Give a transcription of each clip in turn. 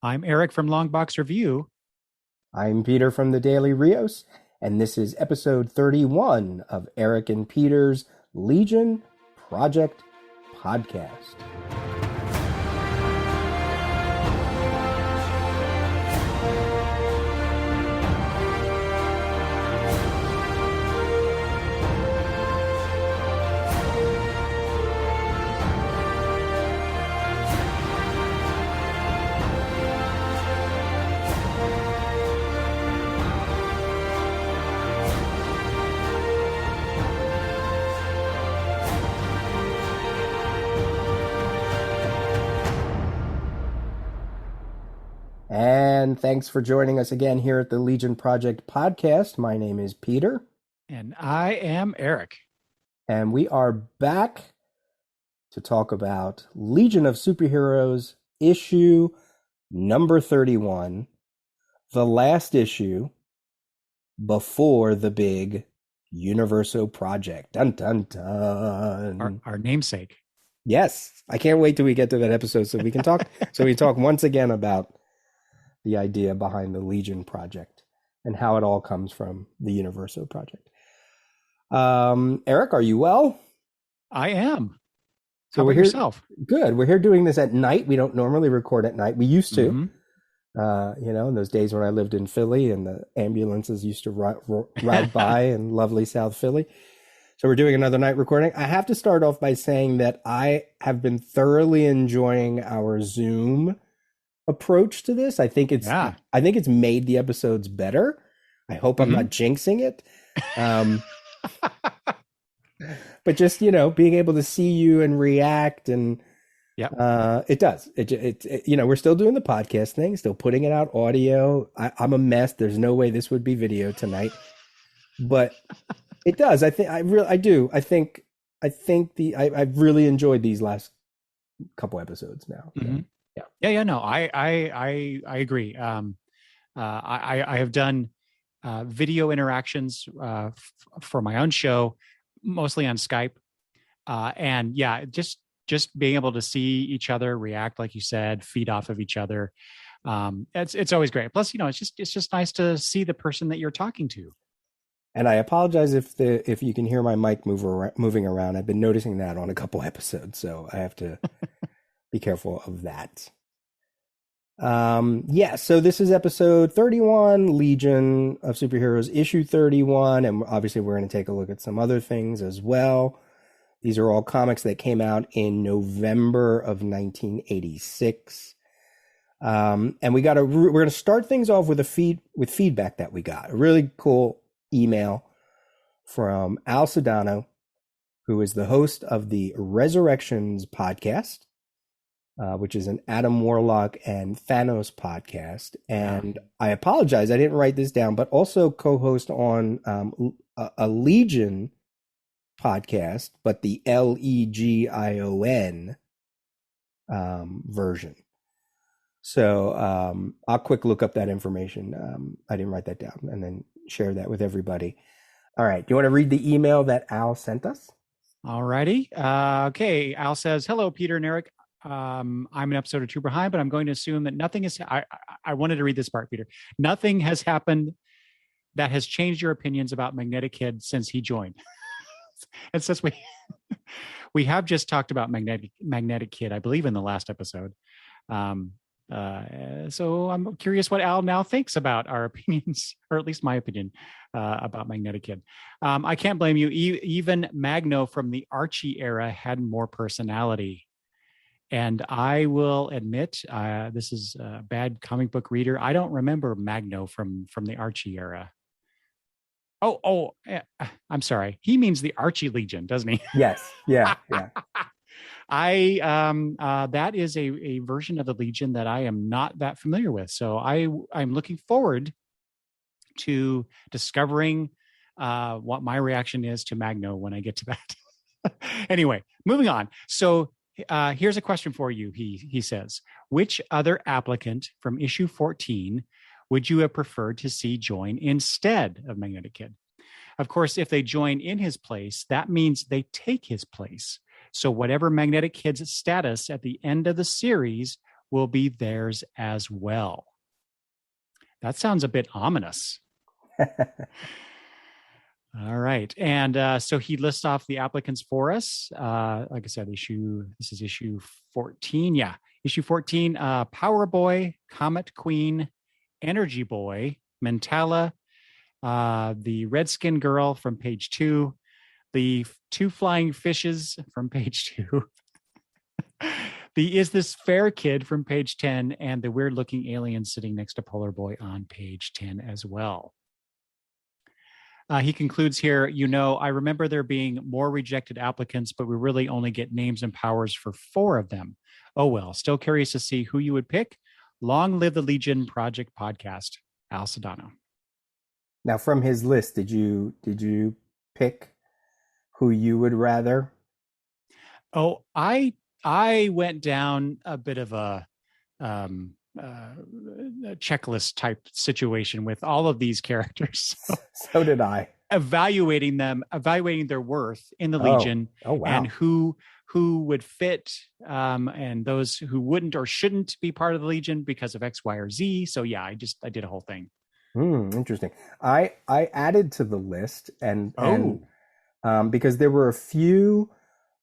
I'm Eric from Longbox Review. I'm Peter from the Daily Rios, and this is episode 31 of Eric and Peter's Legion Project Podcast. And thanks for joining us again here at the Legion Project Podcast. My name is Peter. And I am Eric. And we are back to talk about Legion of Superheroes issue number 31, the last issue before the big Universo project. Dun, dun, dun. Our namesake. Yes. I can't wait till we get to that episode so we can talk. So we talk once again about the idea behind the Legion project and how it all comes from the Universo project. Eric, are you well? I am. So How about yourself? Good. We're here doing this at night. We don't normally record at night. We used to, Mm-hmm. in those days when I lived in Philly and the ambulances used to ride by in lovely South Philly. So we're doing another night recording. I have to start off by saying that I have been thoroughly enjoying our Zoom approach to this. I think it's made the episodes better. I hope I'm not jinxing it. But just, being able to see you and react and it does. We're still doing the podcast thing, still putting it out audio. I'm a mess. There's no way this would be video tonight, but it does. I've really enjoyed these last couple episodes now. Mm-hmm. No, I agree. I have done video interactions for my own show, mostly on Skype, and just being able to see each other react, like you said, feed off of each other. It's always great. Plus, it's just nice to see the person that you're talking to. And I apologize if you can hear my mic moving around. I've been noticing that on a couple episodes, so I have to be careful of that. So this is episode 31, Legion of Superheroes, issue 31, and obviously we're going to take a look at some other things as well. These are all comics that came out in November of 1986. And we're going to start things off with feedback that we got. A really cool email from Al Sedano, who is the host of the Resurrections podcast, which is an Adam Warlock and Thanos podcast. And I apologize, I didn't write this down, but also co-host on a Legion podcast, but the Legion version. So I'll quick look up that information. I didn't write that down, and then share that with everybody. All right. Do you want to read the email that Al sent us? All righty. Okay. Al says, "Hello, Peter and Eric. I'm an episode or two behind, but I'm going to assume that nothing is." I wanted to read this part, Peter. Nothing has happened that has changed your opinions about Magnetic Kid since he joined. And since we have just talked about Magnetic Kid, I believe, in the last episode. So I'm curious what Al now thinks about our opinions, or at least my opinion about Magnetic Kid. I can't blame you. Even Magno from the Archie era had more personality. And I will admit, this is a bad comic book reader. I don't remember Magno from the Archie era. Oh, I'm sorry. He means the Archie Legion, doesn't he? Yes. Yeah. That is a version of the Legion that I am not that familiar with. So I'm looking forward to discovering what my reaction is to Magno when I get to that. Anyway, moving on. So here's a question for you. He says, which other applicant from issue 14 would you have preferred to see join instead of Magnetic Kid? Of course, if they join in his place, that means they take his place. So whatever Magnetic Kid's status at the end of the series will be theirs as well. That sounds a bit ominous. All right. And so he lists off the applicants for us. Like I said, this is issue 14. Yeah. Issue 14, Power Boy, Comet Queen, Energy Boy, Mentala, the Redskin Girl from page 2, the Two Flying Fishes from page 2, the Is This Fair Kid from page 10, and the weird looking alien sitting next to Polar Boy on page 10 as well. He concludes here, I remember there being more rejected applicants, but we really only get names and powers for 4 of them. Oh, well, still curious to see who you would pick. Long live the Legion Project podcast. Al Sedano. Now, from his list, did you pick who you would rather? Oh, I went down a bit of a checklist type situation with all of these characters. So did I. Evaluating their worth in the Legion, wow. And who would fit, and those who wouldn't or shouldn't be part of the Legion because of X, Y, or Z. So yeah, I did a whole thing. Interesting. I added to the list and because there were a few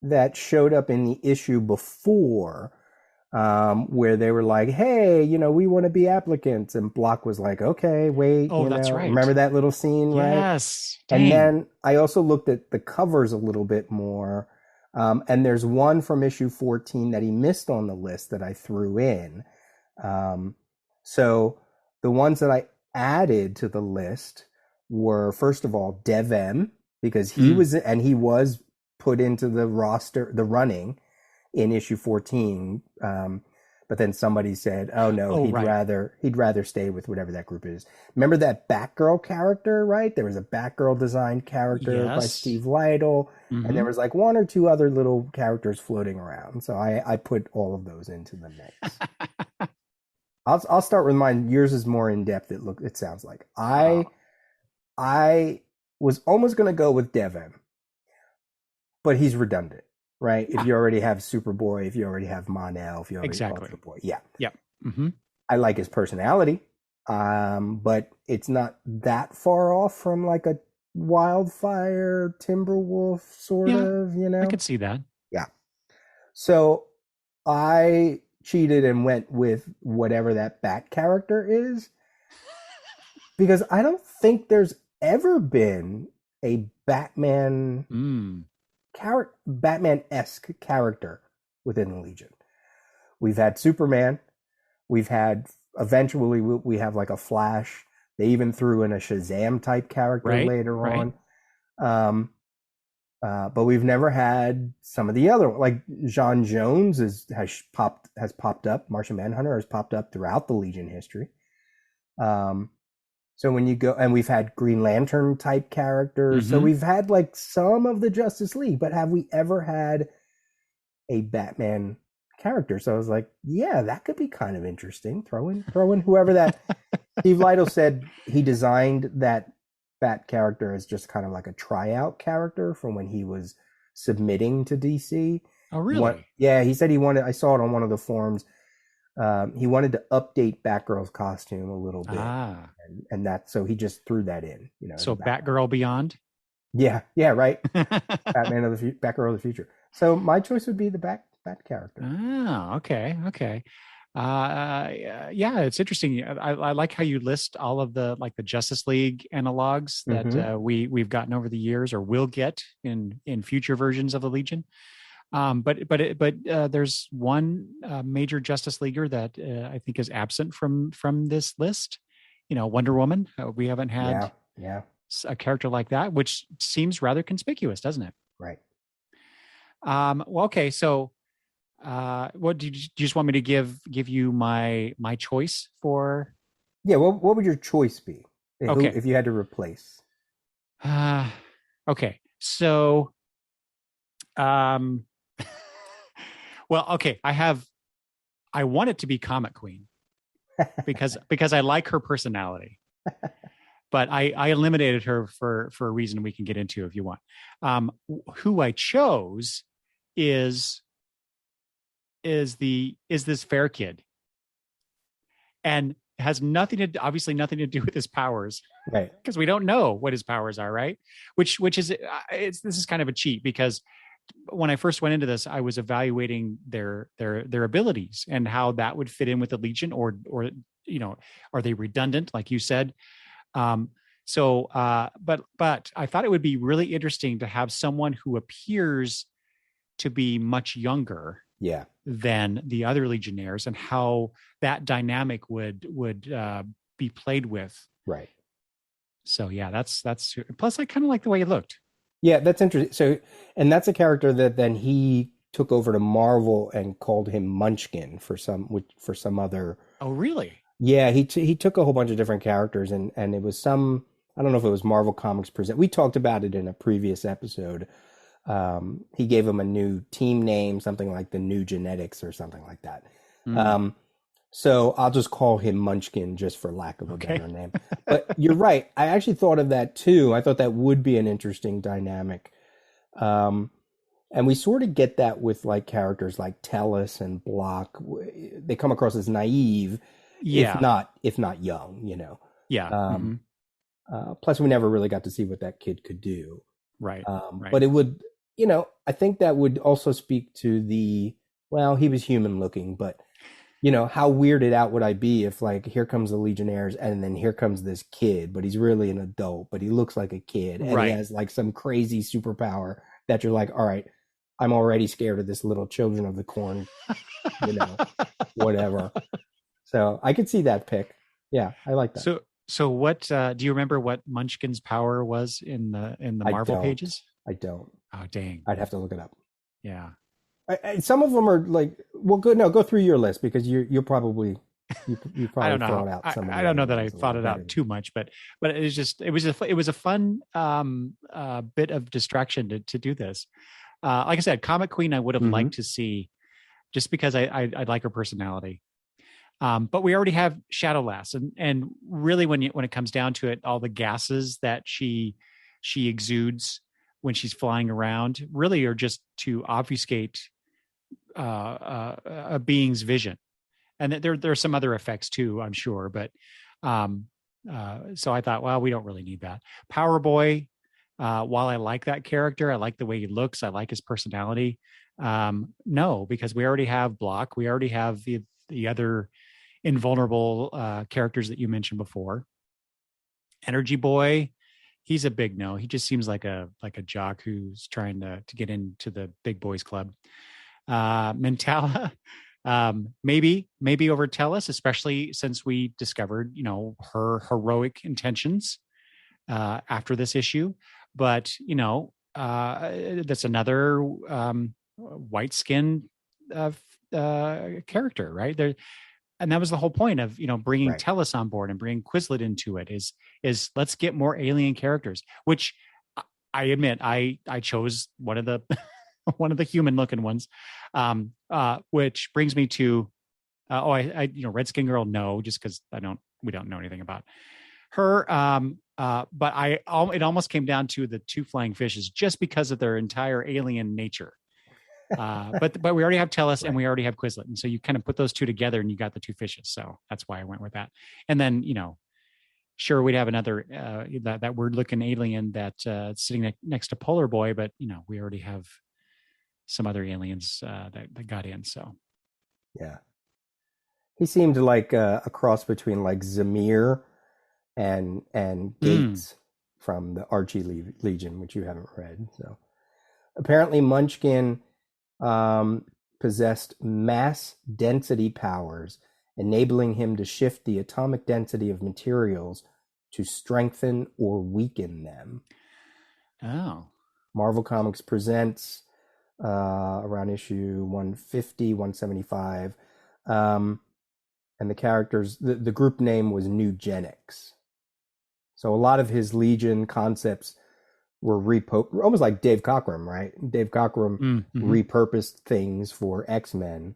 that showed up in the issue before, where they were like, hey, we want to be applicants. And Block was like, okay, wait. Oh, that's right. Remember that little scene, right? Yes. And then I also looked at the covers a little bit more. And there's one from issue 14 that he missed on the list that I threw in. So the ones that I added to the list were, first of all, Dev M, because he was put into the roster, the running in issue 14. But then somebody said, oh no, he'd rather stay with whatever that group is. Remember that Batgirl character, right? There was a Batgirl designed character by Steve Lytle, and there was like 1 or 2 other little characters floating around. So I put all of those into the mix. I'll start with mine. Yours is more in depth. It sounds like I was almost going to go with Devin, but he's redundant, right? If you already have Superboy, if you already have Mon-El, if you already have Ultra Boy, yeah. Mm-hmm. I like his personality, but it's not that far off from like a Wildfire, Timberwolf sort of, I could see that. Yeah. So I cheated and went with whatever that Bat character is, because I don't think there's ever been a Batman Batman-esque character within the Legion. We've had Superman. We've had, eventually we have like a Flash. They even threw in a Shazam type character later on. But we've never had some of the other, like John Jones has popped up. Martian Manhunter has popped up throughout the Legion history. So when you go, and we've had Green Lantern type characters. So we've had like some of the Justice League, but have we ever had a Batman character? So I was like, yeah, that could be kind of interesting. Throw in whoever that. Steve Lytle said he designed that Bat character as just kind of like a tryout character from when he was submitting to DC. Oh, really? He said I saw it on one of the forums. He wanted to update Batgirl's costume a little bit, and that, so he just threw that in. So Batgirl Beyond. Yeah, right. Batgirl of the future. So my choice would be the Bat character. Oh, okay. Yeah, it's interesting. I like how you list all of the Justice League analogs that we've gotten over the years or will get in future versions of the Legion. But there's one major Justice Leaguer that I think is absent from this list. Wonder Woman. We haven't had a character like that, which seems rather conspicuous, doesn't it? Right. Well, okay. So, what do you just want me to give you my choice for? Yeah. What would your choice be? Okay. If you had to replace. Okay. So, well, okay. I want it to be Comet Queen because I like her personality, but I eliminated her for a reason we can get into if you want. Who I chose is this Fair Kid. and has nothing to obviously nothing to do with his powers Right. because we don't know what his powers are, right? Which is this is kind of a cheat because when I first went into this, I was evaluating their abilities and how that would fit in with the Legion, or are they redundant, like you said? Um, but I thought it would be really interesting to have someone who appears to be much younger Yeah. than the other Legionnaires, and how that dynamic would be played with. Right. So yeah, that's plus I kind of like the way he looked. Yeah, that's interesting. So, and that's a character that then he took over to Marvel and called him Munchkin for some other. Oh, really? Yeah, he took a whole bunch of different characters, and it was some, I don't know if it was Marvel Comics Present. We talked about it in a previous episode. He gave him a new team name, something like the New Genetics or something like that. Mm. So I'll just call him Munchkin just for lack of a Okay. better name. But you're right. I actually thought of that too. I thought that would be an interesting dynamic. And we sort of get that with like characters like Tellus and Block. They come across as naive, Yeah. if not young, you know. Yeah. Um, Plus, we never really got to see what that kid could do. Right. Right. But it would, I think that would also speak to well, he was human looking, but how weirded out would I be if like here comes the Legionnaires and then here comes this kid, but he's really an adult, but he looks like a kid and Right. he has like some crazy superpower that you're like, all right, I'm already scared of this little Children of the Corn, whatever. So I could see that pick. Yeah, I like that. So what do you remember what Munchkin's power was in the Marvel pages? I don't. Oh, dang. I'd have to look it up. Yeah. Some of them are like, well, good. No, go through your list because you'll probably I don't know. thought out some. I don't know that I thought it out too much, but it was a fun bit of distraction to do this. Like I said, Comic Queen I would have liked to see, just because I like her personality. But we already have Shadowlass, and really when it comes down to it, all the gases that she exudes when she's flying around really are just to obfuscate a being's vision, and there are some other effects too, I'm sure. But so I thought, well, we don't really need that. Power Boy, while I like that character, I like the way he looks, I like his personality. No, because we already have Block, we already have the other invulnerable characters that you mentioned before. Energy Boy, he's a big no. He just seems like a jock who's trying to get into the big boys club. Mentala, maybe over Tellus, especially since we discovered her heroic intentions after this issue. But that's another white skinned character, right there. And that was the whole point of bringing Right. Tellus on board and bringing Quizlet into it is let's get more alien characters, which I admit I chose one of the one of the human looking ones, which brings me to I Redskin Girl, no, just because we don't know anything about her. But it almost came down to the two flying fishes just because of their entire alien nature. But we already have Tellus, right, and we already have Quizlet, and so you kind of put those two together and you got the two fishes. So that's why I went with that. And then sure, we'd have another that weird looking alien that's sitting next to Polar Boy, but we already have some other aliens that got in. So yeah, he seemed like a cross between like Zamir and Gates from the Archie Legion, which you haven't read. So apparently Munchkin possessed mass density powers, enabling him to shift the atomic density of materials to strengthen or weaken them. Oh. Marvel Comics presents around issue 150, 175. And the characters, the group name was New Genix. So a lot of his Legion concepts were almost like Dave Cockrum, right? Dave Cockrum repurposed things for X-Men.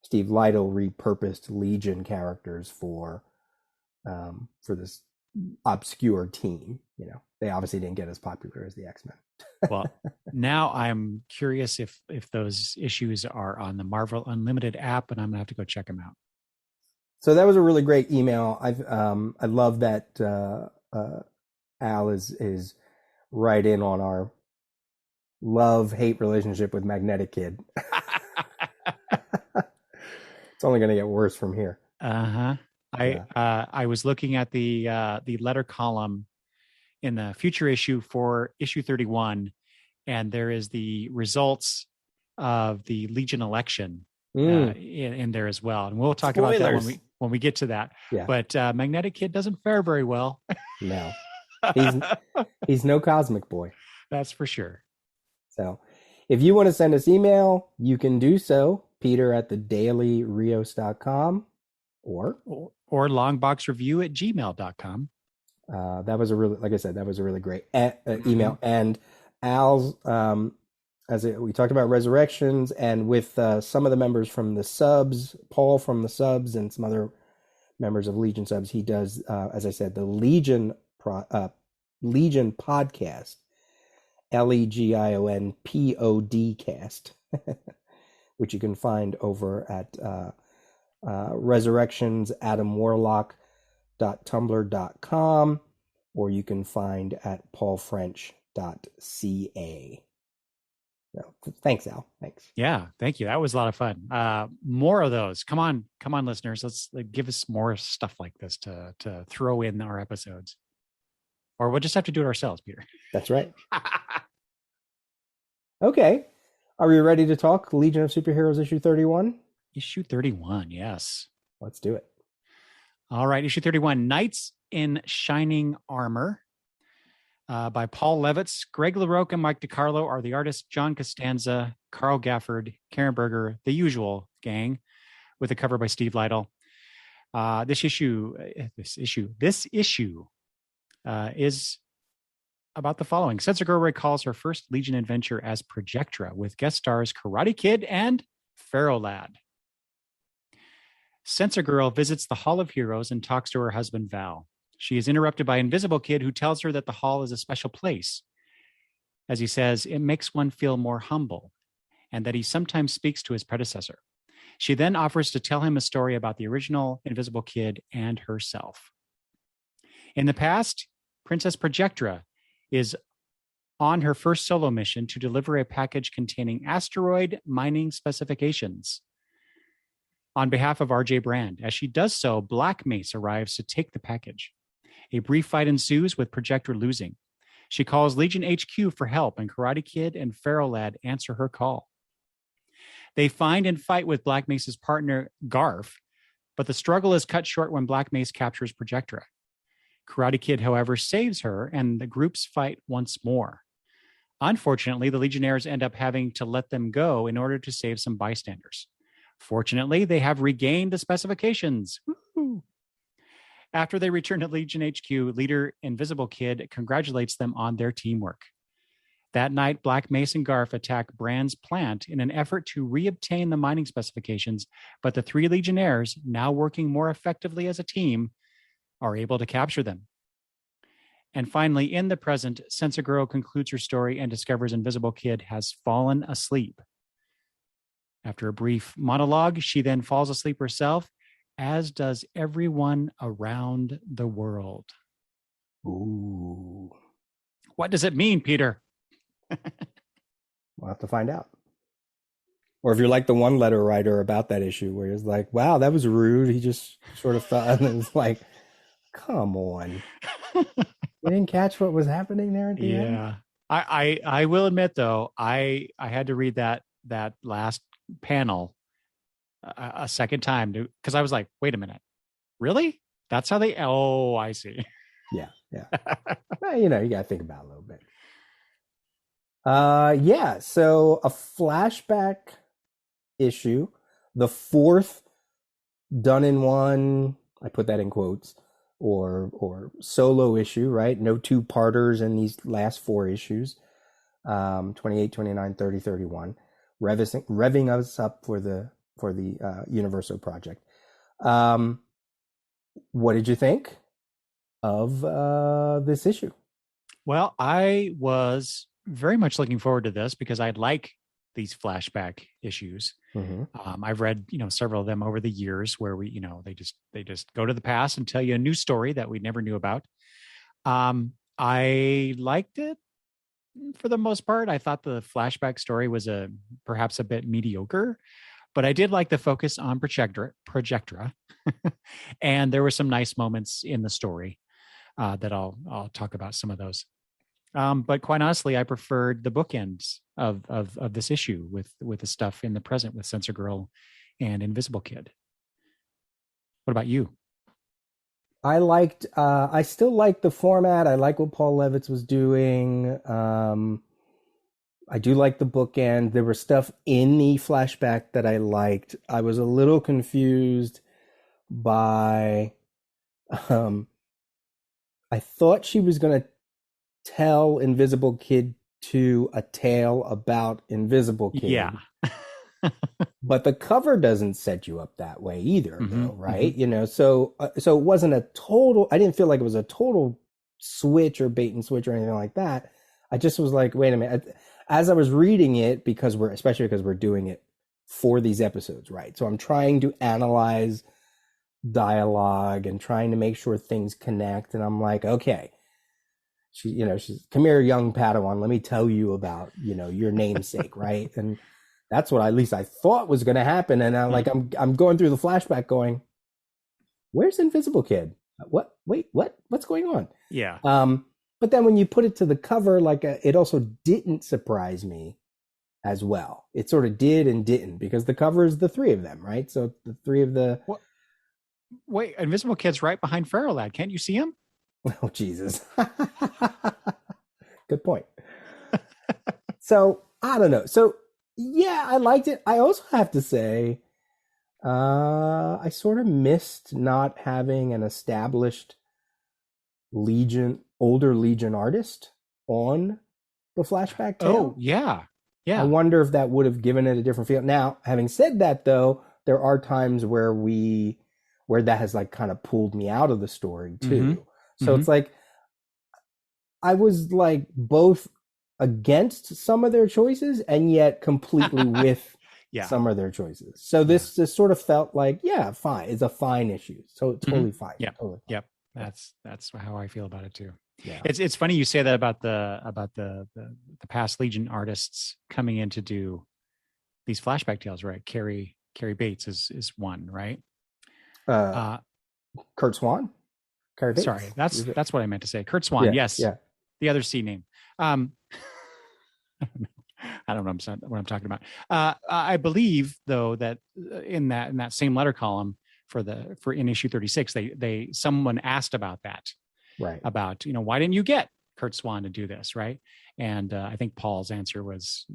Steve Lytle repurposed Legion characters for this obscure team. They obviously didn't get as popular as the X-Men. Well, now I'm curious if those issues are on the Marvel Unlimited app, and I'm gonna have to go check them out. So that was a really great email. I love that Al is right in on our love hate relationship with Magnetic Kid. It's only going to get worse from here. Uh-huh. Yeah. I was looking at the letter column in the future issue for issue 31, and there is the results of the Legion election in there as well. And we'll talk about that when we get to that. Yeah. But Magnetic Kid doesn't fare very well. No. He's no cosmic boy. That's for sure. So if you want to send us email, you can do so, Peter at thedailyrios.com or longboxreview@gmail.com. That was a really, like I said, that was a really great email. And Al's, we talked about Resurrections, and with some of the members from the subs, Paul from the subs, and some other members of Legion subs, he does, as I said, the Legion podcast, LEGION POD which you can find over at resurrectionsadamwarlock.tumblr.com, or you can find at paulfrench.ca. So, thanks, Al. Thanks. Yeah, thank you. That was a lot of fun. More of those. Come on, listeners. Let's give us more stuff like this to throw in our episodes. Or we'll just have to do it ourselves, Peter. That's right. Okay. Are we ready to talk Legion of Superheroes issue 31? Issue 31, yes. Let's do it. All right, issue 31, Knights in Shining Armor by Paul Levitz. Greg LaRocque and Mike DiCarlo are the artists. John Costanza, Carl Gafford, Karen Berger, the usual gang, with a cover by Steve Lytle. This issue is about the following. Sensor Girl recalls her first Legion adventure as Projectra with guest stars Karate Kid and Ferro Lad. Sensor Girl visits the Hall of Heroes and talks to her husband Val. She is interrupted by Invisible Kid, who tells her that the hall is a special place. As he says, it makes one feel more humble, and that he sometimes speaks to his predecessor. She then offers to tell him a story about the original Invisible Kid and herself. In the past, Princess Projectra is on her first solo mission to deliver a package containing asteroid mining specifications on behalf of RJ Brand. As she does so, Black Mace arrives to take the package. A brief fight ensues with Projectra losing. She calls Legion HQ for help, and Karate Kid and Ferro Lad answer her call. They find and fight with Black Mace's partner, Garf, but the struggle is cut short when Black Mace captures Projectra. Karate Kid, however, saves her, and the groups fight once more. Unfortunately, the Legionnaires end up having to let them go in order to save some bystanders. Fortunately, they have regained the specifications. Woo-hoo. After they return to Legion HQ, leader Invisible Kid congratulates them on their teamwork. That night, Black Mace and Garf attack Brand's plant in an effort to reobtain the mining specifications, but the three Legionnaires, now working more effectively as a team, are able to capture them. And finally, in the present, Sensor Girl concludes her story and discovers Invisible Kid has fallen asleep. After a brief monologue, she then falls asleep herself, as does everyone around the world. Ooh. What does it mean, Peter? We'll have to find out. Or if you're like the one letter writer about that issue, where it's like, wow, that was rude. He just sort of thought, and it's like, come on. You didn't catch what was happening there at the end? Yeah. I will admit, though, I had to read that last panel a second time because I was like, wait a minute. Really? That's how they... Oh, I see. Yeah. Well, you got to think about it a little bit. Yeah, so a flashback issue, the fourth done in one, I put that in quotes, or solo issue, right? No two-parters in these last four issues, 28, 29, 30, 31, revving us up for the Universo project. What did you think of this issue? Well, I was very much looking forward to this because I like these flashback issues. Mm-hmm. I've read, several of them over the years where they just go to the past and tell you a new story that we never knew about. I liked it for the most part. I thought the flashback story was perhaps a bit mediocre, but I did like the focus on Projectra, and there were some nice moments in the story that I'll talk about some of those. But quite honestly, I preferred the bookends of this issue with the stuff in the present with Sensor Girl and Invisible Kid. What about you? I still liked the format. I like what Paul Levitz was doing. I do like the bookend. There was stuff in the flashback that I liked. I was a little confused by, I thought she was going to tell Invisible Kid 2 a tale about Invisible Kid. Yeah. But the cover doesn't set you up that way either, though, right? Mm-hmm. So it wasn't a total, I didn't feel like it was a total switch or bait and switch or anything like that. I just was like, wait a minute. As I was reading it, especially because we're doing it for these episodes, right? So I'm trying to analyze dialogue and trying to make sure things connect. And I'm like, okay, she's, come here, young Padawan. Let me tell you about, your namesake, right? And that's what at least I thought was going to happen. And I'm going through the flashback going, where's Invisible Kid? What? Wait, what? What's going on? Yeah. But then when you put it to the cover, it also didn't surprise me as well. It sort of did and didn't, because the cover is the three of them, right? So the three of the... What? Wait, Invisible Kid's right behind Ferro Lad. Can't you see him? Oh, Jesus. Good point. So, I don't know. So, yeah, I liked it. I also have to say, I sort of missed not having an established older Legion artist on the flashback tale. Oh, yeah. Yeah. I wonder if that would have given it a different feel. Now, having said that, though, there are times where that has kind of pulled me out of the story too. Mm-hmm. So it's like, I was both against some of their choices and yet completely with some of their choices. So this sort of felt like, fine. It's a fine issue. So totally fine. Yeah. Totally fine. Yep. That's how I feel about it too. Yeah. It's funny you say that about the past Legion artists coming in to do these flashback tales, right? Carrie Bates is one, right? Kurt Swan. Sorry, that's what I meant to say. Kurt Swan. Yes. Yeah. The other C name. I don't know what I'm talking about. I believe though that in that same letter column for in issue 36, someone asked about that, right? About why didn't you get Kurt Swan to do this, right? And I think Paul's answer was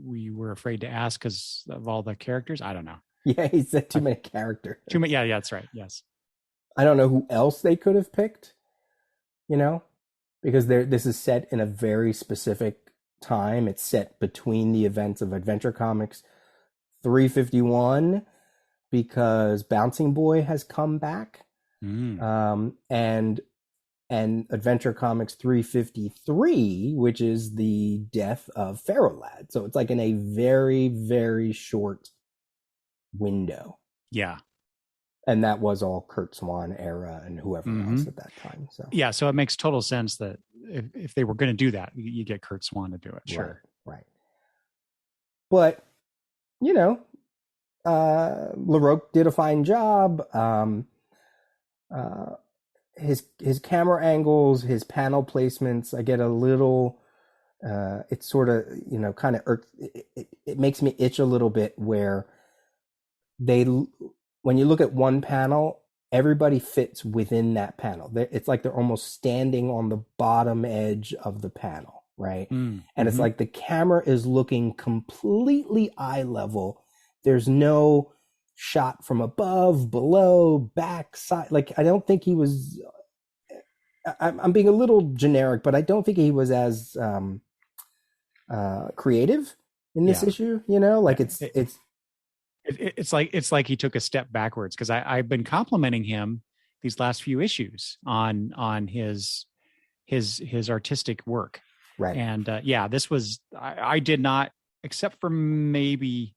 we were afraid to ask because of all the characters. I don't know. Yeah, he said too many characters. Too many. Yeah, that's right. Yes. I don't know who else they could have picked. Because this is set in a very specific time. It's set between the events of Adventure Comics 351, because Bouncing Boy has come back, and Adventure Comics 353, which is the death of Ferro Lad. So it's in a very, very short window. Yeah. And that was all Kurt Swan era and whoever else at that time. So so it makes total sense that if they were going to do that, you get Kurt Swan to do it. Sure. Right. But, LaRoque did a fine job. His camera angles, his panel placements, I get a little, it's sort of, kind of, it makes me itch a little bit where when you look at one panel, everybody fits within that panel. It's like they're almost standing on the bottom edge of the panel, right? And it's like the camera is looking completely eye level. There's no shot from above, below, back, side. I don't think he was... I'm being a little generic, but I don't think he was as creative in this issue. It's like he took a step backwards, because I've been complimenting him these last few issues on his artistic work, right? And this was I did not except for maybe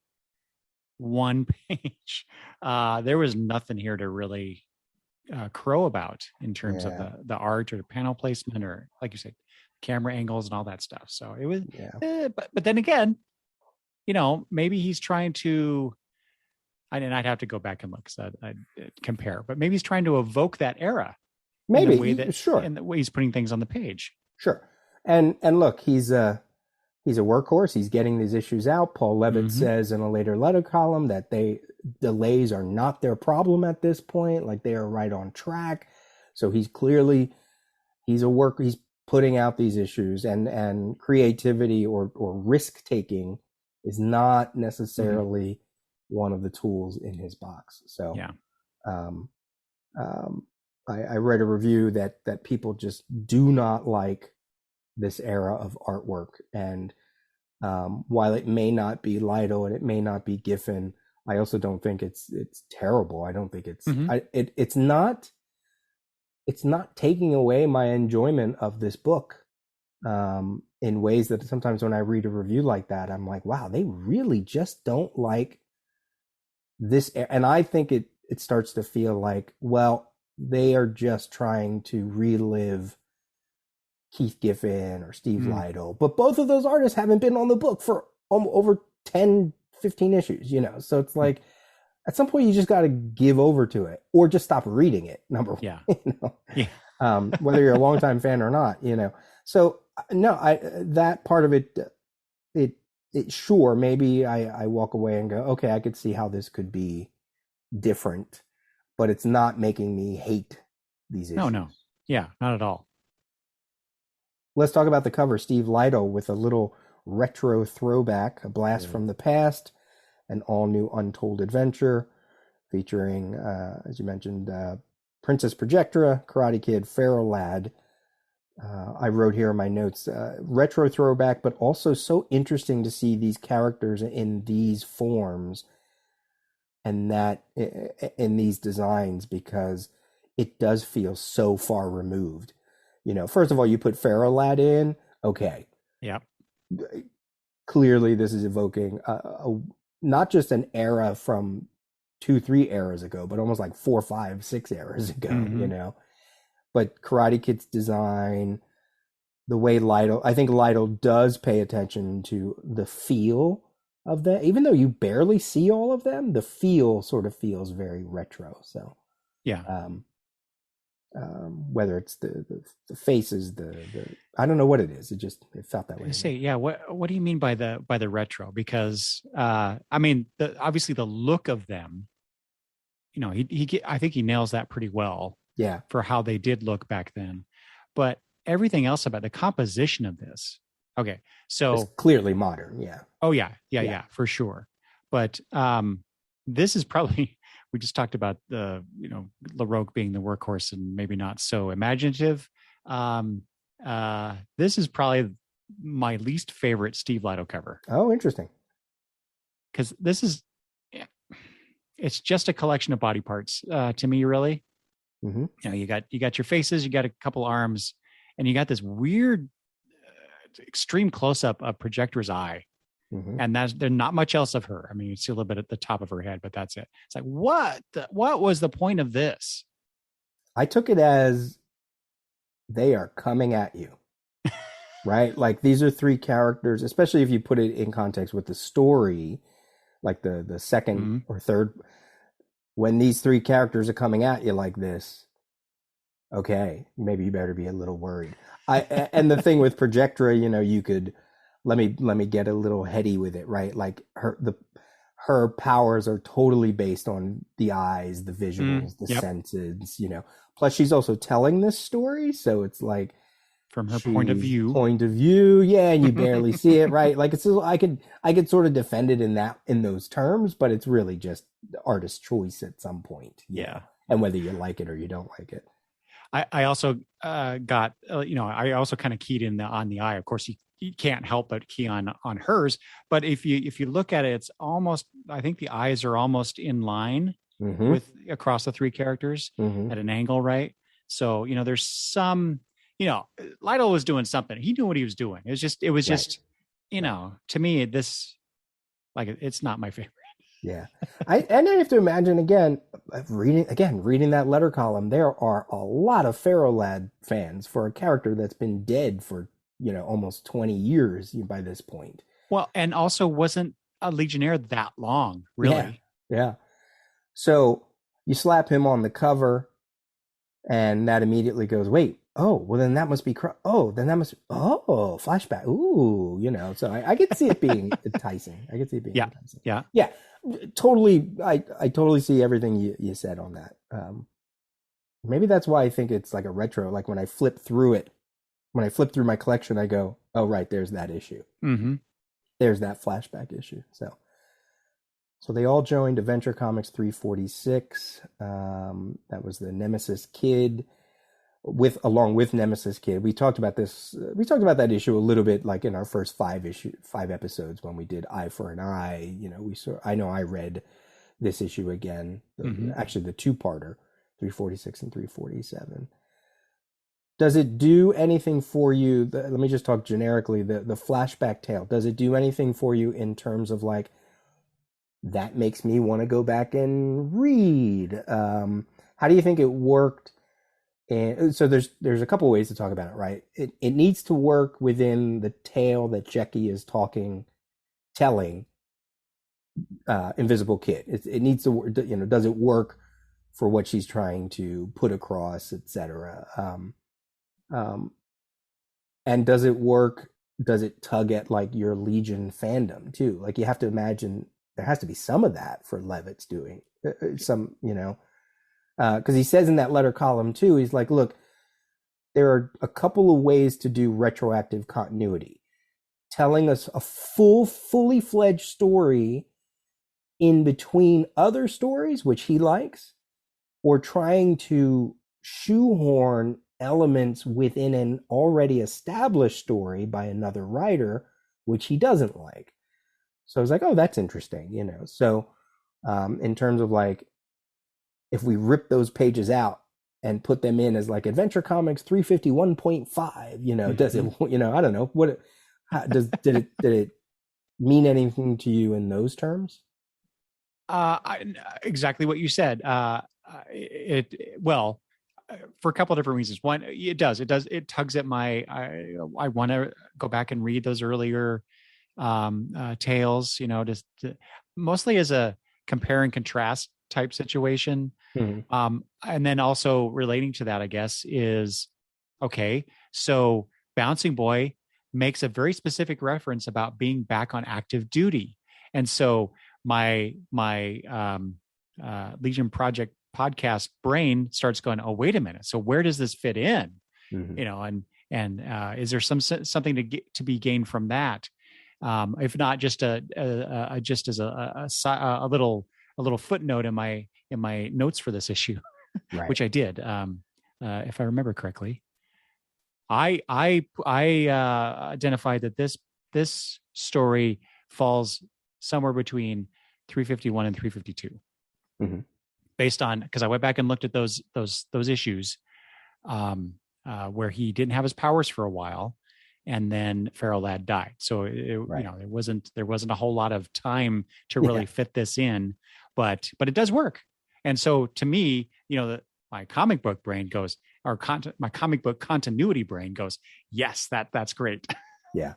one page, there was nothing here to really crow about in terms of the art or the panel placement, or like you said, camera angles and all that stuff. So it was, but then again, maybe he's trying to, and I'd have to go back and look, so I'd compare, but maybe he's trying to evoke that era. Maybe in the way that, in the way he's putting things on the page. Sure. And look, he's a workhorse. He's getting these issues out. Paul Levitt says in a later letter column that delays are not their problem at this point. Like, they are right on track. So he's putting out these issues, and creativity or risk taking is not necessarily one of the tools in his box. So I read a review that people just do not like this era of artwork. And while it may not be Lytle and it may not be Giffen, I also don't think it's terrible. I don't think it's it's not taking away my enjoyment of this book in ways that sometimes when I read a review like that, I'm like, wow, they really just don't like this. And I think it starts to feel like, well, they are just trying to relive Keith Giffen or Steve Lytle. But both of those artists haven't been on the book for over 10, 15 issues, So it's like, at some point you just got to give over to it, or just stop reading it, number one. Whether you're a longtime fan or not, So no, that part of it sure, maybe I walk away and go, okay, I could see how this could be different, but it's not making me hate these issues. No. Yeah, not at all. Let's talk about the cover. Steve Lytle with a little retro throwback, a blast from the past, an all-new untold adventure featuring, as you mentioned, Princess Projectra, Karate Kid, Ferro Lad. I wrote here in my notes, retro throwback, but also so interesting to see these characters in these forms and that in these designs, because it does feel so far removed. First of all, you put Ferro Lad in, okay. Yeah. Clearly this is evoking not just an era from 2-3 eras ago, but almost like 4, 5, 6 eras ago, But Karate Kid's design, the way I think Lytle does pay attention to the feel of that. Even though you barely see all of them, the feel sort of feels very retro. So whether it's the faces, the I don't know what it is. It felt that way. What do you mean by the retro? Because obviously the look of them, I think he nails that pretty well. Yeah. For how they did look back then, but everything else about the composition of this. Okay, so it's clearly modern. Yeah. Oh yeah, for sure. But this is probably, we just talked about the LaRocque being the workhorse and maybe not so imaginative. This is probably my least favorite Steve Lytle cover. Oh, interesting. Because it's just a collection of body parts to me, really. Mm-hmm. You got your faces, you got a couple arms, and you got this weird extreme close-up of Projectra's eye. Mm-hmm. And there's not much else of her. I mean, you see a little bit at the top of her head, but that's it. It's like, what was the point of this? I took it as they are coming at you, right? Like, these are 3 characters, especially if you put it in context with the story, like the second or third. When these 3 characters are coming at you like this, okay, maybe you better be a little worried. And the thing with Projectra, you could let me get a little heady with it, right? Like her powers are totally based on the eyes, the visuals, the senses, Plus she's also telling this story, so it's like from her point of view, yeah, and you barely see it, right? Like, it's I could sort of defend it in those terms, but it's really just the artist's choice at some point, and whether you like it or you don't like it. I also got I also kind of keyed in on the eye. Of course, you can't help but key on hers, but if you look at it, it's almost, I think the eyes are almost in line with across the 3 characters at an angle, right? So there's some. Lytle was doing something. He knew what he was doing. It was just, to me, this Like it's not my favorite. Yeah. I have to imagine again, reading that letter column, there are a lot of Ferro Lad fans for a character that's been dead for, almost 20 years by this point. Well, and also wasn't a Legionnaire that long, Yeah. really. Yeah. So you slap him on the cover, and that immediately goes, wait, oh, well, then that must be, flashback. Ooh, so I could see it being enticing. I could see it being Yeah. enticing. Yeah. Yeah, totally. I totally see everything you said on that. Maybe that's why I think it's like a retro. Like when I flip through my collection, I go, oh, right, there's that issue. Mm-hmm. There's that flashback issue. So they all joined Adventure Comics 346. That was the Nemesis Kid, along with Nemesis Kid. We talked about this. We talked about that issue a little bit, like in our first five episodes when we did Eye for an Eye. I know I read this issue again. Actually, the two-parter, 346 and 347. Does it do anything for you? Let me just talk generically. The flashback tale. Does it do anything for you in terms of like, that makes me want to go back and read? How do you think it worked? And so there's a couple ways to talk about it, right? It needs to work within the tale that Jackie is telling Invisible Kid. It needs to, does it work for what she's trying to put across, etc. And does it work? Does it tug at like your Legion fandom too? Like you have to imagine there has to be some of that for Levitt's doing because he says in that letter column too, he's like, look, there are a couple of ways to do retroactive continuity. Telling us a fully fledged story in between other stories, which he likes, or trying to shoehorn elements within an already established story by another writer, which he doesn't like. So I was like, oh, that's interesting, So in terms of like, if we rip those pages out and put them in as like Adventure Comics 351.5, does it, I don't know, did it mean anything to you in those terms? Exactly what you said. Well, for a couple of different reasons. One, it tugs at my, I want to go back and read those earlier tales, mostly as a compare and contrast type situation. Mm-hmm. And then also relating to that, I guess, is okay. So Bouncing Boy makes a very specific reference about being back on active duty. And so my Legion Project podcast brain starts going, oh, wait a minute. So where does this fit in? Mm-hmm. And is there something to be gained from that? If not just just as a little footnote in my notes for this issue, right. which I did, if I remember correctly. I identified that this story falls somewhere between 351 and 352, based on, because I went back and looked at those issues where he didn't have his powers for a while, and then Ferro Lad died. So there wasn't a whole lot of time to really fit this in, but it does work. And so to me, my comic book brain goes, or my comic book continuity brain goes, yes, that's great. Yeah.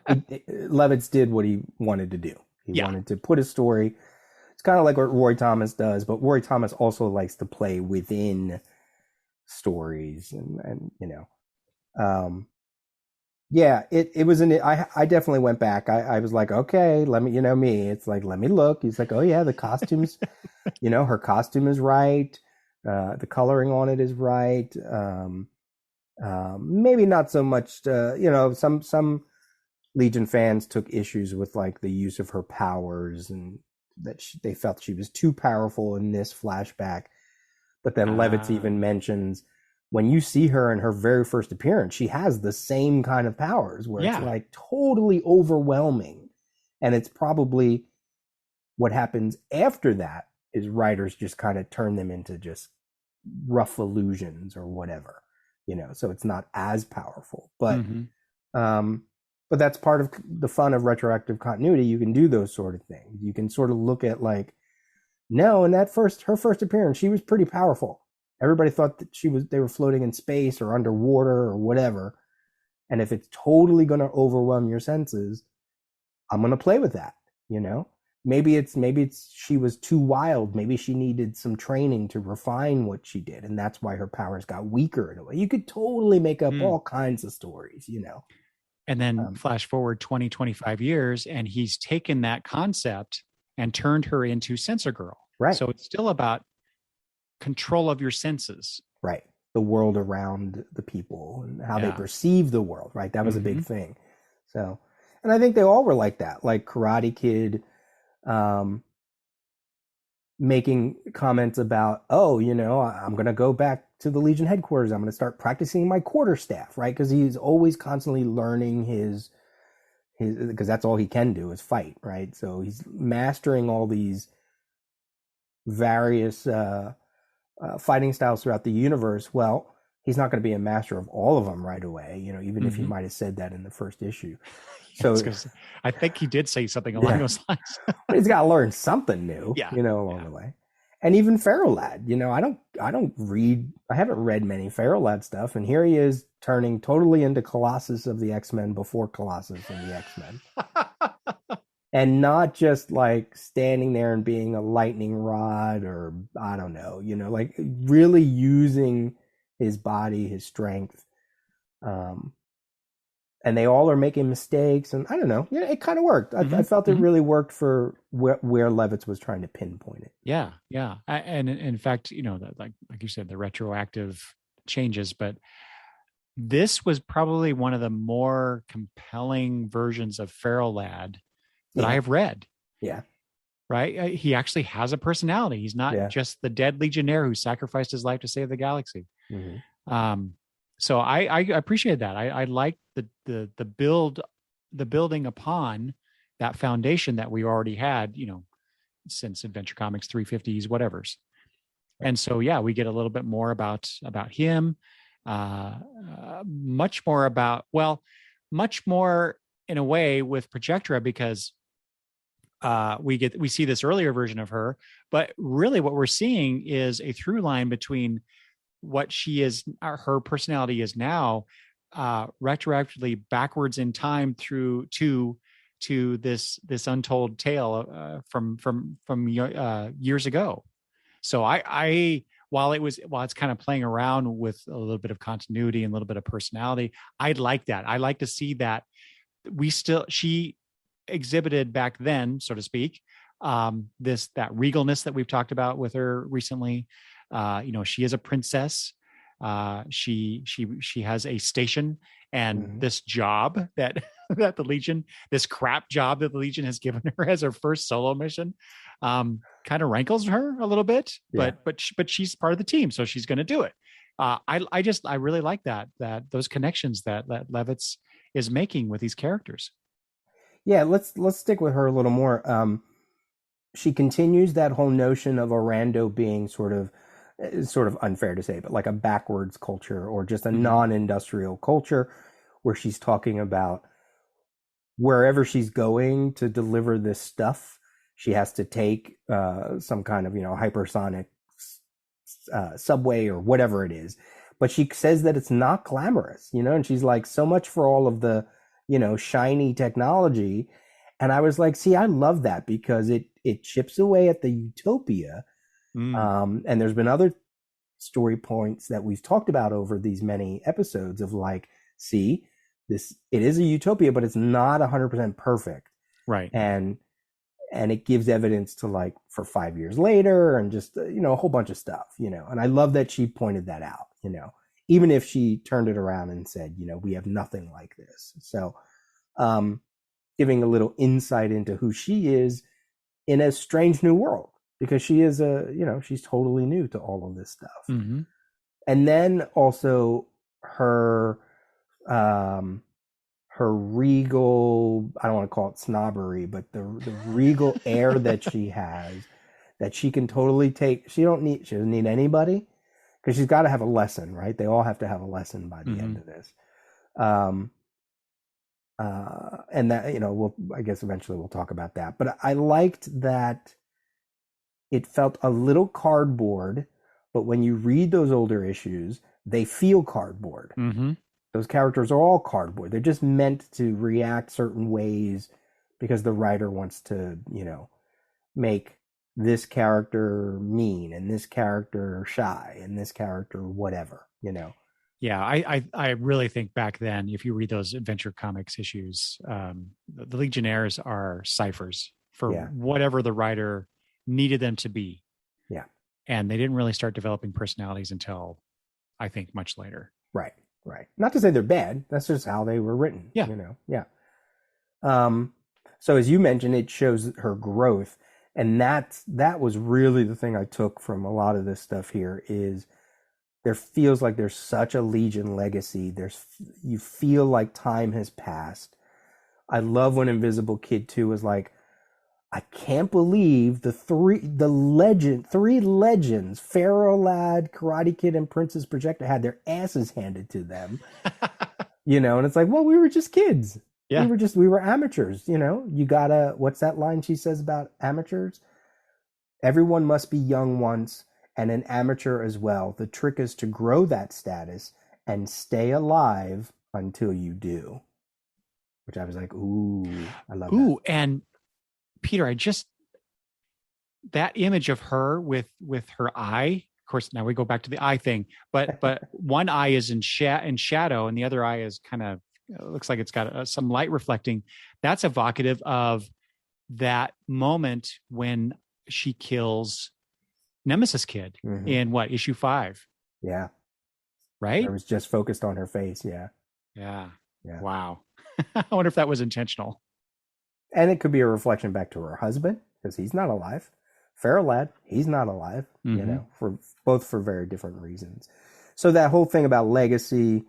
Levitz did what he wanted to do. He wanted to put a story. It's kind of like what Roy Thomas does, but Roy Thomas also likes to play within stories and it was I definitely went back. I was like, okay, let me, me, it's like, let me look. He's like, oh yeah, the costumes, her costume is right. The coloring on it is right. Maybe not so much, some Legion fans took issues with like the use of her powers and that they felt she was too powerful in this flashback. But then Levitz even mentions when you see her in her very first appearance, she has the same kind of powers where it's like totally overwhelming. And it's probably what happens after that is writers just kind of turn them into just rough illusions or whatever, so it's not as powerful. But but that's part of the fun of retroactive continuity. You can do those sort of things. You can sort of look at like, no, in her first appearance, she was pretty powerful. Everybody thought that they were floating in space or underwater or whatever. And if it's totally going to overwhelm your senses, I'm going to play with that, you know? Maybe it's she was too wild. Maybe she needed some training to refine what she did, and that's why her powers got weaker in a way. You could totally make up all kinds of stories, you know. And then flash forward 20, 25 years, and he's taken that concept and turned her into Sensor Girl. Right. So it's still about control of your senses. Right. The world around the people and how they perceive the world, right? That was a big thing. So, and I think they all were like that, like Karate Kid, making comments about, oh, you know, I'm going to go back to the Legion headquarters. I'm going to start practicing my quarterstaff, right? Because he's always constantly learning his, because that's all he can do is fight, right? So he's mastering all these various fighting styles throughout the universe. Well, he's not going to be a master of all of them right away, you know, even if he might have said that in the first issue. So I think he did say something along those lines. He's got to learn something new, you know, along the way. And even Ferro Lad, you know, I haven't read many Ferro Lad stuff, and here he is turning totally into Colossus of the X-Men before Colossus and the X-Men. And not just like standing there and being a lightning rod or I don't know, you know, like really using his body, his strength. And they all are making mistakes, and I don't know. Yeah, it kind of worked. I felt it really worked for where Levitz was trying to pinpoint it. Yeah. And in fact, you know, like you said, the retroactive changes, but this was probably one of the more compelling versions of Ferro Lad that I have read. Yeah. Right. He actually has a personality. He's not just the dead Legionnaire who sacrificed his life to save the galaxy. So I appreciate that. I like the building upon that foundation that we already had, you know, since Adventure Comics 350s, whatever's. And so, we get a little bit more about him, much more in a way with Projectra, because we see this earlier version of her, but really what we're seeing is a through line between what she is, her personality is now, retroactively backwards in time through to this untold tale from years ago. So while it's kind of playing around with a little bit of continuity and a little bit of personality, I like that. I like to see that she exhibited back then, so to speak, that regalness that we've talked about with her recently. You know, she is a princess. She has a station, and this job that the Legion, this crap job that the Legion has given her as her first solo mission, kind of rankles her a little bit. But she's part of the team, so she's going to do it. I really like that those connections that Levitz is making with these characters. Yeah, let's stick with her a little more. She continues that whole notion of Orlando being sort of unfair to say, but like a backwards culture or just a non-industrial culture, where she's talking about wherever she's going to deliver this stuff, she has to take some kind of, you know, hypersonic subway or whatever it is. But she says that it's not glamorous, you know, and she's like, so much for all of the, you know, shiny technology. And I was like, see, I love that, because it chips away at the utopia. And there's been other story points that we've talked about over these many episodes of like, see, it is a utopia, but it's not 100% perfect. Right. And it gives evidence to, like, for 5 years later, and just, you know, a whole bunch of stuff, you know, and I love that she pointed that out, you know, even if she turned it around and said, you know, we have nothing like this. So, giving a little insight into who she is in a strange new world, because she is she's totally new to all of this stuff. And then also her regal, I don't want to call it snobbery, but the regal air that she has, that she can totally take. She doesn't need anybody, because she's got to have a lesson, right? They all have to have a lesson by the end of this. And that, I guess eventually we'll talk about that. But I liked that it felt a little cardboard, but when you read those older issues, they feel cardboard. Mm-hmm. Those characters are all cardboard. They're just meant to react certain ways because the writer wants to, make this character mean and this character shy and this character whatever. Yeah, I really think back then, if you read those Adventure Comics issues, the Legionnaires are ciphers for whatever the writer needed them to be. Yeah. And they didn't really start developing personalities until, I think, much later. Right. Not to say they're bad. That's just how they were written. Yeah. Yeah. So as you mentioned, it shows her growth. And that was really the thing I took from a lot of this stuff here is there feels like there's such a Legion legacy. You feel like time has passed. I love when Invisible Kid 2 was like, I can't believe three legends, Ferro Lad, Karate Kid, and Princess Projectra had their asses handed to them. And it's like, well, we were just kids. Yeah. We were amateurs, you gotta, what's that line she says about amateurs? Everyone must be young once and an amateur as well. The trick is to grow that status and stay alive until you do. Which I was like, ooh, I love that. Ooh, and Peter, that image of her with her eye, of course, now we go back to the eye thing, but one eye is in shadow and the other eye is kind of, looks like it's got some light reflecting. That's evocative of that moment when she kills Nemesis Kid in issue 5. Yeah. Right? It was just focused on her face. Yeah. Yeah. Wow. I wonder if that was intentional. And it could be a reflection back to her husband because he's not alive. Ferro Lad, he's not alive, for very different reasons. So that whole thing about legacy,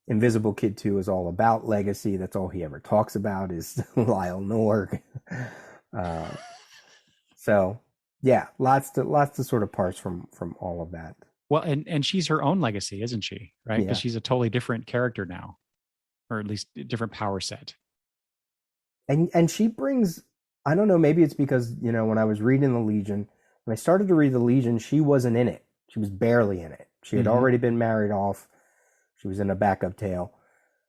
Invisible Kid 2 is all about legacy. That's all he ever talks about is Lyle Norg. So yeah, lots to sort of parse from all of that. Well, and she's her own legacy, isn't she? Right? Because she's a totally different character now, or at least a different power set. And she brings, I don't know, maybe it's because, when I was reading the Legion, when I started to read the Legion, she wasn't in it. She was barely in it. She had already been married off. She was in a backup tale.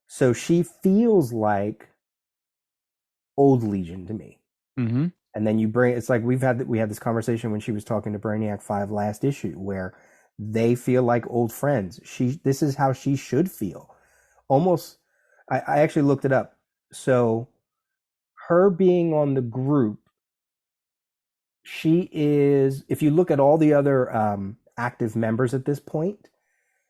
So she feels like old Legion to me. Mm-hmm. And then it's like we had this conversation when she was talking to Brainiac 5 last issue where they feel like old friends. This is how she should feel. Almost, I actually looked it up. So her being on the group, she is, if you look at all the other active members at this point,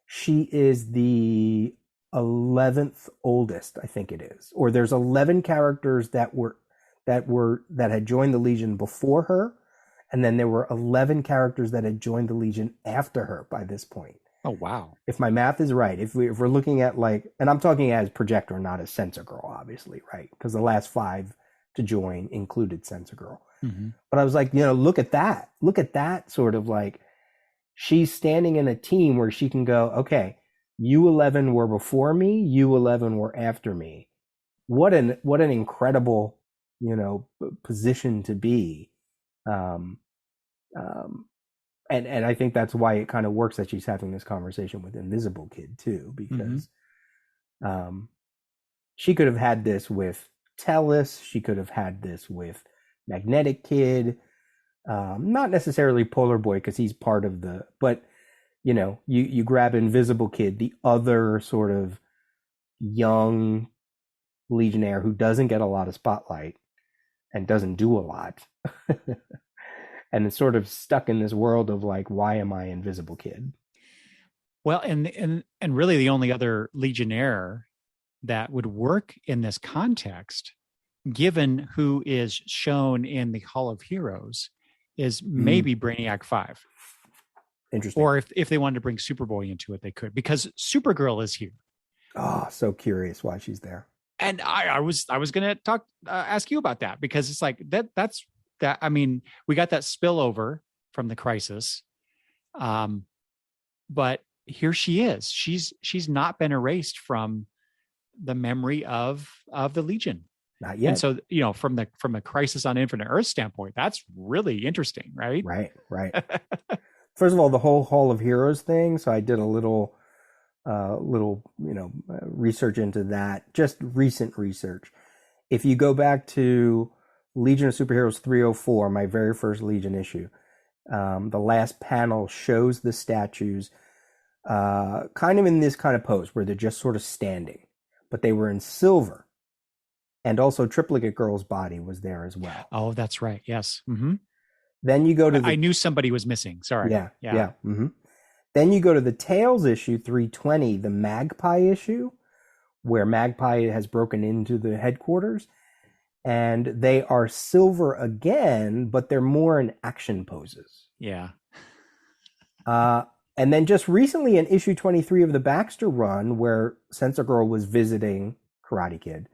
she is the 11th oldest, I think it is. Or there's 11 characters that had joined the Legion before her, and then there were 11 characters that had joined the Legion after her by this point. Oh wow! If my math is right, if we're looking at and I'm talking as Projectra, not as Sensor Girl, obviously, right? Because the last 5 to join included Sensor Girl. Mm-hmm. But I was like, look at that sort of like she's standing in a team where she can go, okay, you 11 were before me, you 11 were after me. What an incredible, position to be. And I think that's why it kind of works that she's having this conversation with Invisible Kid too, because she could have had this with Tellus, she could have had this with Magnetic Kid, not necessarily Polar Boy because he's part of but you grab Invisible Kid, the other sort of young Legionnaire who doesn't get a lot of spotlight and doesn't do a lot. And it's sort of stuck in this world of like, why am I Invisible Kid? Well, and really the only other Legionnaire that would work in this context, given who is shown in the Hall of Heroes, is maybe Brainiac 5. Interesting. Or if they wanted to bring Superboy into it, they could, because Supergirl is here. Oh, so curious why she's there. And I was going to ask you about that, because it's like that's that. I mean, we got that spillover from the Crisis, but here she is. She's not been erased from the memory of the Legion. Not And yet. so, from the Crisis on Infinite Earth standpoint, that's really interesting, right? Right, right. First of all, the whole Hall of Heroes thing. So I did a little research into that, just recent research. If you go back to Legion of Superheroes 304, my very first Legion issue, the last panel shows the statues kind of in this kind of pose where they're just sort of standing, but they were in silver. And also Triplicate Girl's body was there as well. Oh, that's right. Yes. Mm-hmm. Then you go to I knew somebody was missing. Sorry. Yeah. Mm-hmm. Then you go to the Tales issue 320, the Magpie issue, where Magpie has broken into the headquarters, and they are silver again, but they're more in action poses. Yeah. And then just recently in issue 23 of the Baxter run, where Sensor Girl was visiting Karate Kid,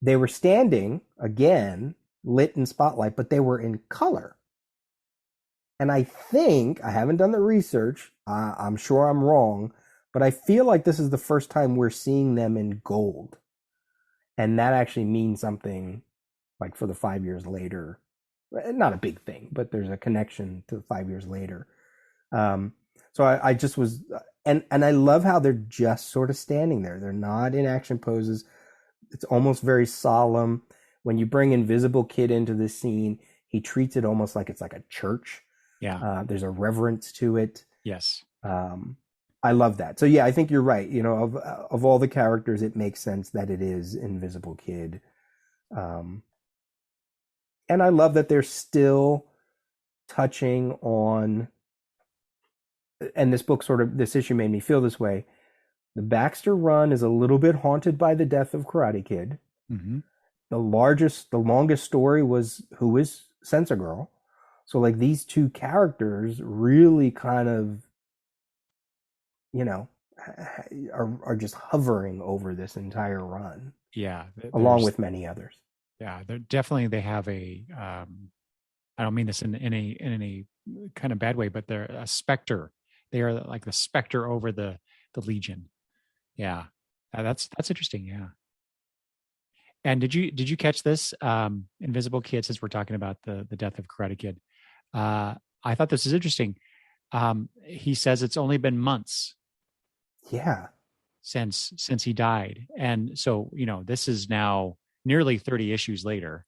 they were standing again, lit in spotlight, but they were in color. And I think, I haven't done the research, I'm sure I'm wrong, but I feel like this is the first time we're seeing them in gold. And that actually means something, like for the 5 years later. Not a big thing, but there's a connection to 5 years later. So I just was, and I love how they're just sort of standing there. They're not in action poses. It's almost very solemn. When you bring Invisible Kid into the scene, he treats it almost like it's like a church. Yeah. There's a reverence to it. Yes. I love that. So yeah, I think you're right. Of all the characters, it makes sense that it is Invisible Kid. And I love that they're still touching on, and this issue made me feel this way. The Baxter run is a little bit haunted by the death of Karate Kid. Mm-hmm. The longest story was Who is Sensor Girl? So like these two characters really kind of, are just hovering over this entire run. Yeah. Along with many others. Yeah. They have a, I don't mean this in any kind of bad way, but they're a specter. They are like the specter over the Legion. Yeah. That's interesting. Yeah. And did you catch this? Invisible Kid, since we're talking about the death of Karate Kid. I thought this is interesting. He says it's only been months. Yeah. Since he died. And so, this is now nearly 30 issues later.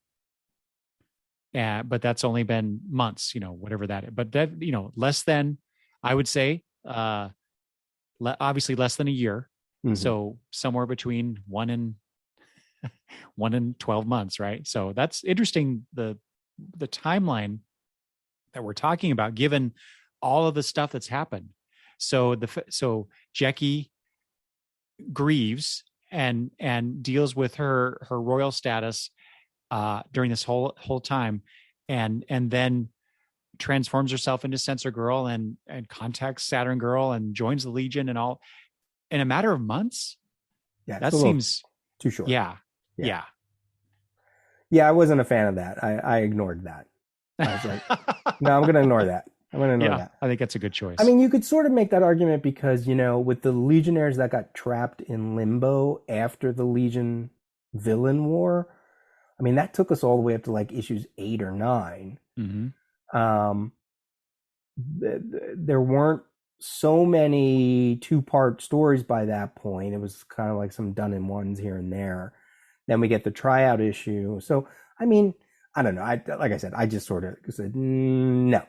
But that's only been months, whatever that is. But that, less than, I would say, obviously less than a year. Mm-hmm. So somewhere between 1 and 12 months, right? So that's interesting, the timeline that we're talking about, given all of the stuff that's happened. So Jackie grieves and deals with her royal status during this whole time, and then transforms herself into Sensor Girl and contacts Saturn Girl and joins the Legion and all in a matter of months. Yeah, that seems too short. Yeah. I wasn't a fan of that. I ignored that. I was like, no, I'm going to ignore that. I'm going to ignore that. I think that's a good choice. I mean, you could sort of make that argument because, with the Legionnaires that got trapped in limbo after the Legion villain war, I mean, that took us all the way up to like issues 8 or 9. Mm-hmm. There weren't so many 2-part stories by that point. It was kind of like some done in ones here and there. Then we get the tryout issue. So, I mean, I don't know. Like I said, I just sort of said, no.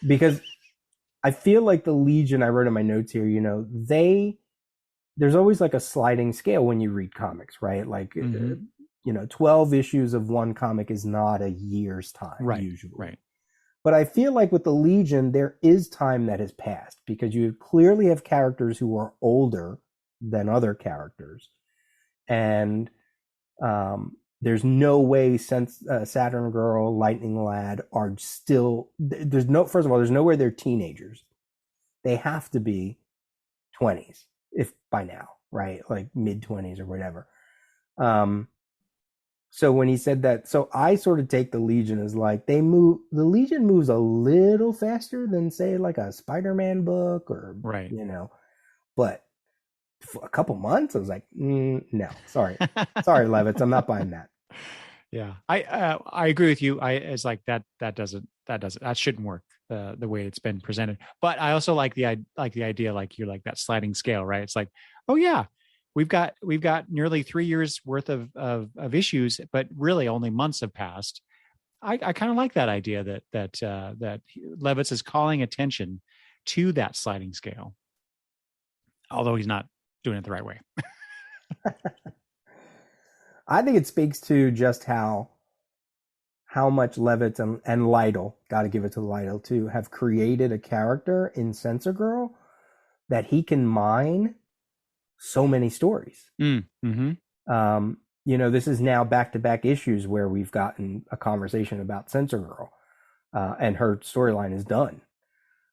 Because I feel like the Legion, I wrote in my notes here, there's always like a sliding scale when you read comics, right? Like, 12 issues of one comic is not a year's time, usually. Right. But I feel like with the Legion, there is time that has passed because you clearly have characters who are older than other characters. And there's no way Saturn Girl, Lightning Lad are still, first of all, there's no way they're teenagers. They have to be 20s, if by now, right? Like mid 20s or whatever. So when he said that, so I sort of take the Legion as like the Legion moves a little faster than say like a Spider-Man book or, right. But for a couple months. I was like, no, sorry, Levitz, I'm not buying that. Yeah, I agree with you. It's like that shouldn't work the way it's been presented. But I also like the idea, like you're like that sliding scale, right? It's like, oh yeah, we've got nearly 3 years worth of issues, but really only months have passed. I kind of like that idea that Levitz is calling attention to that sliding scale, although he's not doing it the right way. I think it speaks to just how much Levitz and Lytle, got to give it to Lytle too, have created a character in Sensor Girl that he can mine so many stories. Mm-hmm. This is now back-to-back issues where we've gotten a conversation about Sensor Girl, and her storyline is done.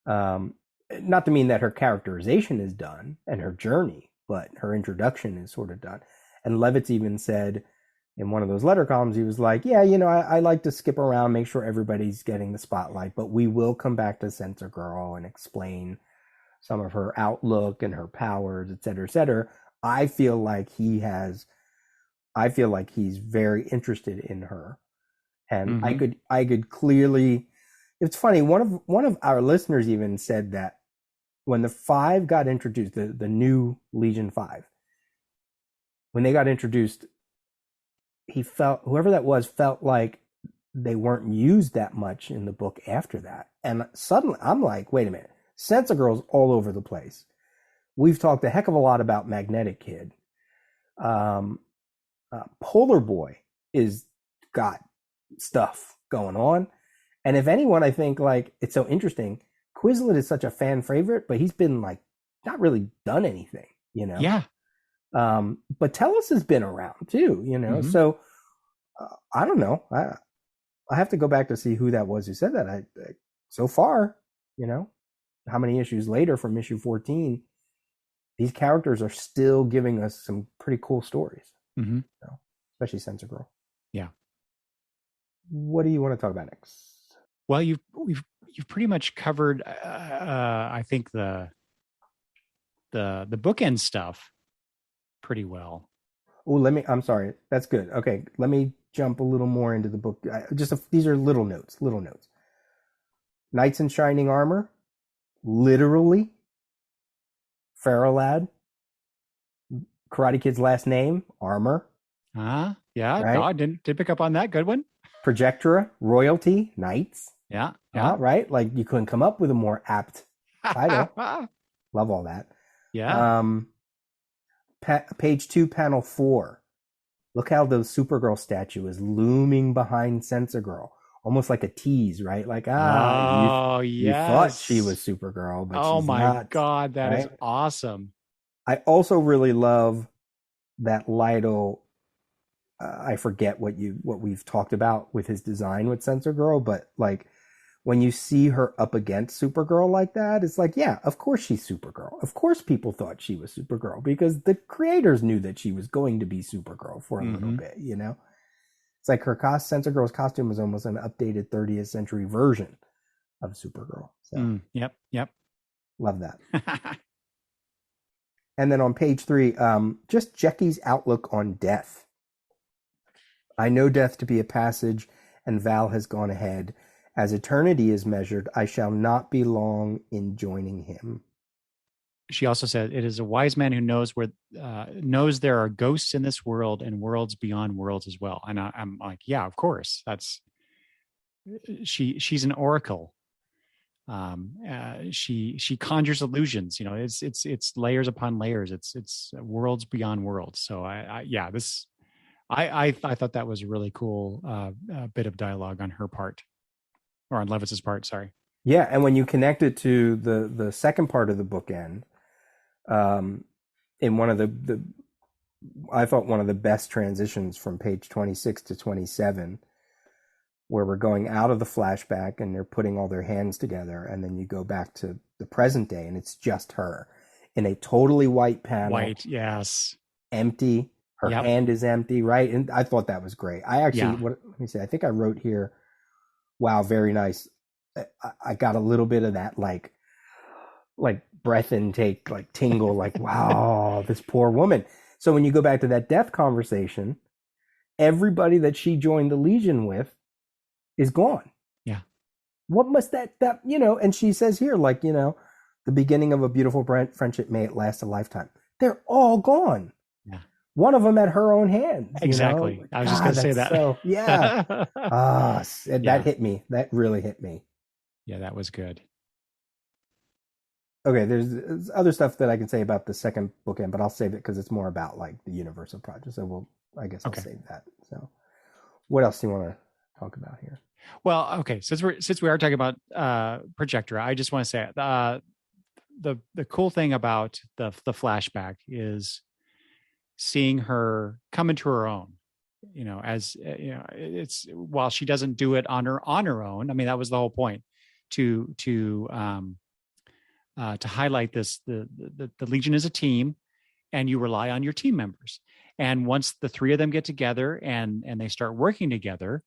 Not to mean that her characterization is done and her journey, but her introduction is sort of done. And Levitz even said in one of those letter columns, he was like, yeah, I like to skip around, make sure everybody's getting the spotlight, but we will come back to Sensor Girl and explain some of her outlook and her powers, et cetera, et cetera. I feel like he's very interested in her. And Mm-hmm. I could clearly, it's funny, one of our listeners even said that when the five got introduced, the new Legion 5, when they got introduced, whoever that was felt like they weren't used that much in the book after that. And suddenly I'm like, wait a minute, Sensor Girl's all over the place. We've talked a heck of a lot about Magnetic Kid. Polar Boy is got stuff going on. And if anyone, I think, like, it's so interesting, Quizlet is such a fan favorite, but he's been like not really done anything, Yeah. But Tellus has been around too, Mm-hmm. so I don't know. I have to go back to see who that was who said that. So far, how many issues later from issue 14, these characters are still giving us some pretty cool stories, Mm-hmm. especially Sensor Girl. Yeah. What do you want to talk about next? Well, you've pretty much covered, I think the bookend stuff pretty well. Oh, I'm sorry. That's good. Okay, let me jump a little more into the book. These are little notes. Little notes. Knights in shining armor, literally. Ferro lad. Karate Kid's last name, armor. Yeah. Right. No, did pick up on that. Good one. Projectra, royalty, knights. Yeah. Yeah. Right. Like, you couldn't come up with a more apt title. Love all that. Yeah. Page 2, panel 4. Look how the Supergirl statue is looming behind Sensor Girl, almost like a tease, right? Like, Oh, you thought she yes. was Supergirl, but Oh she's my not. God, that is Right. awesome. I also really love that Lytle. I forget what we've talked about with his design with Sensor Girl, but like, when you see her up against Supergirl like that, it's like, yeah, of course she's Supergirl. Of course people thought she was Supergirl because the creators knew that she was going to be Supergirl for a little bit, It's like Sensor Girl's costume was almost an updated 30th century version of Supergirl. So Yep. love that. And then on page 3, just Jecky's outlook on death. I know death to be a passage, and Val has gone ahead. As eternity is measured, I shall not be long in joining him. She also said, "It is a wise man who knows knows there are ghosts in this world and worlds beyond worlds as well." And I'm like, yeah, of course. She's an oracle. She conjures illusions. It's layers upon layers. It's worlds beyond worlds. So I thought that was a really cool bit of dialogue on her part, or on Levitz's part. Sorry. Yeah, and when you connect it to the second part of the bookend, in one of the I thought one of the best transitions from page 26 to 27, where we're going out of the flashback and they're putting all their hands together, and then you go back to the present day and it's just her in a totally white panel. White, yes. Empty. Her hand is empty, right? And I thought that was great. I actually, let me see, I think I wrote here, wow, very nice. I got a little bit of that, like breath intake like tingle, like, wow, this poor woman. So when you go back to that death conversation, everybody that she joined the Legion with is gone. Yeah. What must that, and she says here, like, the beginning of a beautiful friendship may it last a lifetime. They're all gone. Yeah. One of them at her own hands. Exactly. I was just going to say that. So, yeah. Yeah. That hit me. That really hit me. Yeah, that was good. Okay, there's other stuff that I can say about the second bookend, but I'll save it because it's more about like the universal project. So I guess I'll save that. So what else do you want to talk about here? Well, okay, since we are talking about Projectra, I just want to say the cool thing about the flashback is seeing her come into her own. As it's while she doesn't do it on her own. I mean, that was the whole point to highlight this. The Legion is a team, and you rely on your team members. And once the three of them get together and they start working together,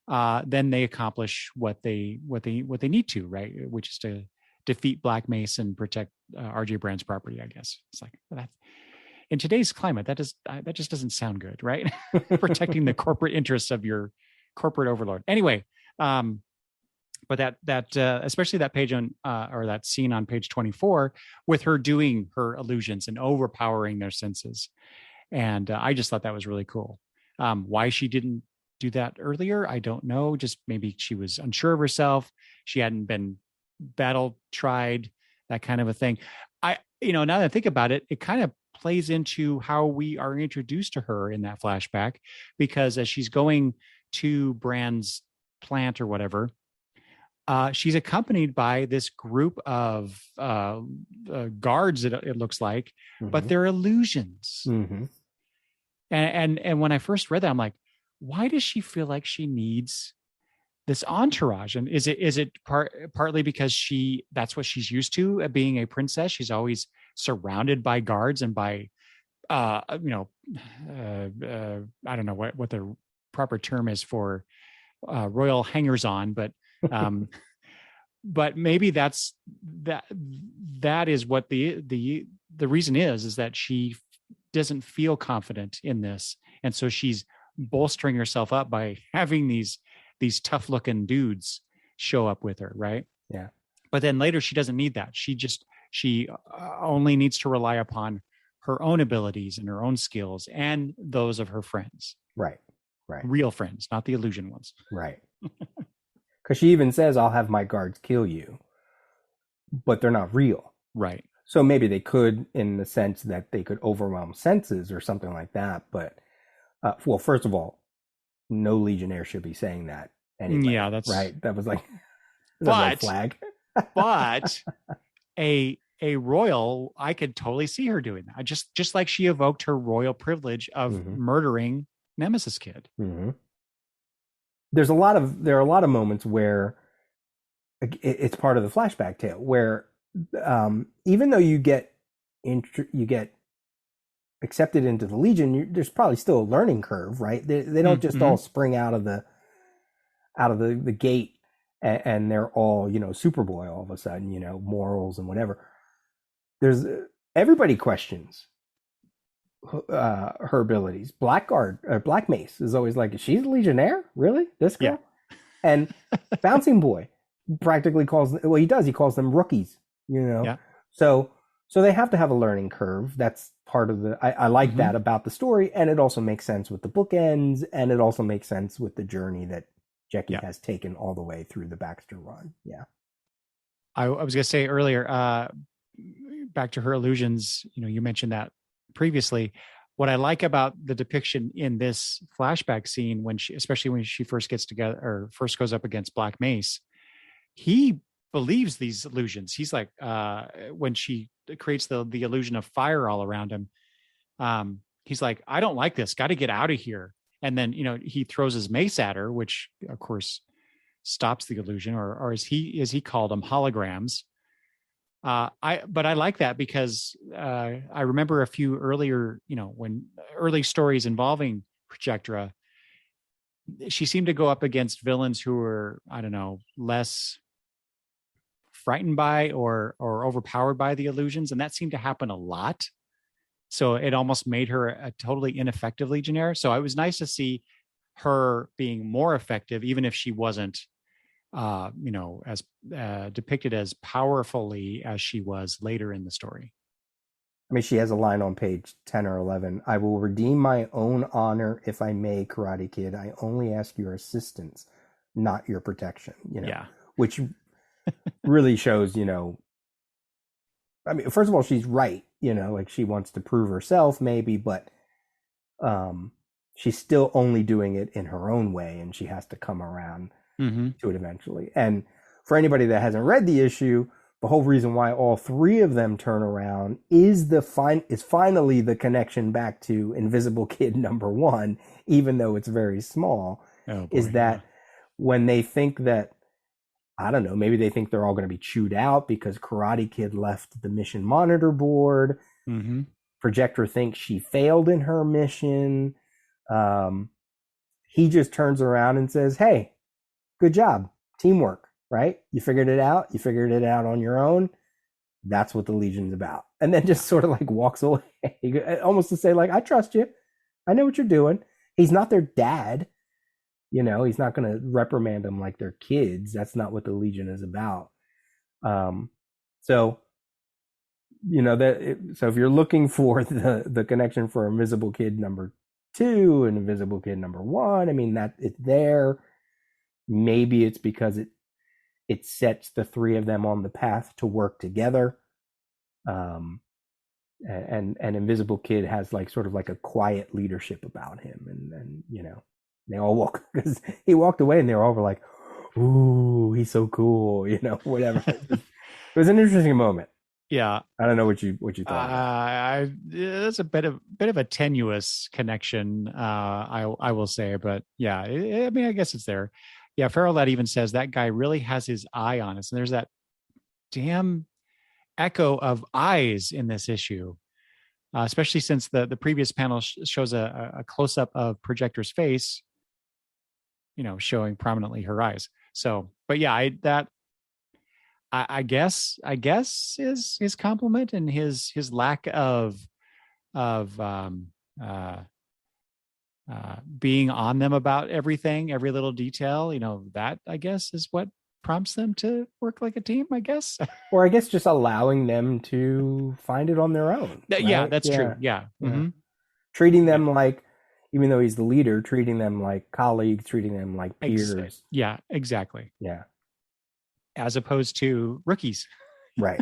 then they accomplish what they need to, right? Which is to defeat Black Mace and protect RJ Brand's property. I guess it's like that. In today's climate, that just doesn't sound good, right? Protecting the corporate interests of your corporate overlord. Anyway, but that especially that page on or that scene on page 24 with her doing her illusions and overpowering their senses, and I just thought that was really cool. Why she didn't do that earlier, I don't know. Just maybe she was unsure of herself. She hadn't been battle tried, that kind of a thing. Now that I think about it, it kind of plays into how we are introduced to her in that flashback, because as she's going to Brand's plant or whatever, she's accompanied by this group of guards, it looks like, but they're illusions. Mm-hmm. And when I first read that, I'm like, why does she feel like she needs this entourage? And is it partly because that's what she's used to, being a princess? She's always surrounded by guards and by I don't know what the proper term is for royal hangers on, but but maybe that is what the reason is that she doesn't feel confident in this, and so she's bolstering herself up by having these tough looking dudes show up with her, right? Yeah. But then later she doesn't need that. She only needs to rely upon her own abilities and her own skills and those of her friends. Right. Real friends, not the illusion ones. Right. Because she even says, I'll have my guards kill you, but they're not real. Right. So maybe they could, in the sense that they could overwhelm senses or something like that. But, well, first of all, no Legionnaire should be saying that anyway. Yeah, that's right. That was like a red flag. But a royal, I could totally see her doing that. Just like she evoked her royal privilege of murdering Nemesis Kid. Mm-hmm. There are a lot of moments where it's part of the flashback tale where even though you get accepted into the Legion, there's probably still a learning curve, right? They don't just all spring out of the gate and they're all, Superboy all of a sudden, morals and whatever. Everybody questions her abilities. Black Mace is always like, she's a Legionnaire? Really? This girl? Yeah. And Bouncing Boy practically calls them rookies, Yeah. So they have to have a learning curve. That's part of I like that about the story, and it also makes sense with the bookends, and it also makes sense with the journey that Jackie has taken all the way through the Baxter run. Yeah. I was going to say earlier, back to her illusions, you mentioned that previously. What I like about the depiction in this flashback scene, especially when she first gets together or first goes up against Black Mace, he believes these illusions. He's like, when she creates the illusion of fire all around him, he's like, I don't like this, got to get out of here. And then, he throws his mace at her, which of course stops the illusion, or as he called them, holograms. But I like that because I remember a few earlier, when early stories involving Projectra, she seemed to go up against villains who were, I don't know, less frightened by or overpowered by the illusions, and that seemed to happen a lot. So it almost made her a totally ineffective Legionnaire. So it was nice to see her being more effective, even if she wasn't, as depicted as powerfully as she was later in the story. I mean, she has a line on page 10 or 11. I will redeem my own honor if I may, Karate Kid. I only ask your assistance, not your protection, Yeah. Which really shows, I mean, first of all, she's right, like she wants to prove herself maybe, but she's still only doing it in her own way, and she has to come around to it eventually. And for anybody that hasn't read the issue, the whole reason why all three of them turn around is finally the connection back to Invisible Kid #1, even though it's very small. Oh, boy, is that when they think that, I don't know, maybe they think they're all going to be chewed out because Karate Kid left the mission monitor board. Mm-hmm. Projectra thinks she failed in her mission. He just turns around and says, hey, good job. Teamwork, right? You figured it out. You figured it out on your own. That's what the Legion's about. And then just sort of like walks away, almost to say, like, I trust you. I know what you're doing. He's not their dad. He's not going to reprimand them like they're kids. That's not what the Legion is about. So if you're looking for the connection for Invisible Kid #2 and Invisible Kid #1, I mean, that it's there. Maybe it's because it sets the three of them on the path to work together. And Invisible Kid has like sort of like a quiet leadership about him, and they all walk, because he walked away and they were all like, ooh, he's so cool, whatever. It was an interesting moment. Yeah, I don't know what you thought. That's a bit of a tenuous connection, I will say, but yeah, I mean, I guess it's there. Yeah, Ferro even says that guy really has his eye on us, and there's that damn echo of eyes in this issue, especially since the previous panel shows a close up of Projectra's face, showing prominently her eyes. So, but yeah, I guess his compliment and his lack of being on them about everything, every little detail, that I guess is what prompts them to work like a team, I guess. Or I guess just allowing them to find it on their own. Right? Yeah, that's true. Yeah. Mm-hmm. Treating them like, even though he's the leader, treating them like colleagues, treating them like peers. Yeah, exactly. Yeah. As opposed to rookies. Right.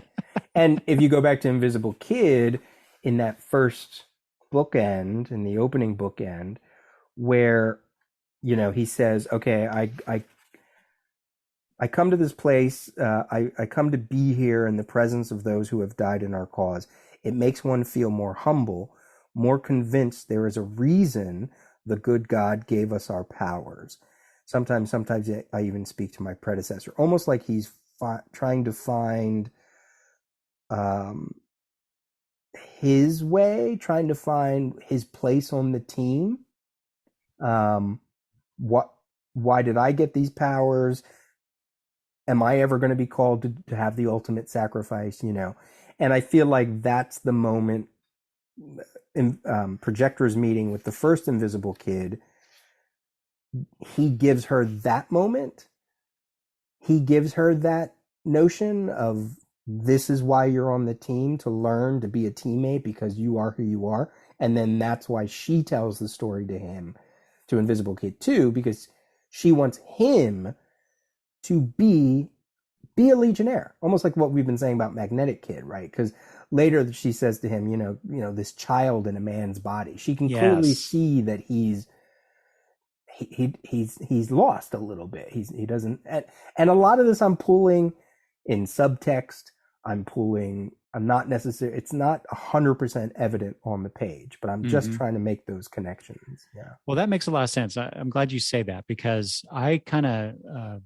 And if you go back to Invisible Kid, in that first bookend, in the opening bookend, where, he says, okay, I come to this place, I come to be here in the presence of those who have died in our cause. It makes one feel more humble, more convinced there is a reason the good God gave us our powers. Sometimes I even speak to my predecessor, almost like he's trying to find his way, trying to find his place on the team. Why did I get these powers? Am I ever going to be called to have the ultimate sacrifice? And I feel like that's the moment in Projectra's meeting with the first Invisible Kid. He gives her that moment. He gives her that notion of, this is why you're on the team, to learn to be a teammate because you are who you are. And then that's why she tells the story to him, to Invisible Kid 2, because she wants him to be a Legionnaire, almost like what we've been saying about Magnetic Kid, right? Because later she says to him, this child in a man's body. She can clearly see that he's lost a little bit. He doesn't, and a lot of this I'm pulling in subtext. I'm not necessarily, it's not 100% evident on the page, but I'm just trying to make those connections. Yeah. Well, that makes a lot of sense. I'm glad you say that, because I kind of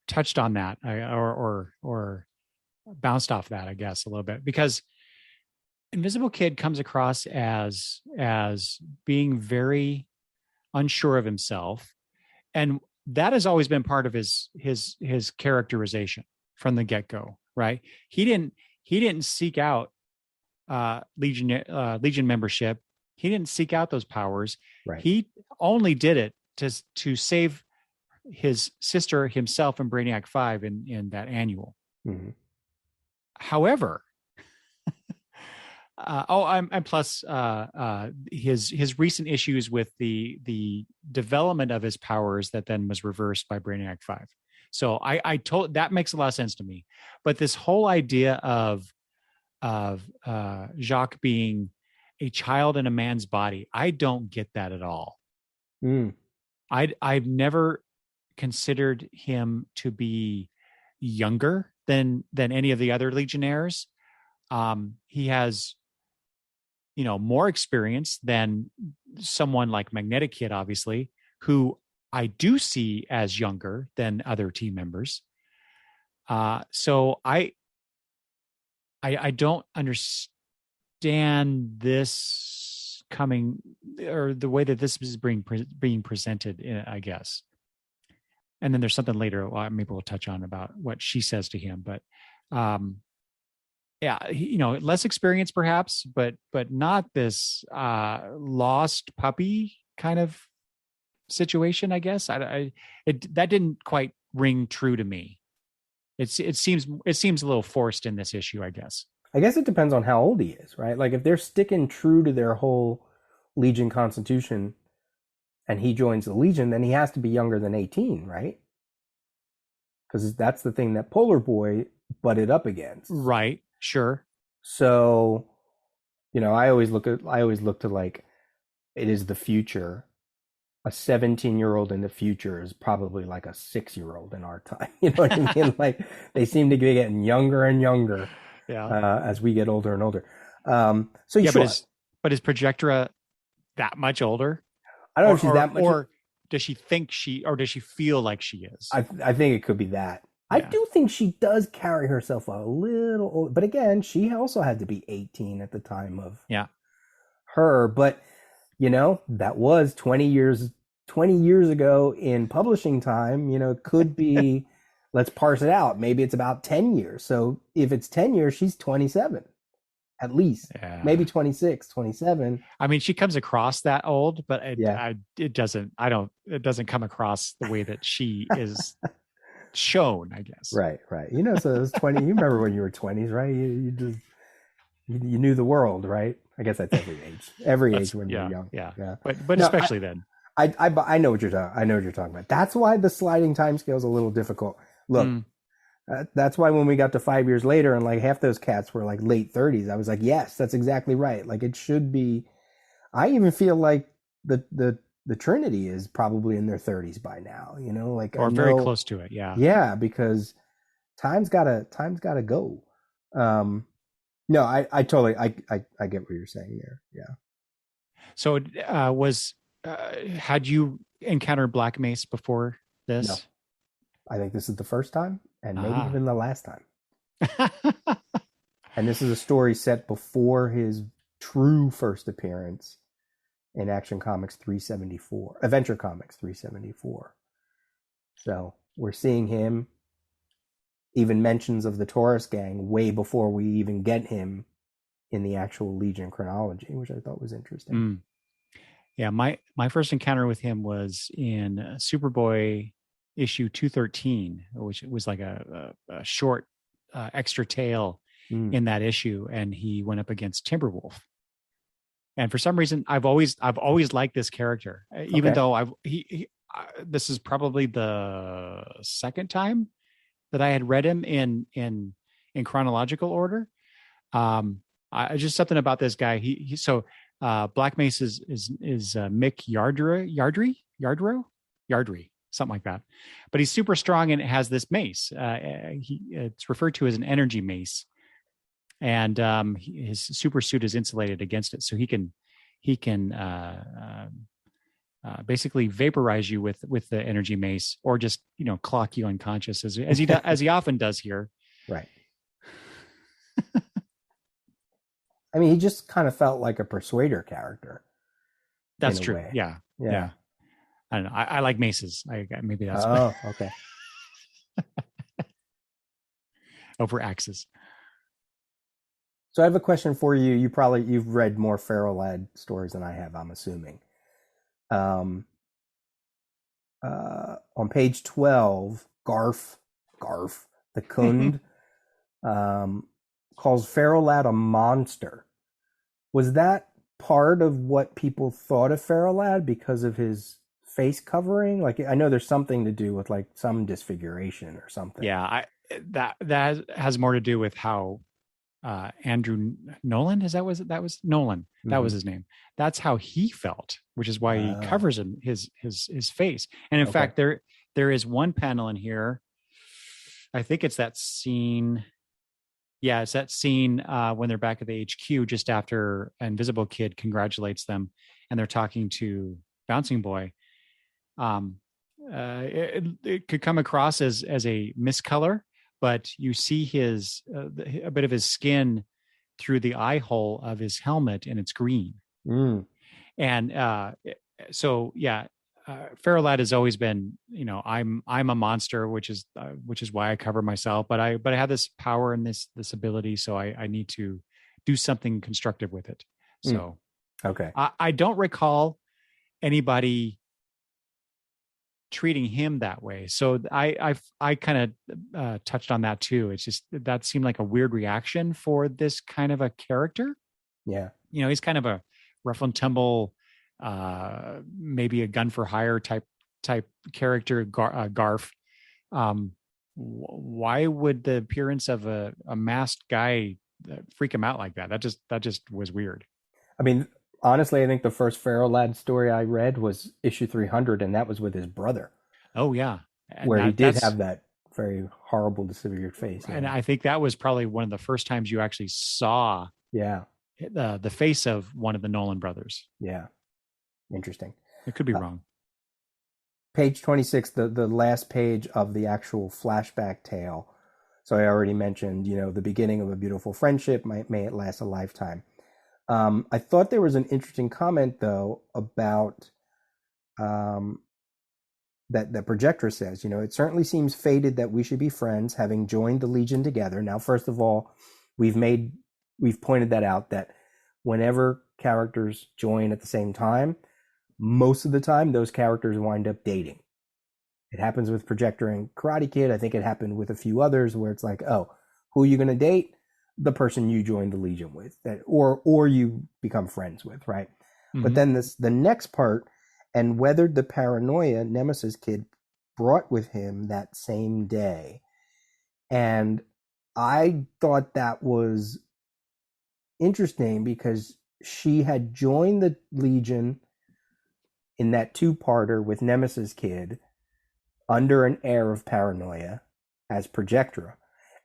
touched on that, or bounced off that, I guess, a little bit, because Invisible Kid comes across as being very unsure of himself, and that has always been part of his characterization from the get-go, right? He didn't seek out Legion membership. He didn't seek out those powers. Right. He only did it to save his sister, himself, and Brainiac 5 in that annual. Mm-hmm. However, and plus his recent issues with the development of his powers that then was reversed by Brainiac 5. So I told that makes a lot of sense to me. But this whole idea of Jacques being a child in a man's body, I don't get that at all. I've never considered him to be younger than any of the other Legionnaires. He has, more experience than someone like Magnetic Kid, obviously, who I do see as younger than other team members. So I don't understand this coming, or the way that this is being presented, I guess. And then there's something later, maybe we'll touch on about what she says to him, but yeah, less experience perhaps, but not this lost puppy kind of situation, I guess. That didn't quite ring true to me. It seems a little forced in this issue, I guess. I guess it depends on how old he is, right? Like if they're sticking true to their whole Legion constitution and he joins the Legion, then he has to be younger than 18, right? Because that's the thing that Polar Boy butted up against. Right. Sure. So, I always look to like, it is the future. A 17-year-old in the future is probably like a 6-year-old in our time. You know what I mean? Like they seem to be getting younger and younger. Yeah. As we get older and older. So yeah, sure. but is Projectra that much older? I don't know if she's that much. Or does she think or does she feel like she is? I think it could be that. Yeah. I do think she does carry herself a little old, but again, she also had to be 18 at the time of her. But that was 20 years ago in publishing time. Could be. Let's parse it out. Maybe it's about 10 years. So if it's 10 years, she's 27 at least. Yeah. Maybe 26, 27. I mean, she comes across that old, but it doesn't come across the way that she is shown, I guess. Right. So it was 20. You remember when you were 20s, right? You knew the world, right? I guess that's every age. Every age when you're young. Yeah. But no, especially then. I know what you're talking about. That's why the sliding time scale is a little difficult. Look, that's why when we got to 5 years later and like half those cats were like late 30s, I was like, yes, that's exactly right. Like it should be. I even feel like the Trinity is probably in their 30s by now, or very close to it. Yeah. Yeah, because time's gotta go. No, I totally I get what you're saying there. Yeah. So had you encountered Black Mace before this? No. I think this is the first time and maybe even the last time. And this is a story set before his true first appearance in Action Comics 374, Adventure Comics 374. So we're seeing him, even mentions of the Taurus gang way before we even get him in the actual Legion chronology, which I thought was interesting. Yeah, my first encounter with him was in Superboy issue 213, which was like a short extra tale in that issue, and he went up against Timberwolf. And for some reason, I've always liked this character, even though this is probably the second time that I had read him in chronological order. Just something about this guy. So Black Mace is Mick Yardrey, something like that. But he's super strong and has this mace. It's referred to as an energy mace, and his super suit is insulated against it, so he can basically vaporize you with the energy mace, or just clock you unconscious as he often does here. Right. I mean, he just kind of felt like a persuader character. That's true. Yeah. I don't know. I like maces. Maybe that's. Oh, okay. over axes. So I have a question for you. You've read more Ferro Lad stories than I have, I'm assuming. Um, on page 12, Garf, the Kund, um, calls Ferro Lad a monster. Was that part of what people thought of Ferro Lad because of his face covering? Like, I know there's something to do with like some disfiguration or something. Yeah, that has more to do with how Andrew Nolan, is that was Nolan, that was his name. That's how he felt, which is why he covers his face. And in fact, there is one panel in here. I think it's that scene. Yeah, it's that scene when they're back at the HQ just after Invisible Kid congratulates them, and they're talking to Bouncing Boy. It could come across as a miscolor, but you see a bit of his skin through the eye hole of his helmet, and it's green. And so yeah, Ferro Lad has always been, I'm a monster, which is why I cover myself. But I have this power and this ability, so I need to do something constructive with it. So okay, I don't recall anybody treating him that way. So I kind of touched on that too. It's just that seemed like a weird reaction for this kind of a character. Yeah, he's kind of a rough and tumble, maybe a gun for hire type character, Garf. Why would the appearance of a masked guy freak him out like that? That just was weird. I mean, honestly, I think the first Ferro Lad story I read was issue 300, and that was with his brother. Oh yeah, where he did have that very horrible disfigured face. And I think that was probably one of the first times you actually saw the face of one of the Nolan brothers. Yeah, interesting. It could be wrong. Page 26, the last page of the actual flashback tale. So I already mentioned, the beginning of a beautiful friendship, may it last a lifetime. I thought there was an interesting comment, though, about that Projectra says, it certainly seems fated that we should be friends, having joined the Legion together. Now, first of all, we've pointed that out, that whenever characters join at the same time, most of the time, those characters wind up dating. It happens with Projectra and Karate Kid. I think it happened with a few others where it's like, oh, who are you going to date? The person you joined the Legion with, or you become friends with, right? Mm-hmm. But then the next part, and weathered the paranoia Nemesis Kid brought with him that same day. And I thought that was interesting because she had joined the Legion in that two-parter with Nemesis Kid under an air of paranoia as Projectra,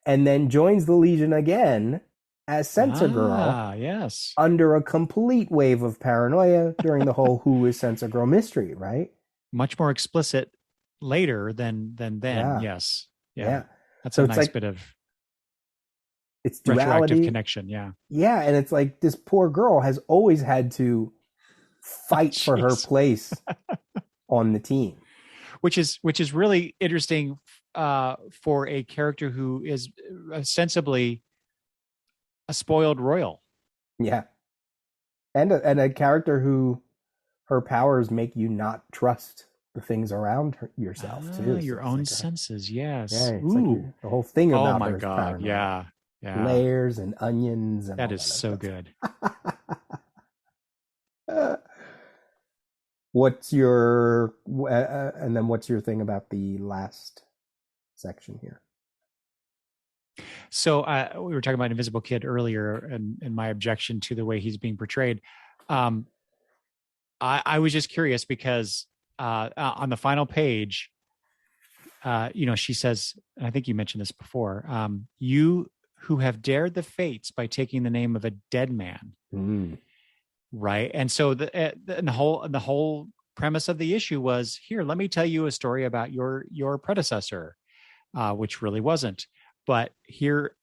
and then joins the Legion again as Sensor Girl, yes, under a complete wave of paranoia during the whole "Who is Sensor Girl" mystery, right? Much more explicit later than then. Yeah. Yes, yeah. That's so a nice bit of it's retroactive connection. Yeah, and it's like this poor girl has always had to fight for her place on the team, which is really interesting for a character who is ostensibly a spoiled royal. Yeah, and a character who her powers make you not trust the things around yourself too. Your own senses, yes. Yeah, it's like the whole thing about my God, paranoia. Yeah. Layers and onions. And that is so good. What's your and then what's your thing about the last section here? So we were talking about Invisible Kid earlier, and my objection to the way he's being portrayed. I was just curious because on the final page, she says, and I think you mentioned this before, you who have dared the fates by taking the name of a dead man. Right. And so the whole premise of the issue was, here, let me tell you a story about your predecessor, which really wasn't. But here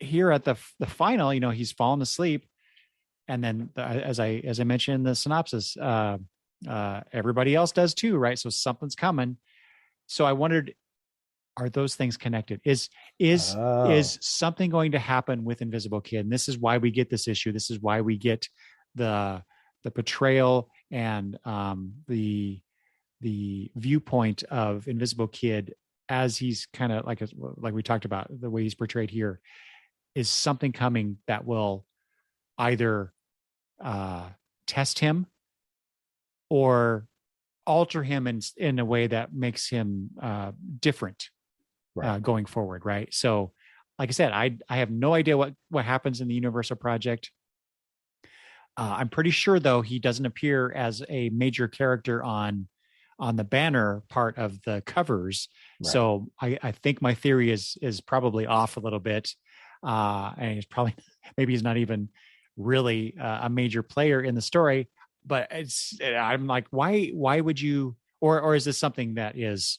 at the final, he's fallen asleep. And then as I mentioned in the synopsis, everybody else does too. Right. So something's coming. So I wondered, are those things connected? Is something going to happen with Invisible Kid? And this is why we get this issue. This is why we get the portrayal and the viewpoint of Invisible Kid as he's kind of like we talked about, the way he's portrayed here. Is something coming that will either test him or alter him in a way that makes him different going forward, right? So, like I said, I have no idea what happens in the Universal Project. I'm pretty sure, though, he doesn't appear as a major character on the banner part of the covers. Right. So I think my theory is probably off a little bit. And he's probably, maybe he's not even really a major player in the story, but I'm like, why would you, or is this something that is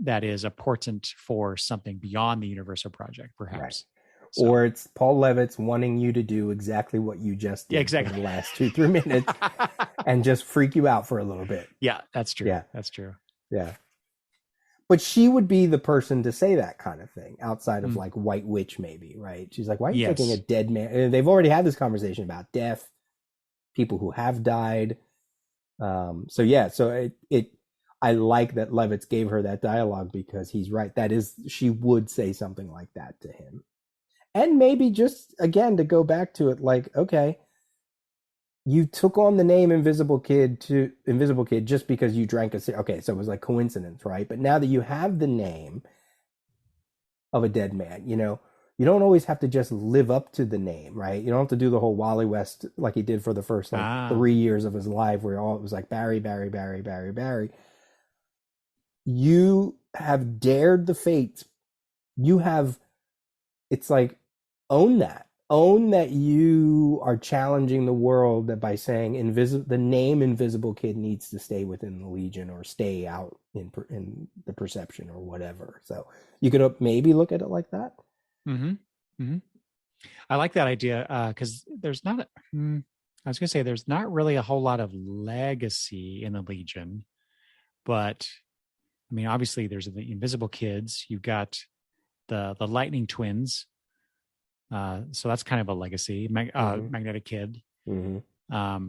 a portent for something beyond the Universal Project, perhaps? Right. So, or it's Paul Levitz wanting you to do exactly what you just did for the last 2-3 minutes and just freak you out for a little bit. Yeah, that's true. Yeah, that's true. Yeah. But she would be the person to say that kind of thing outside of like White Witch, maybe, right? She's like, why are you taking a dead man? And they've already had this conversation about death, people who have died. So I like that Levitz gave her that dialogue because he's right. She would say something like that to him. And maybe just, again, to go back to it, like, okay, you took on the name Invisible Kid just because you drank okay, so it was like coincidence, right? But now that you have the name of a dead man, you don't always have to just live up to the name, right? You don't have to do the whole Wally West like he did for the first 3 years of his life, where it was like Barry, Barry, Barry, Barry, Barry. You have dared the fates. It's like, own that you are challenging the world by saying the name Invisible Kid needs to stay within the Legion or stay out in the perception or whatever. So you could maybe look at it like that. Mm-hmm. Mm-hmm. I like that idea because there's not there's not really a whole lot of legacy in the Legion, but I mean, obviously there's the Invisible Kids. You've got the Lightning Twins. So that's kind of a legacy, Magnetic Kid. Mm-hmm.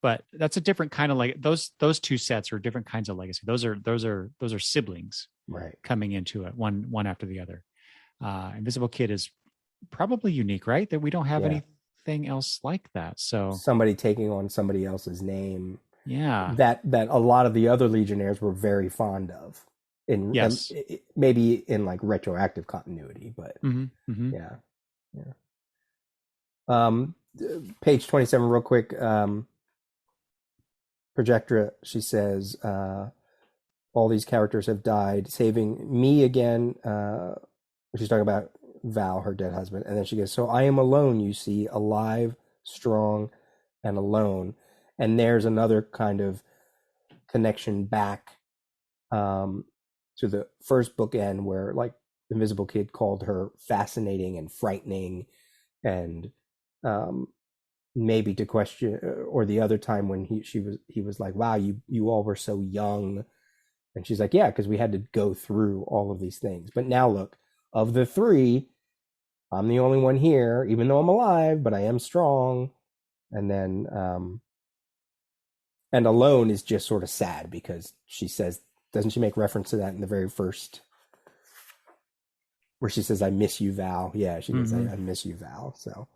But that's a different kind of, like, those two sets are different kinds of legacy. Those are siblings, right, coming into it, one after the other. Invisible Kid is probably unique, right? That we don't have anything else like that. So somebody taking on somebody else's name. Yeah. That a lot of the other Legionnaires were very fond of. Maybe in like retroactive continuity, but yeah. Page 27, real quick. Projectra, she says, all these characters have died, saving me again. She's talking about Val, her dead husband. And then she goes, so I am alone, you see, alive, strong, and alone. And there's another kind of connection back to the first bookend where, like, Invisible Kid called her fascinating and frightening, and maybe to question, or the other time when he was like, wow, you all were so young, and she's like, yeah, because we had to go through all of these things. But now look, of the three, I'm the only one here, even though I'm alive, but I am strong. And then and alone is just sort of sad because she says, doesn't she make reference to that in the very first, where she says, I miss you, Val? Yeah, she does. I miss you, Val. So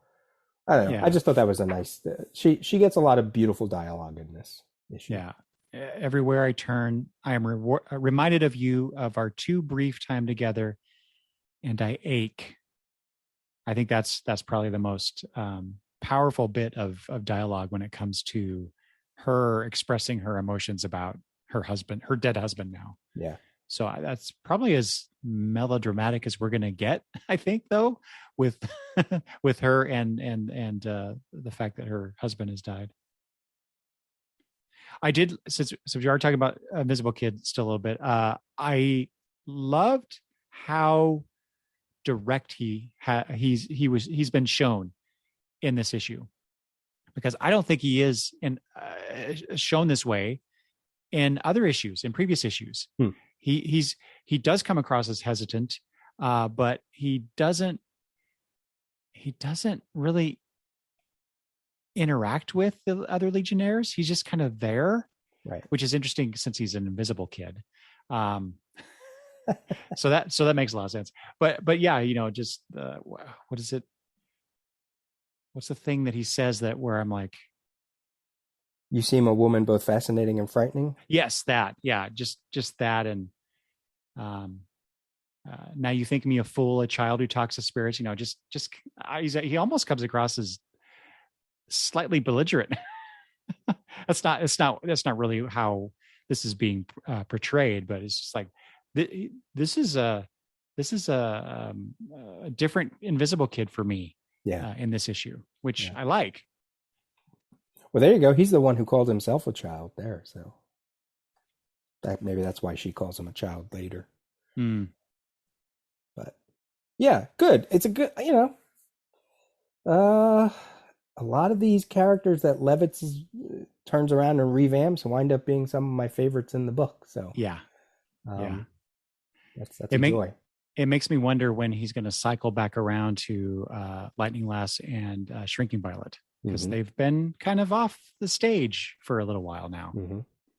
I don't know. Yeah. I just thought that was a nice, she gets a lot of beautiful dialogue in this issue. Yeah. Everywhere I turn, I am reminded of you, of our too brief time together, and I ache. I think that's probably the most powerful bit of dialogue when it comes to her expressing her emotions about her husband, her dead husband now. Yeah. So that's probably as melodramatic as we're going to get, I think, though, with with her and the fact that her husband has died. I did, since we are talking about Invisible Kid still a little bit, I loved how direct he's been shown in this issue, because I don't think he is shown this way in other issues, in previous issues. he does come across as hesitant, but he doesn't really interact with the other Legionnaires. He's just kind of there, Right. which is interesting since he's an invisible kid. So that makes a lot of sense. But yeah, just what is it? What's the thing that he says that where I'm like, you seem a woman both fascinating and frightening. yes, that, yeah, just that, and now you think me a fool, a child who talks to spirits. He almost comes across as slightly belligerent. That's not really how this is being portrayed, but it's just like this is a different invisible kid for me. Yeah. In this issue, which I like. Well, there you go. He's the one who called himself a child there, so maybe that's why she calls him a child later. But yeah, good. It's a good, a lot of these characters that Levitz turns around and revamps wind up being some of my favorites in the book. So yeah, that's a joy. It makes me wonder when he's going to cycle back around to Lightning Lass and Shrinking Violet, because they've been kind of off the stage for a little while now.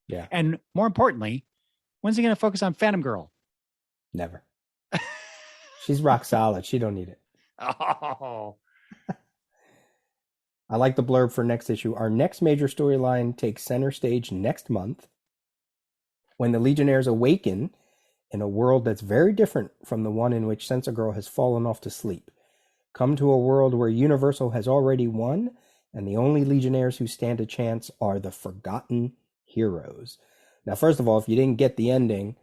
Yeah. And more importantly, when's he going to focus on Phantom Girl? Never. She's rock solid. She don't need it. Oh. I like the blurb for next issue. Our next major storyline takes center stage next month when the Legionnaires awaken in a world that's very different from the one in which Sensor Girl has fallen off to sleep. Come to a world where Universal has already won, and the only Legionnaires who stand a chance are the Forgotten Heroes. Now, first of all, if you didn't get the ending,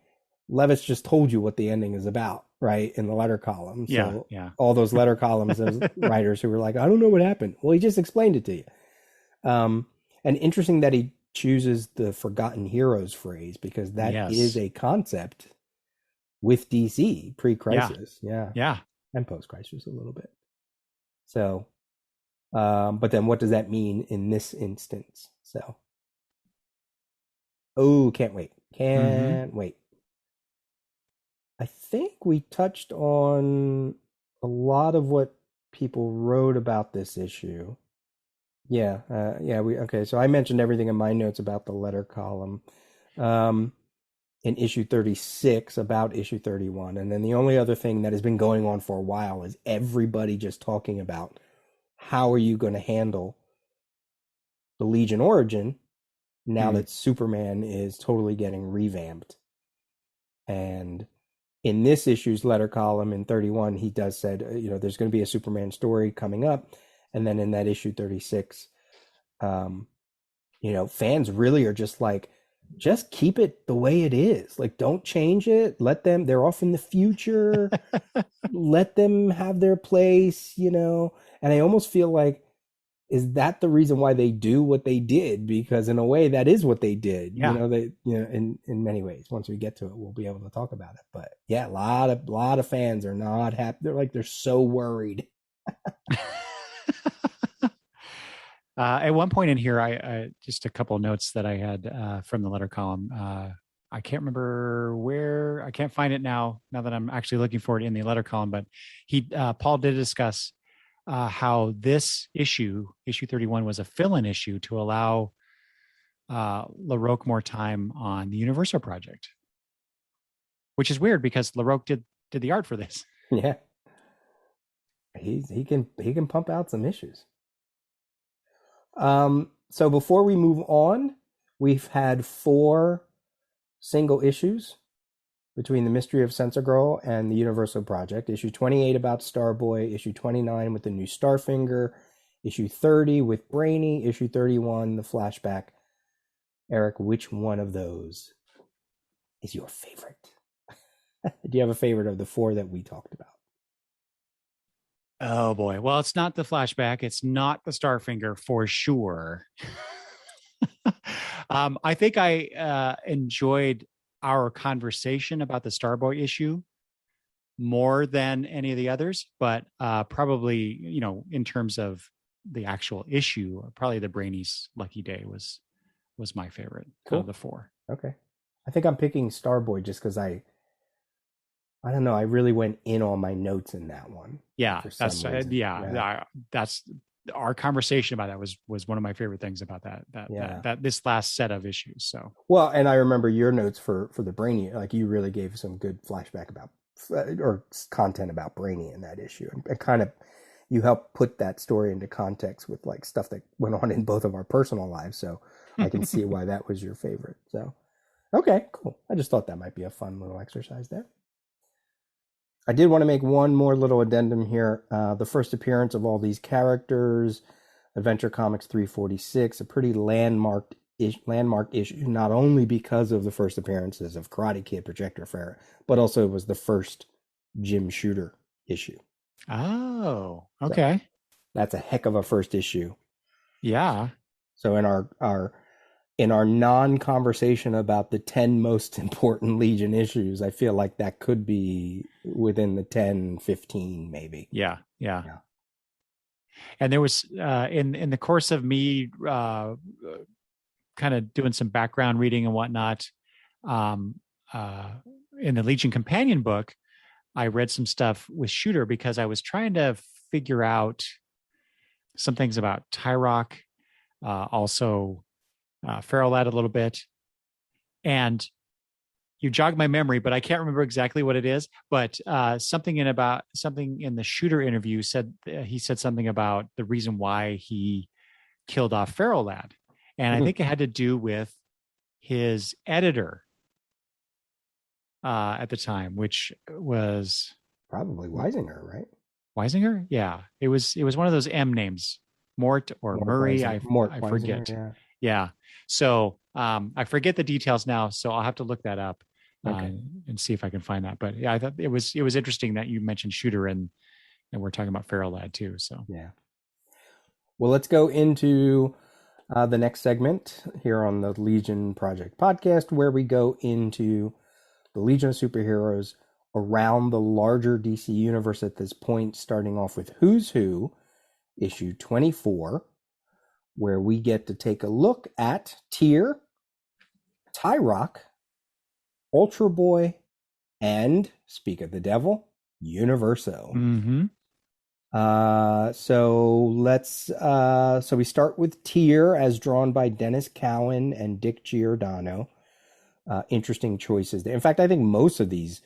Levitz just told you what the ending is about, right, in the letter column. So all those letter columns, those writers who were like, I don't know what happened. Well, he just explained it to you. And interesting that he chooses the Forgotten Heroes phrase, because that is a concept with DC pre-crisis. Yeah. And post-crisis a little bit. So, but then what does that mean in this instance? So, can't wait. Can't wait. I think we touched on a lot of what people wrote about this issue. Okay. So I mentioned everything in my notes about the letter column. In issue 36 about issue 31. And then the only other thing that has been going on for a while is everybody just talking about how are you going to handle the Legion origin now that Superman is totally getting revamped. And in this issue's letter column in 31, he does said, there's going to be a Superman story coming up. And then in that issue 36, fans really are just like, just keep it the way it is. Like, don't change it. They're off in the future. Let them have their place, And I almost feel like, is that the reason why they do what they did? Because in a way, that is what they did. Yeah. In many ways. Once we get to it, we'll be able to talk about it. But yeah, a lot of fans are not happy. They're so worried. At one point in here, I just a couple of notes that I had from the letter column. I can't remember where. I can't find it now that I'm actually looking for it in the letter column. But Paul did discuss how this issue 31, was a fill-in issue to allow LaRocque more time on the Universal project, which is weird because LaRocque did the art for this. Yeah, he can pump out some issues. So before we move on, we've had 4 single issues between the Mystery of Sensor Girl and the Universal Project. Issue 28 about Starboy, issue 29 with the new Starfinger, issue 30 with Brainy, issue 31, the flashback. Eric, which one of those is your favorite? Do you have a favorite of the 4 that we talked about? Oh boy. Well, it's not the flashback. It's not the Starfinger for sure. I think I enjoyed our conversation about the Starboy issue more than any of the others, but probably, in terms of the actual issue, probably the Brainy's Lucky Day was my favorite of the 4. Okay. I think I'm picking Starboy just because I don't know. I really went in on my notes in that one Yeah, for some that's reason. Yeah. that's our conversation about that was one of my favorite things about Yeah. that this last set of issues. So Well, and I remember your notes for the Brainy. Like you really gave some good flashback about or content about Brainy in that issue, and kind of you helped put that story into context with like stuff that went on in both of our personal lives. So I can see why that was your favorite. So okay, cool. I just thought that might be a fun little exercise there. I did want to make one more little addendum here. The first appearance of all these characters, Adventure Comics 346, a pretty landmark issue, not only because of the first appearances of Karate Kid, Projectra, Ferro, but also it was the first Jim Shooter issue. oh, So okay. that's a heck of a first issue. Yeah. So in our non-conversation about the 10 most important Legion issues, I feel like that could be within the 10, 15 maybe. Yeah. Yeah. Yeah. And there was in the course of me kind of doing some background reading and whatnot, um, uh, in the Legion companion book, I read some stuff with Shooter because I was trying to figure out some things about Tyrock, also Ferro Lad a little bit, and you jog my memory, but I can't remember exactly what it is. But something in the Shooter interview said he said something about the reason why he killed off Ferro Lad, and I think it had to do with his editor at the time, which was Probably Weisinger, right? Weisinger. Yeah, it was one of those M names, Mort or Mort Murray. Weisinger. Mort I Weisinger, forget. yeah. Yeah. So I forget the details now, so I'll have to look that up Okay. and see if I can find that. But yeah, I thought it was interesting that you mentioned Shooter and we're talking about Ferro Lad too. So Yeah. Well, let's go into the next segment here on the Legion Project podcast, where we go into the Legion of Superheroes around the larger DC universe at this point, starting off with Who's Who, issue 24, where we get to take a look at Tyr, Tyrock, Ultra Boy, and, speak of the devil, Universo. mm-hmm. So we start with Tyr as drawn by Dennis Cowan and Dick Giordano. Interesting choices there. In fact, I think most of these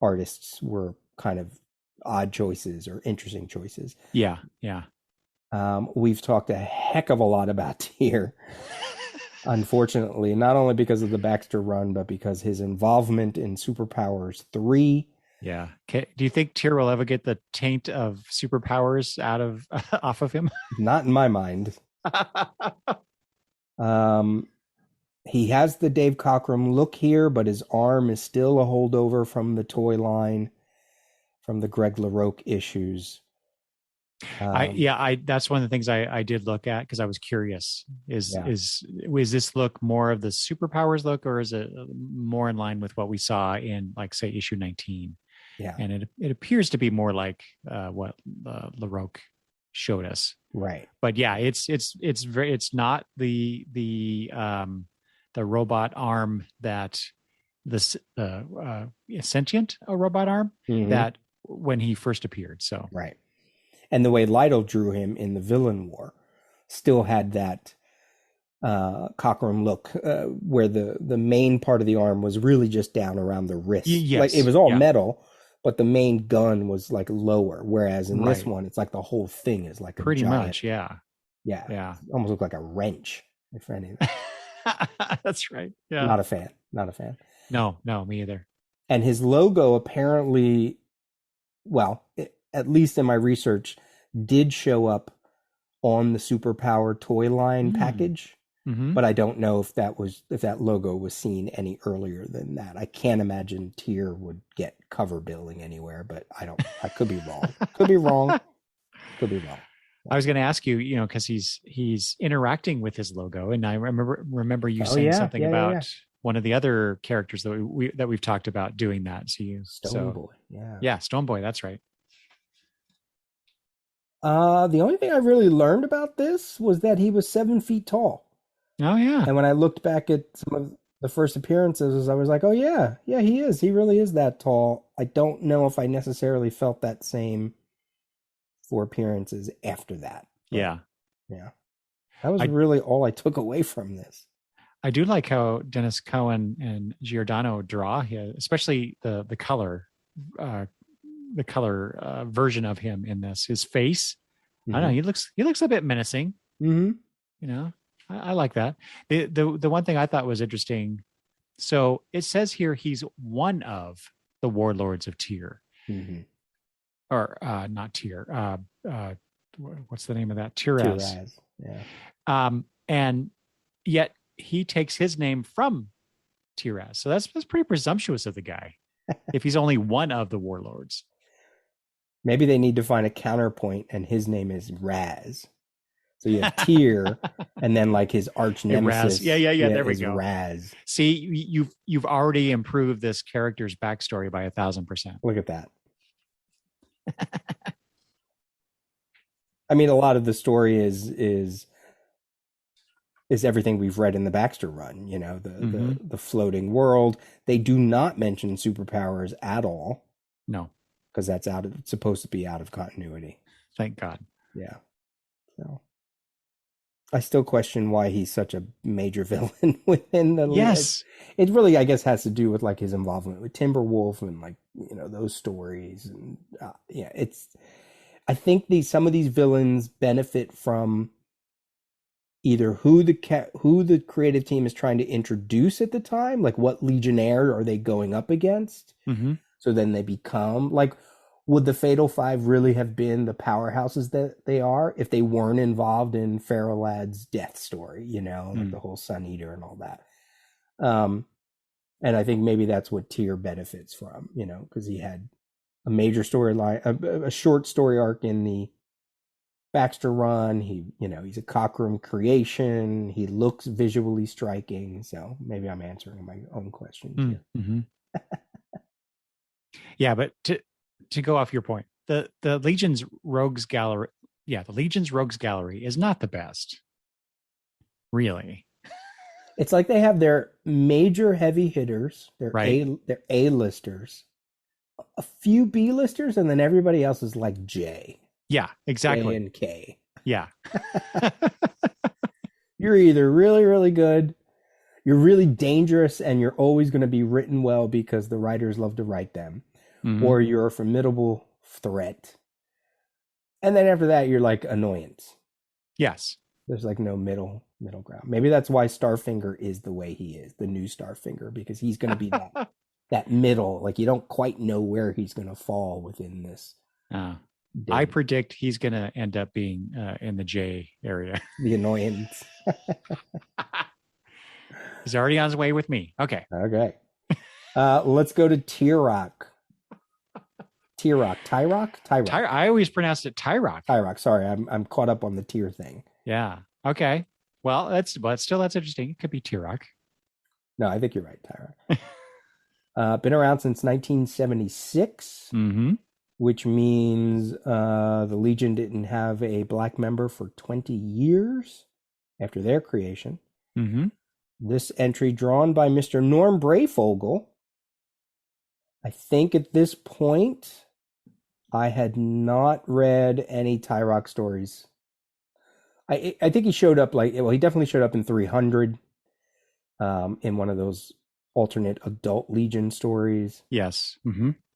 artists were kind of odd choices or interesting choices. Yeah, yeah. We've talked a heck of a lot about Tyr, unfortunately, not only because of the Baxter run, but because his involvement in Superpowers 3. Yeah. Do you think Tyr will ever get the taint of superpowers out of off of him? Not in my mind. He has the Dave Cockrum look here, but his arm is still a holdover from the toy line, from the Greg LaRocque issues. That's one of the things I did look at because I was curious. Yeah. Is this look more of the superpowers look, or is it more in line with what we saw in, like, say, issue 19? Yeah. And it appears to be more like what LaRocque showed us. Right. But yeah, it's not the robot arm that sentient a robot arm that when he first appeared. So right. And the way Lytle drew him in the Villain War still had that Cockrum look, where the main part of the arm was really just down around the wrist. Yes. Like it was all metal, but the main gun was like lower. Whereas in this Right. one, it's like the whole thing is like pretty a giant, much, yeah. yeah, almost looked like a wrench, if anything. That's right. Yeah. Not a fan. Not a fan. No, me either. And his logo apparently, well, at least in my research, did show up on the Superpower toy line package. Mm-hmm. But I don't know if that logo was seen any earlier than that. I can't imagine Tyr would get cover billing anywhere, but I could be wrong. Could be wrong. I was going to ask you, because he's interacting with his logo, and I remember you saying something about one of the other characters that we've talked about doing that. Stone Boy. Yeah, Stone Boy. That's right. The only thing I really learned about this was that he was 7 feet tall. Oh yeah. And when I looked back at some of the first appearances, I was like, oh yeah, yeah, he is. He really is that tall. I don't know if I necessarily felt that same for appearances after that. But Yeah. yeah, that was I really all I took away from this. I do like how Dennis Cohen and Giordano draw here, especially uh, the color version of him in this. His face, I don't know, Mm-hmm. he looks a bit menacing. Mm-hmm. You know, I like that. The one thing I thought was interesting. So it says here he's one of the warlords of Tyr, Mm-hmm. or not Tyr. What's the name of that? Tiraz. Tiraz. Yeah. And yet he takes his name from Tiraz. So that's pretty presumptuous of the guy if he's only one of the warlords. Maybe they need to find a counterpoint, and his name is Raz. So you have Tyr, and then like his arch nemesis, yeah. There we is go. Raz. See, you've already improved this character's backstory by 1,000%. Look at that. I mean, a lot of the story is everything we've read in the Baxter run. You know, the floating world. They do not mention superpowers at all. No, because that's it's supposed to be out of continuity. Thank God. Yeah. So I still question why he's such a major villain within the. Yes. It really, I guess, has to do with like his involvement with Timberwolf and like, you know, those stories. And yeah, I think some of these villains benefit from either who the creative team is trying to introduce at the time, like what Legionnaire are they going up against. Mm-hmm. So then they become like, would the Fatal Five really have been the powerhouses that they are if they weren't involved in Ferro Lad's death story, you know, like the whole Sun Eater and all that. And I think maybe that's what Tyr benefits from, you know, because he had a major storyline, a short story arc in the Baxter run. He's a Cockrum creation. He looks visually striking. So maybe I'm answering my own questions here. Mm-hmm. Yeah, but to go off your point, the Legion's Rogues Gallery, the Legion's Rogues Gallery is not the best, really. It's like they have their major heavy hitters, their A-listers, a few B-listers, and then everybody else is like J. Yeah, exactly. J and K. Yeah. You're either really, really good, you're really dangerous, and you're always going to be written well because the writers love to write them, or you're a formidable threat. And then after that, you're like annoyance. Yes. There's like no middle ground. Maybe that's why Starfinger is the way he is, the new Starfinger, because he's going to be that middle. Like you don't quite know where he's going to fall within this. I predict he's going to end up being in the J area. The annoyance. He's already on his way with me. Okay. Let's go to T-Rock. Tyrock. I always pronounced it Tyrock. Tyrock. Sorry, I'm caught up on the tier thing. Yeah. Okay. Well, that's interesting. It could be Tyrock. No, I think you're right, Tyrock. Been around since 1976, which means the Legion didn't have a black member for 20 years after their creation. This entry drawn by Mr. Norm Brayfogle. I think at this point, I had not read any Tyrock stories. I think he showed up he definitely showed up in 300 in one of those alternate adult Legion stories. Yes.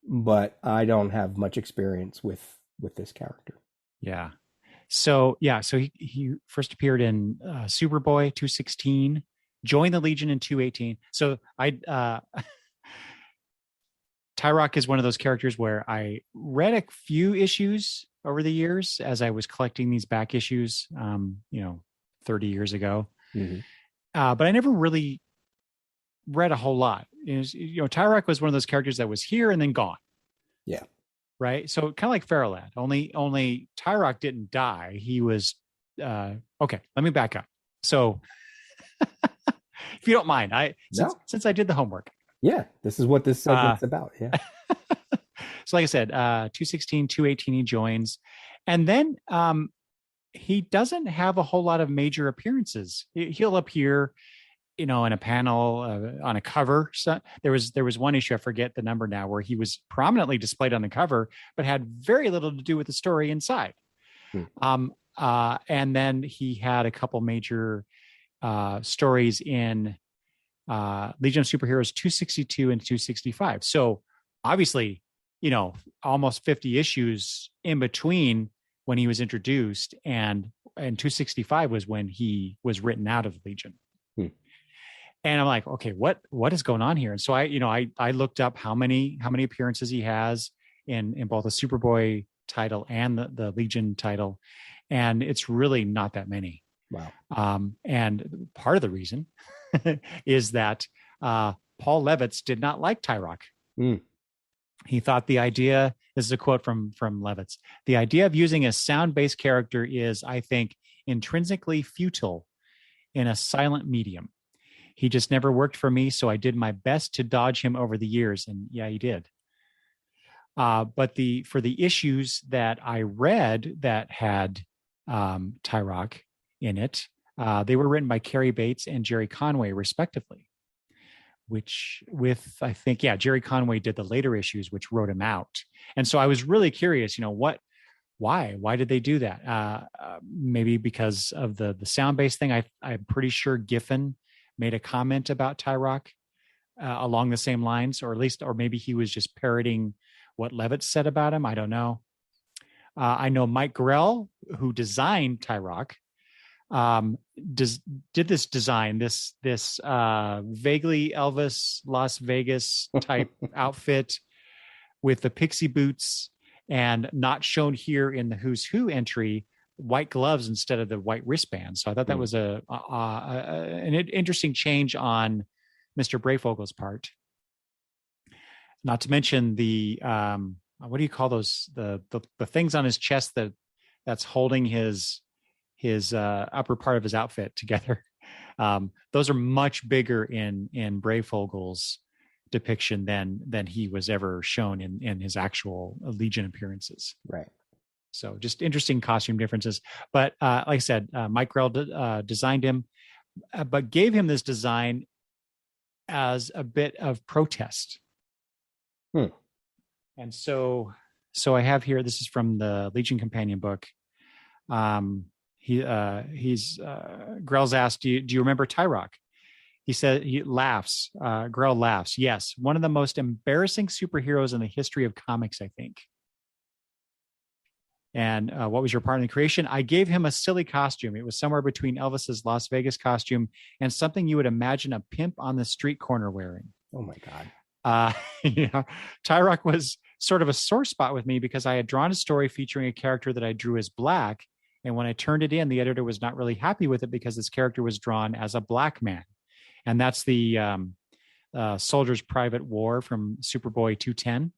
But I don't have much experience with this character. Yeah. So he first appeared in Superboy 216, joined the Legion in 218. So Tyrock is one of those characters where I read a few issues over the years as I was collecting these back issues, 30 years ago. But I never really read a whole lot. Tyrock was one of those characters that was here and then gone. Yeah. Right. So kind of like Ferro Lad, only Tyrock didn't die. He was, okay, let me back up. So if you don't mind, since I did the homework. Yeah, this is what this segment's about. Yeah. So like I said, 216, 218, he joins. And then he doesn't have a whole lot of major appearances. He'll appear in a panel on a cover. So there was one issue, I forget the number now, where he was prominently displayed on the cover, but had very little to do with the story inside. Hmm. And then he had a couple major stories in Legion of Superheroes 262 and 265. So obviously, almost 50 issues in between when he was introduced, and 265 was when he was written out of Legion. Hmm. And I'm like, okay, what is going on here? And so I looked up how many appearances he has in both the Superboy title and the Legion title, and it's really not that many. Wow. And part of the reason is that Paul Levitz did not like Tyrock. Mm. He thought the idea, this is a quote from Levitz, the idea of using a sound-based character is, I think, intrinsically futile in a silent medium. He just never worked for me, so I did my best to dodge him over the years. And yeah, he did. But for the issues that I read that had Tyrock in it, they were written by Cary Bates and Jerry Conway, respectively. Which I think, Jerry Conway did the later issues, which wrote him out. And so I was really curious, why did they do that? Maybe because of the sound-based thing. I'm pretty sure Giffen made a comment about Tyrock along the same lines, or maybe he was just parroting what Levitz said about him. I don't know. I know Mike Grell, who designed Tyrock, did this design, this vaguely Elvis Las Vegas type outfit with the pixie boots, and not shown here in the Who's Who entry, white gloves instead of the white wristbands. So I thought that was an interesting change on Mr. Breyfogel's part. Not to mention the what do you call those, the things on his chest that's holding his upper part of his outfit together. Those are much bigger in Breyfogel's depiction than he was ever shown in his actual Legion appearances. Right. So just interesting costume differences. But like I said, Mike Grell designed him, but gave him this design as a bit of protest. And so I have here, this is from the Legion Companion book. Grell's asked, do you remember Tyrock? He said, he laughs. Grell laughs. Yes, one of the most embarrassing superheroes in the history of comics, I think. And what was your part in the creation? I gave him a silly costume. It was somewhere between Elvis's Las Vegas costume and something you would imagine a pimp on the street corner wearing. Oh my God. Tyrock was sort of a sore spot with me because I had drawn a story featuring a character that I drew as black. And when I turned it in, the editor was not really happy with it because this character was drawn as a black man. And that's the Soldier's Private War from Superboy 210.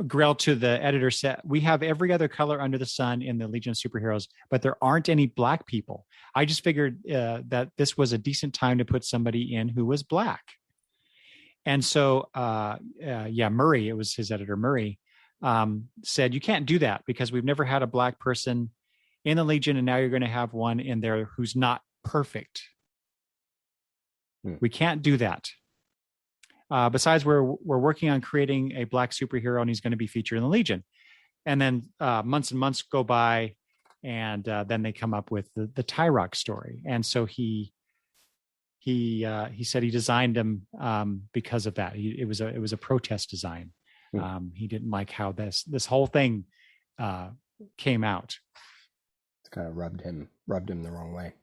Grell to the editor said, we have every other color under the sun in the Legion of Superheroes, but there aren't any black people. I just figured that this was a decent time to put somebody in who was black. And so, Murray, it was his editor, Murray, said, you can't do that because we've never had a black person in the Legion, and now you're going to have one in there who's not perfect. We can't do that. Besides, we're working on creating a black superhero, and he's going to be featured in the Legion. And then months and months go by, and then they come up with the Tyrock story. And so he said he designed him because of that. It was a protest design. He didn't like how this whole thing came out. It's kind of rubbed him the wrong way.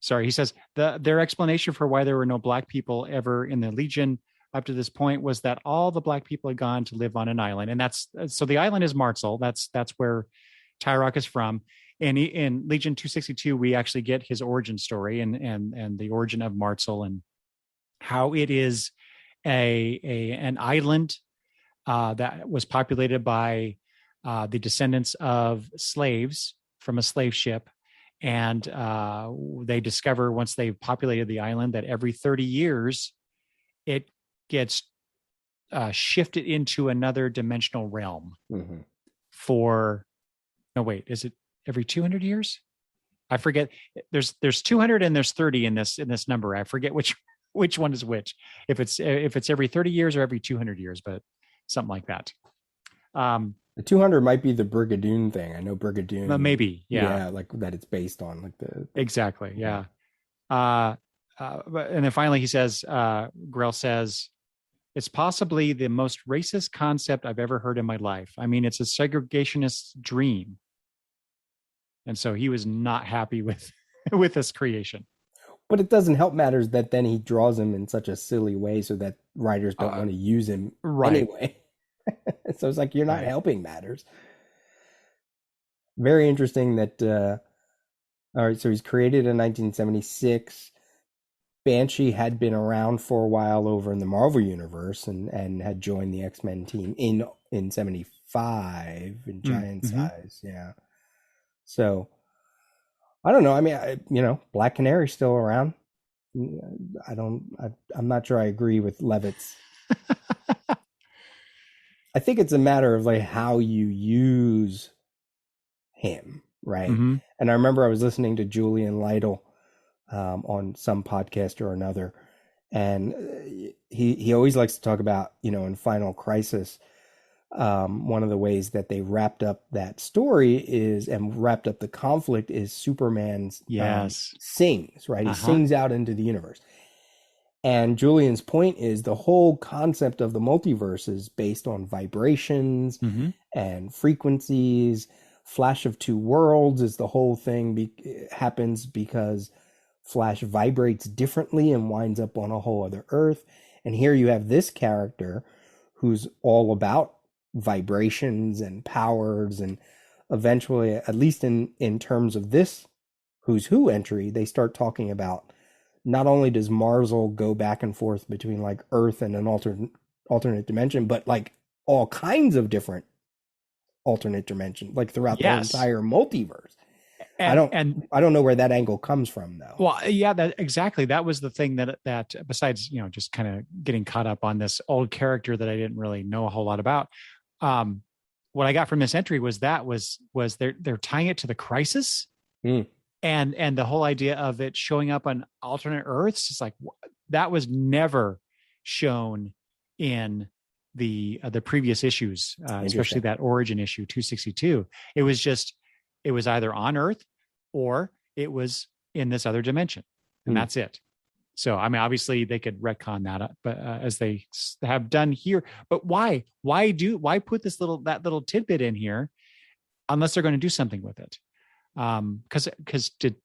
Sorry, he says their explanation for why there were no black people ever in the Legion up to this point was that all the black people had gone to live on an island, and so the island is Marzel. That's where Tyrock is from. And in Legion 262, we actually get his origin story and the origin of Marzel and how it is an island that was populated by the descendants of slaves from a slave ship. And they discover, once they've populated the island, that every 30 years it gets shifted into another dimensional realm. Mm-hmm. Is it every 200 years? I forget. There's 200 and there's 30 in this number. I forget which one is which. If it's every 30 years or every 200 years, but something like that. The 200 might be the Brigadoon thing. I know Brigadoon. Maybe, yeah. Yeah, like that it's based on, like the Exactly, yeah. And then finally he says, Grell says, it's possibly the most racist concept I've ever heard in my life. I mean, it's a segregationist's dream. And so he was not happy with this creation. But it doesn't help matters that then he draws him in such a silly way so that writers don't want to use him anyway. So it's like, you're not helping matters. Very interesting that, all right, so he's created in 1976. Banshee had been around for a while over in the Marvel Universe and had joined the X-Men team in 75 in Giant Size. Yeah. So, I don't know. I mean, Black Canary's still around. I'm not sure I agree with Levitz. I think it's a matter of like how you use him, right? Mm-hmm. And I remember I was listening to Julian Lytle on some podcast or another, and he always likes to talk about, in Final Crisis, one of the ways that they wrapped up that story and wrapped up the conflict is Superman's sings, right? He sings out into the universe. And Julian's point is the whole concept of the multiverse is based on vibrations and frequencies. Flash of Two Worlds is the whole thing happens because Flash vibrates differently and winds up on a whole other Earth. And here you have this character who's all about vibrations and powers, and eventually, at least in terms of this Who's Who entry, they start talking about not only does Marzal go back and forth between like Earth and an alternate dimension, but like all kinds of different alternate dimensions, like throughout the entire multiverse. I don't know where that angle comes from, though. Well, yeah, that was the thing that besides, just kind of getting caught up on this old character that I didn't really know a whole lot about. What I got from this entry was they're tying it to the Crisis. And the whole idea of it showing up on alternate Earths is like, that was never shown in the previous issues, especially that origin issue 262. It was either on Earth or it was in this other dimension, and that's it. So, I mean, obviously they could retcon that, but as they have done here. But why put that little tidbit in here, unless they're going to do something with it? Because did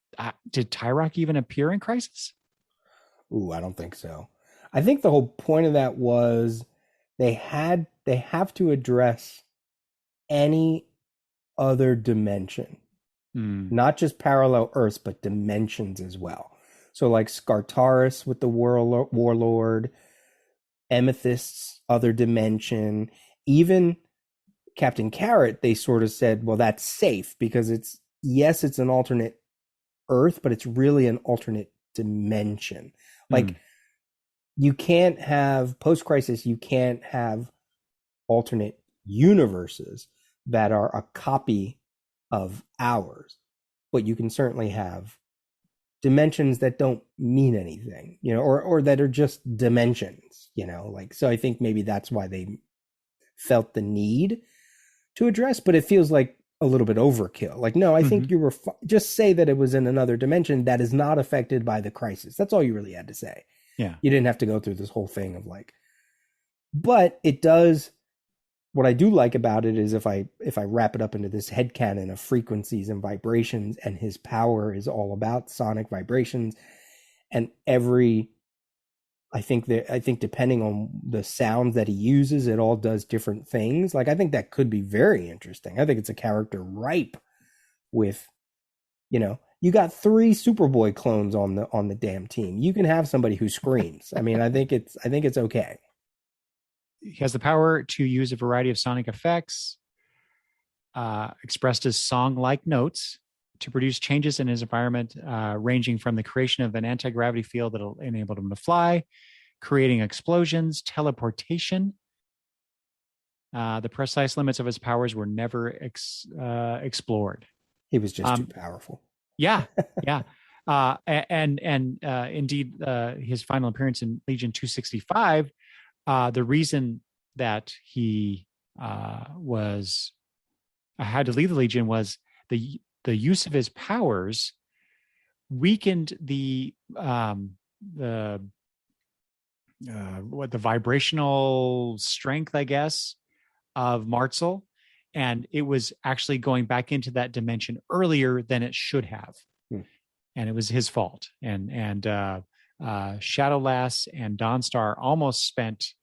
Tyrock even appear in Crisis? Ooh, I don't think so. I think the whole point of that was they have to address any other dimension, not just parallel Earths, but dimensions as well. So like Skartaris with the Warlord, Amethyst's other dimension, even Captain Carrot, they sort of said, well, that's safe because it's an alternate Earth, but it's really an alternate dimension. Like you can't have post-crisis, you can't have alternate universes that are a copy of ours, but you can certainly have dimensions that don't mean anything, or that are just dimensions, like, so I think maybe that's why they felt the need to address, but it feels like a little bit overkill. Like, no, I think you were just say that it was in another dimension that is not affected by the Crisis. That's all you really had to say. Yeah. You didn't have to go through this whole thing of like, but it does. What I do like about it is if I wrap it up into this headcanon of frequencies and vibrations, and his power is all about sonic vibrations, and I think depending on the sounds that he uses, it all does different things. Like, I think that could be very interesting. I think it's a character ripe with, you got 3 Superboy clones on the damn team. You can have somebody who screams. I mean, I think it's okay. He has the power to use a variety of sonic effects, expressed as song-like notes, to produce changes in his environment, ranging from the creation of an anti-gravity field that'll enable him to fly, creating explosions, teleportation. The precise limits of his powers were never explored. He was just too powerful. Yeah, yeah. Indeed, his final appearance in Legion 265, the reason that he was had to leave the Legion was the use of his powers weakened the the vibrational strength, I guess, of Martzel, and it was actually going back into that dimension earlier than it should have, and it was his fault. And Shadowlass and Dawnstar almost spent,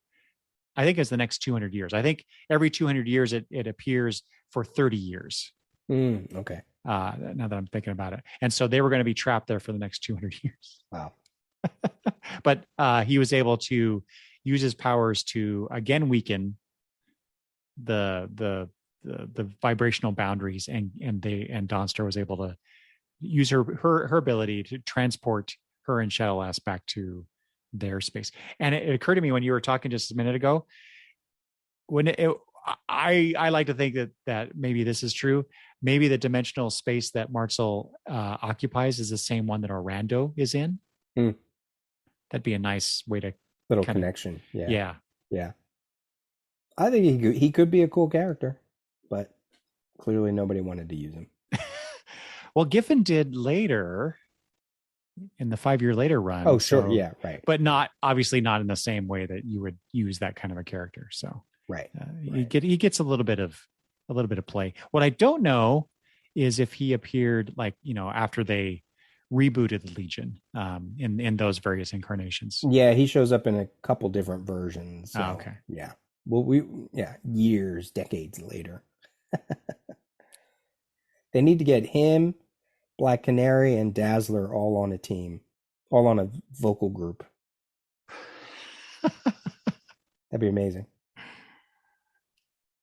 I think it's the next 200 years. I think every 200 years it appears for 30 years. Okay. Now that I'm thinking about it. And so they were going to be trapped there for the next 200 years. Wow. But he was able to use his powers to again weaken the vibrational boundaries, and Dawnstar was able to use her ability to transport her and Shadowlass back to their space. And it occurred to me when you were talking just a minute ago, when I like to think that maybe this is true. Maybe the dimensional space that Martzel occupies is the same one that Orlando is in. That'd be a nice way to little connection. Yeah. I think he could be a cool character, but clearly nobody wanted to use him. Well, Giffen did later in the 5 year later run. Oh, sure. Yeah, right. But obviously not in the same way that you would use that kind of a character. So right. He gets a little bit of play. What I don't know is if he appeared after they rebooted the Legion in those various incarnations. Yeah, he shows up in a couple different versions. So, okay. Yeah. Well, decades later. They need to get him, Black Canary, and Dazzler all on a team, all on a vocal group. That'd be amazing.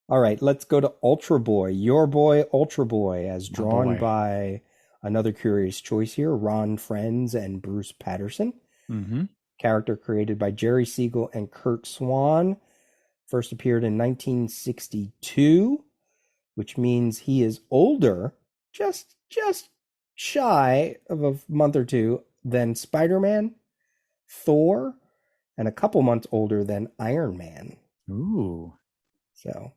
All right, let's go to Ultra Boy. Your boy, Ultra Boy, as drawn by another curious choice here, Ron Frenz and Bruce Patterson. Mm-hmm. Character created by Jerry Siegel and Kurt Swan. First appeared in 1962, which means he is older, just shy of a month or two, than Spider-Man, Thor, and a couple months older than Iron Man. Ooh. So,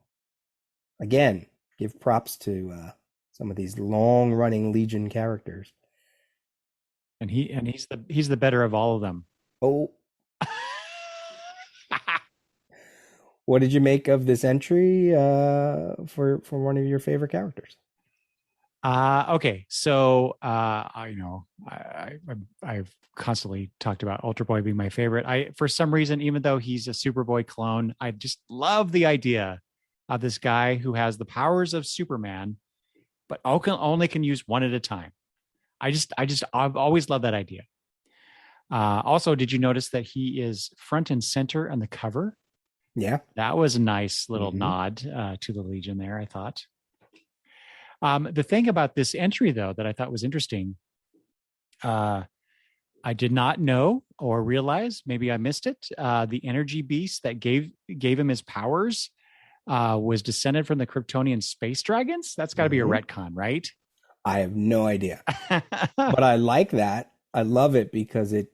again, give props to some of these long-running Legion characters. And he's the better of all of them. Oh. What did you make of this entry for one of your favorite characters? Okay, so I've constantly talked about Ultra Boy being my favorite. For some reason, even though he's a Superboy clone, I just love the idea of this guy who has the powers of Superman, but only can use one at a time. I've always loved that idea. Also, did you notice that he is front and center on the cover? Yeah. That was a nice little nod to the Legion there, I thought. The thing about this entry, though, that I thought was interesting, I did not know or realize, maybe I missed it, the energy beast that gave him his powers was descended from the Kryptonian space dragons. That's got to be a retcon, right? I have no idea. But I like that. I love it because it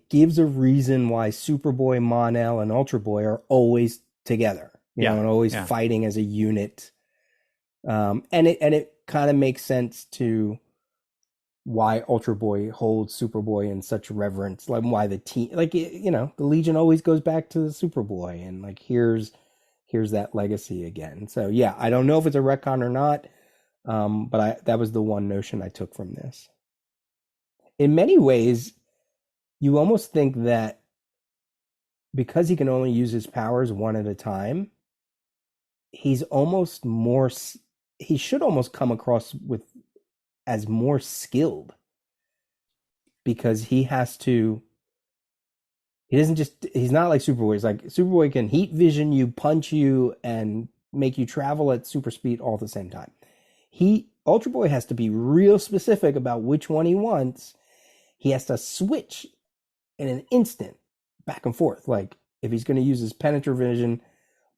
gives a reason why Superboy, Mon-El, and Ultra Boy are always together, you know, and always fighting as a unit. And it kind of makes sense to why Ultra Boy holds Superboy in such reverence, like why the team, the Legion always goes back to the Superboy, and here's that legacy again. So yeah, I don't know if it's a retcon or not, but that was the one notion I took from this. In many ways, you almost think that because he can only use his powers one at a time, he should almost come across as more skilled, because he's not like Superboy. It's like Superboy can heat vision you, punch you, and make you travel at super speed all at the same time. Ultra Boy has to be real specific about which one he wants. He has to switch in an instant back and forth. Like if he's going to use his penetrative vision,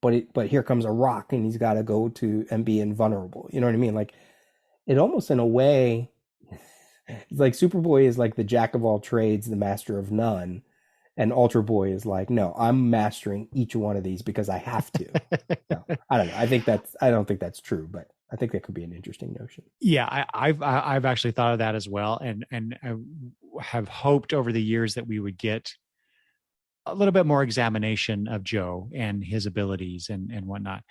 but here comes a rock and he's got to go to and be invulnerable. You know what I mean? Like it almost in a way, it's like Superboy is like the jack of all trades, the master of none. And Ultra Boy is like, no, I'm mastering each one of these because I have to. No, I don't know. I don't think that's true, but I think that could be an interesting notion. Yeah, I've actually thought of that as well, and I have hoped over the years that we would get a little bit more examination of Joe and his abilities and whatnot.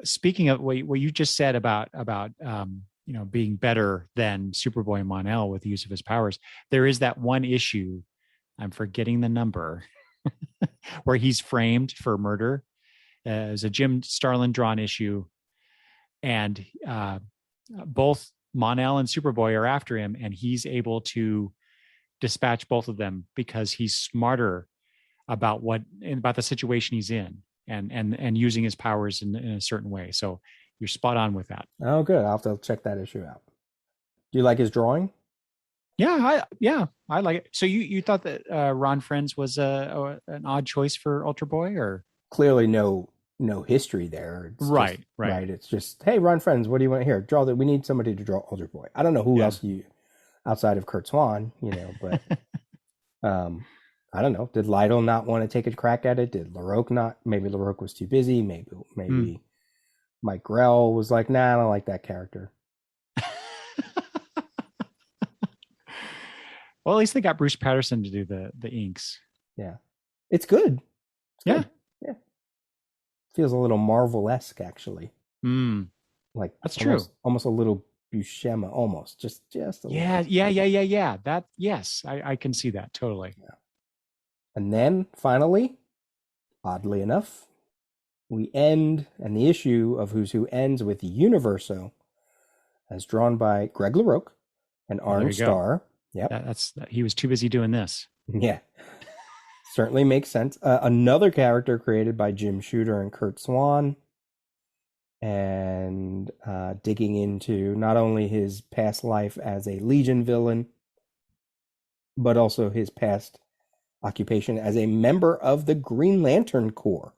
Speaking of what you just said about being better than Superboy Mon-El with the use of his powers, there is that one issue, I'm forgetting the number, where he's framed for murder. It was a Jim Starlin drawn issue, and both Mon-El and Superboy are after him, and he's able to dispatch both of them because he's smarter about the situation he's in, and using his powers in a certain way. So you're spot on with that. Oh, good. I'll have to check that issue out. Do you like his drawing? I like it. So you thought that Ron Frenz was an odd choice for Ultra Boy, or Clearly no history there. It's right. It's just, hey, Ron Frenz, what do you want here? Draw that. We need somebody to draw Ultra Boy. I don't know who else outside of Kurt Swan, but I don't know. Did Lytle not want to take a crack at it? Did LaRoque not? Maybe LaRoque was too busy. Maybe Mike Grell was like, nah, I don't like that character. Well, at least they got Bruce Patterson to do the inks. Yeah. It's good. Yeah. Feels a little Marvel-esque, actually. Like that's almost, true. Almost a little Buscema, almost. Just a little. Yeah. That, yes, I can see that totally. Yeah. And then finally, oddly enough, we end, and the issue of Who's Who ends with Universo, as drawn by Greg LaRoque and Orange Star. Yep. He was too busy doing this. Yeah. Certainly makes sense. Another character created by Jim Shooter and Kurt Swan, and digging into not only his past life as a Legion villain, but also his past occupation as a member of the Green Lantern Corps.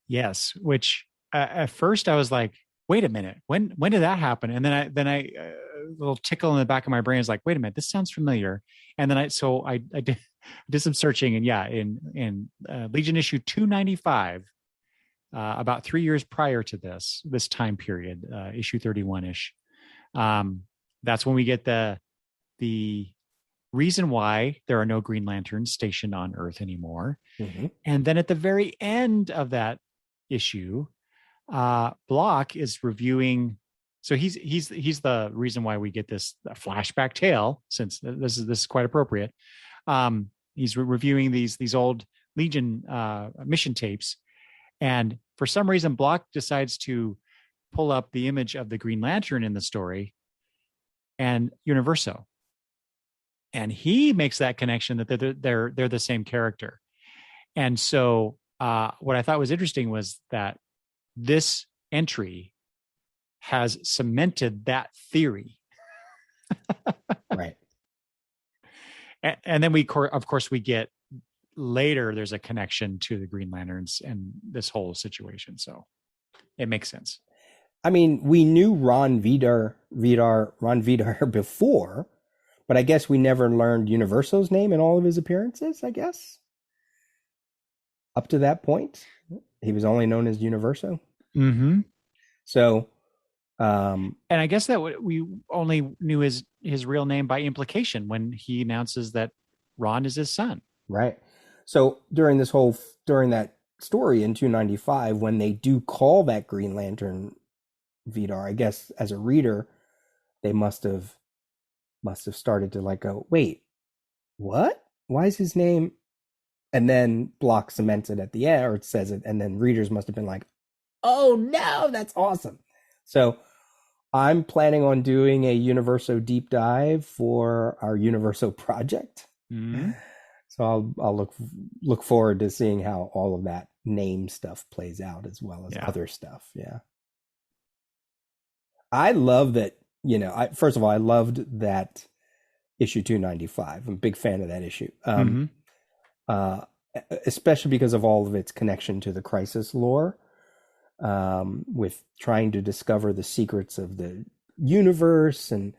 Yes, which at first I was like, wait a minute, when did that happen? And then I a little tickle in the back of my brain is like, wait a minute, this sounds familiar. And then I did some searching, and in Legion issue 295, about 3 years prior to this time period, issue 31-ish, that's when we get the reason why there are no Green Lanterns stationed on Earth anymore. Mm-hmm. And then at the very end of that issue, Block is reviewing. So he's the reason why we get this flashback tale, since this is quite appropriate. He's reviewing these old Legion mission tapes, and for some reason, Block decides to pull up the image of the Green Lantern in the story and Universo, and he makes that connection that they're the same character. And so what I thought was interesting was that this entry has cemented that theory. Right. And then of course we get later, there's a connection to the Green Lanterns and this whole situation. So it makes sense. I mean, we knew Ron Vidar before, but I guess we never learned Universo's name in all of his appearances, I guess. Up to that point, he was only known as Universo. Mm-hmm. So, and I guess that we only knew his real name by implication when he announces that Ron is his son. Right. So during that story in 295, when they do call that Green Lantern Vidar, I guess as a reader, they must have started to like go, wait, what? Why is his name? And then Block cements it at the end, or it says it, and then readers must have been like, oh no, that's awesome. So I'm planning on doing a Universo deep dive for our Universo project. Mm-hmm. So I'll look forward to seeing how all of that name stuff plays out, as well as other stuff. Yeah. I love that, first of all, I loved that issue 295. I'm a big fan of that issue. Especially because of all of its connection to the Crisis lore, with trying to discover the secrets of the universe, and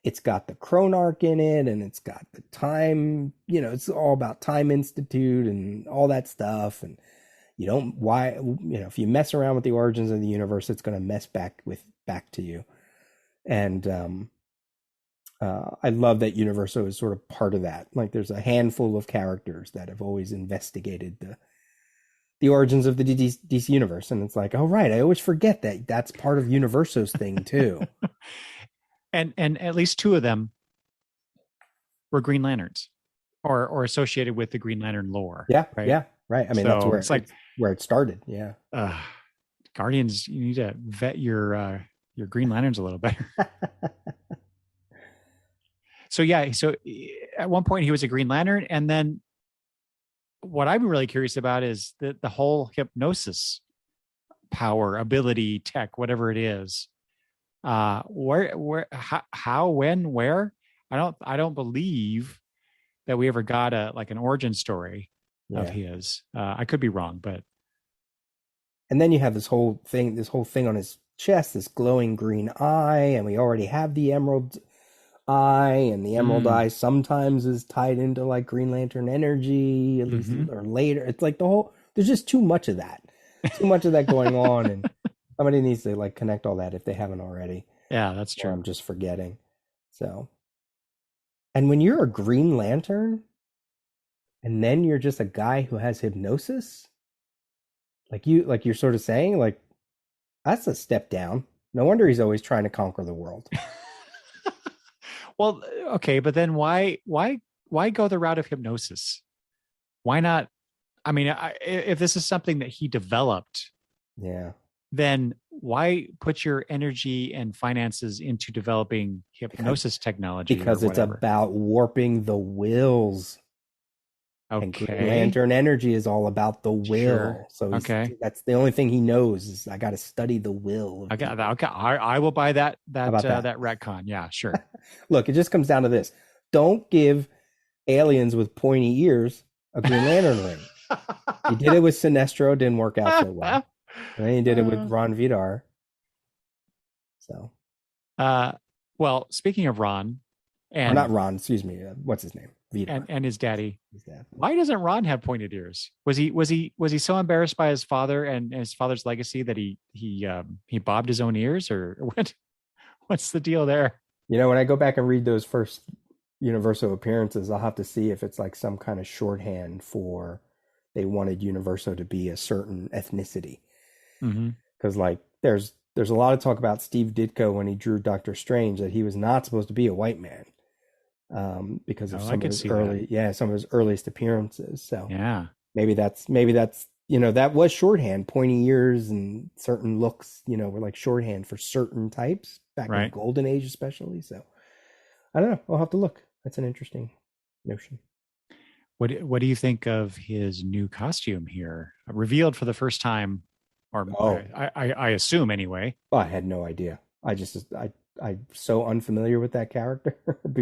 it's got the Chronarch in it, and it's got the time, it's all about Time Institute and all that stuff. And you don't why if you mess around with the origins of the universe, it's going to mess back to you. And I love that Universo is sort of part of that. Like, there's a handful of characters that have always investigated the origins of the DC universe, and it's like, oh right, I always forget that that's part of Universo's thing too. And at least two of them were Green Lanterns, or associated with the Green Lantern lore. Yeah, right. yeah, right. I mean, So that's where it's like where it started. Yeah. Guardians, you need to vet your Green Lanterns a little better. So yeah, so at one point he was a Green Lantern, and then what I'm really curious about is the whole hypnosis power, ability, tech, whatever it is. Where, how, when, where? I don't believe that we ever got an origin story of his. I could be wrong, but. And then you have this whole thing on his chest, this glowing green eye, and we already have the emerald eye, and the emerald eye sometimes is tied into like Green Lantern energy, at least, or later. It's like there's just too much of that going on, and somebody needs to like connect all that if they haven't already. Yeah, that's true. Or I'm just forgetting. So, and when you're a Green Lantern, and then you're just a guy who has hypnosis, like you're sort of saying, like, that's a step down. No wonder he's always trying to conquer the world. Well, okay, but then why go the route of hypnosis? Why not? I mean, if this is something that he developed, then why put your energy and finances into developing hypnosis technology? Because it's about warping the wills. Okay. And Green Lantern energy is all about the will. Sure. So that's the only thing he knows is, I got to study the will. Okay, I will buy that retcon. Yeah, sure. Look, it just comes down to this: don't give aliens with pointy ears a Green Lantern ring. He did it with Sinestro, didn't work out so well. And then he did it with Ron Vidar. So, well, speaking of Ron, and not Ron, excuse me, what's his name? Vidar. And his daddy. Why doesn't Ron have pointed ears? Was he so embarrassed by his father and his father's legacy that he bobbed his own ears, or what's the deal there? When I go back and read those first Universo appearances, I'll have to see if it's like some kind of shorthand for they wanted Universo to be a certain ethnicity. Because like there's a lot of talk about Steve Ditko when he drew Doctor Strange that he was not supposed to be a white man. Because of some of his earliest appearances. So maybe that's that was shorthand. Pointy ears and certain looks, were like shorthand for certain types back in the Golden Age, especially. So I don't know. I'll have to look. That's an interesting notion. What do you think of his new costume here, revealed for the first time, or I assume anyway? Oh, I had no idea. I'm so unfamiliar with that character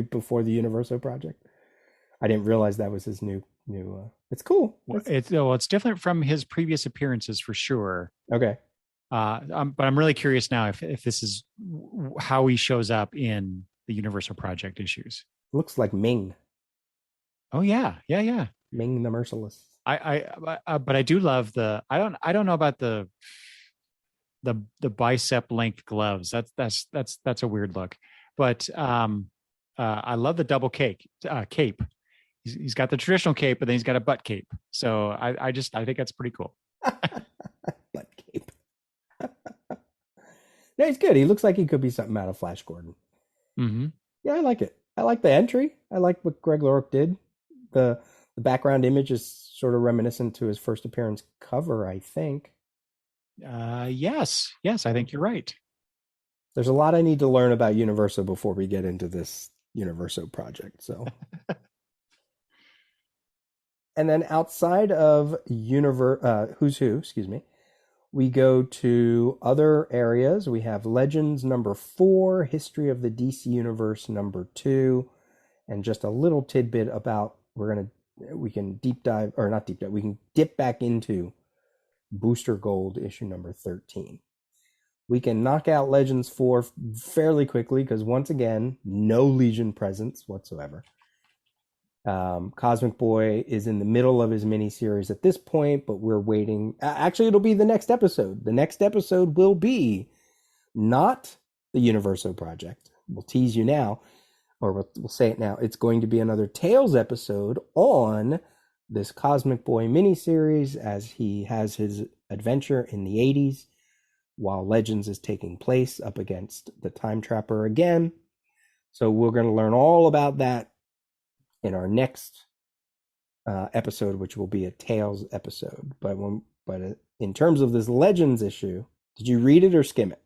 before the Universo project. I didn't realize that was his new. It's cool. It's different from his previous appearances for sure. Okay. But I'm really curious now if this is how he shows up in the Universo project issues. Looks like Ming. Oh yeah. Ming the Merciless. But I do love I don't know about the bicep length gloves. That's a weird look, but I love the double cape. He's got the traditional cape, but then he's got a butt cape. So I think that's pretty cool. Butt cape. No, he's good. He looks like he could be something out of Flash Gordon. Yeah, I like it. I like the entry. I like what Greg LaRocque did. The background image is sort of reminiscent to his first appearance cover, I think. Yes, I think you're right. There's a lot I need to learn about Universo before we get into this Universo project. So, and then outside of Who's Who, we go to other areas. We have Legends #4, History of the DC Universe #2, and just a little tidbit about we can dip back into Booster Gold issue #13. We can knock out Legends 4 fairly quickly because, once again, no Legion presence whatsoever. Cosmic Boy is in the middle of his miniseries at this point, but we're waiting. Actually, it'll be the next episode. The next episode will be not the Universo Project. We'll tease you now, or we'll say it now. It's going to be another Tales episode on this Cosmic Boy miniseries as he has his adventure in the 80s while Legends is taking place up against the Time Trapper again. So we're going to learn all about that in our next episode, which will be a Tales episode. But in terms of this Legends issue, did you read it or skim it?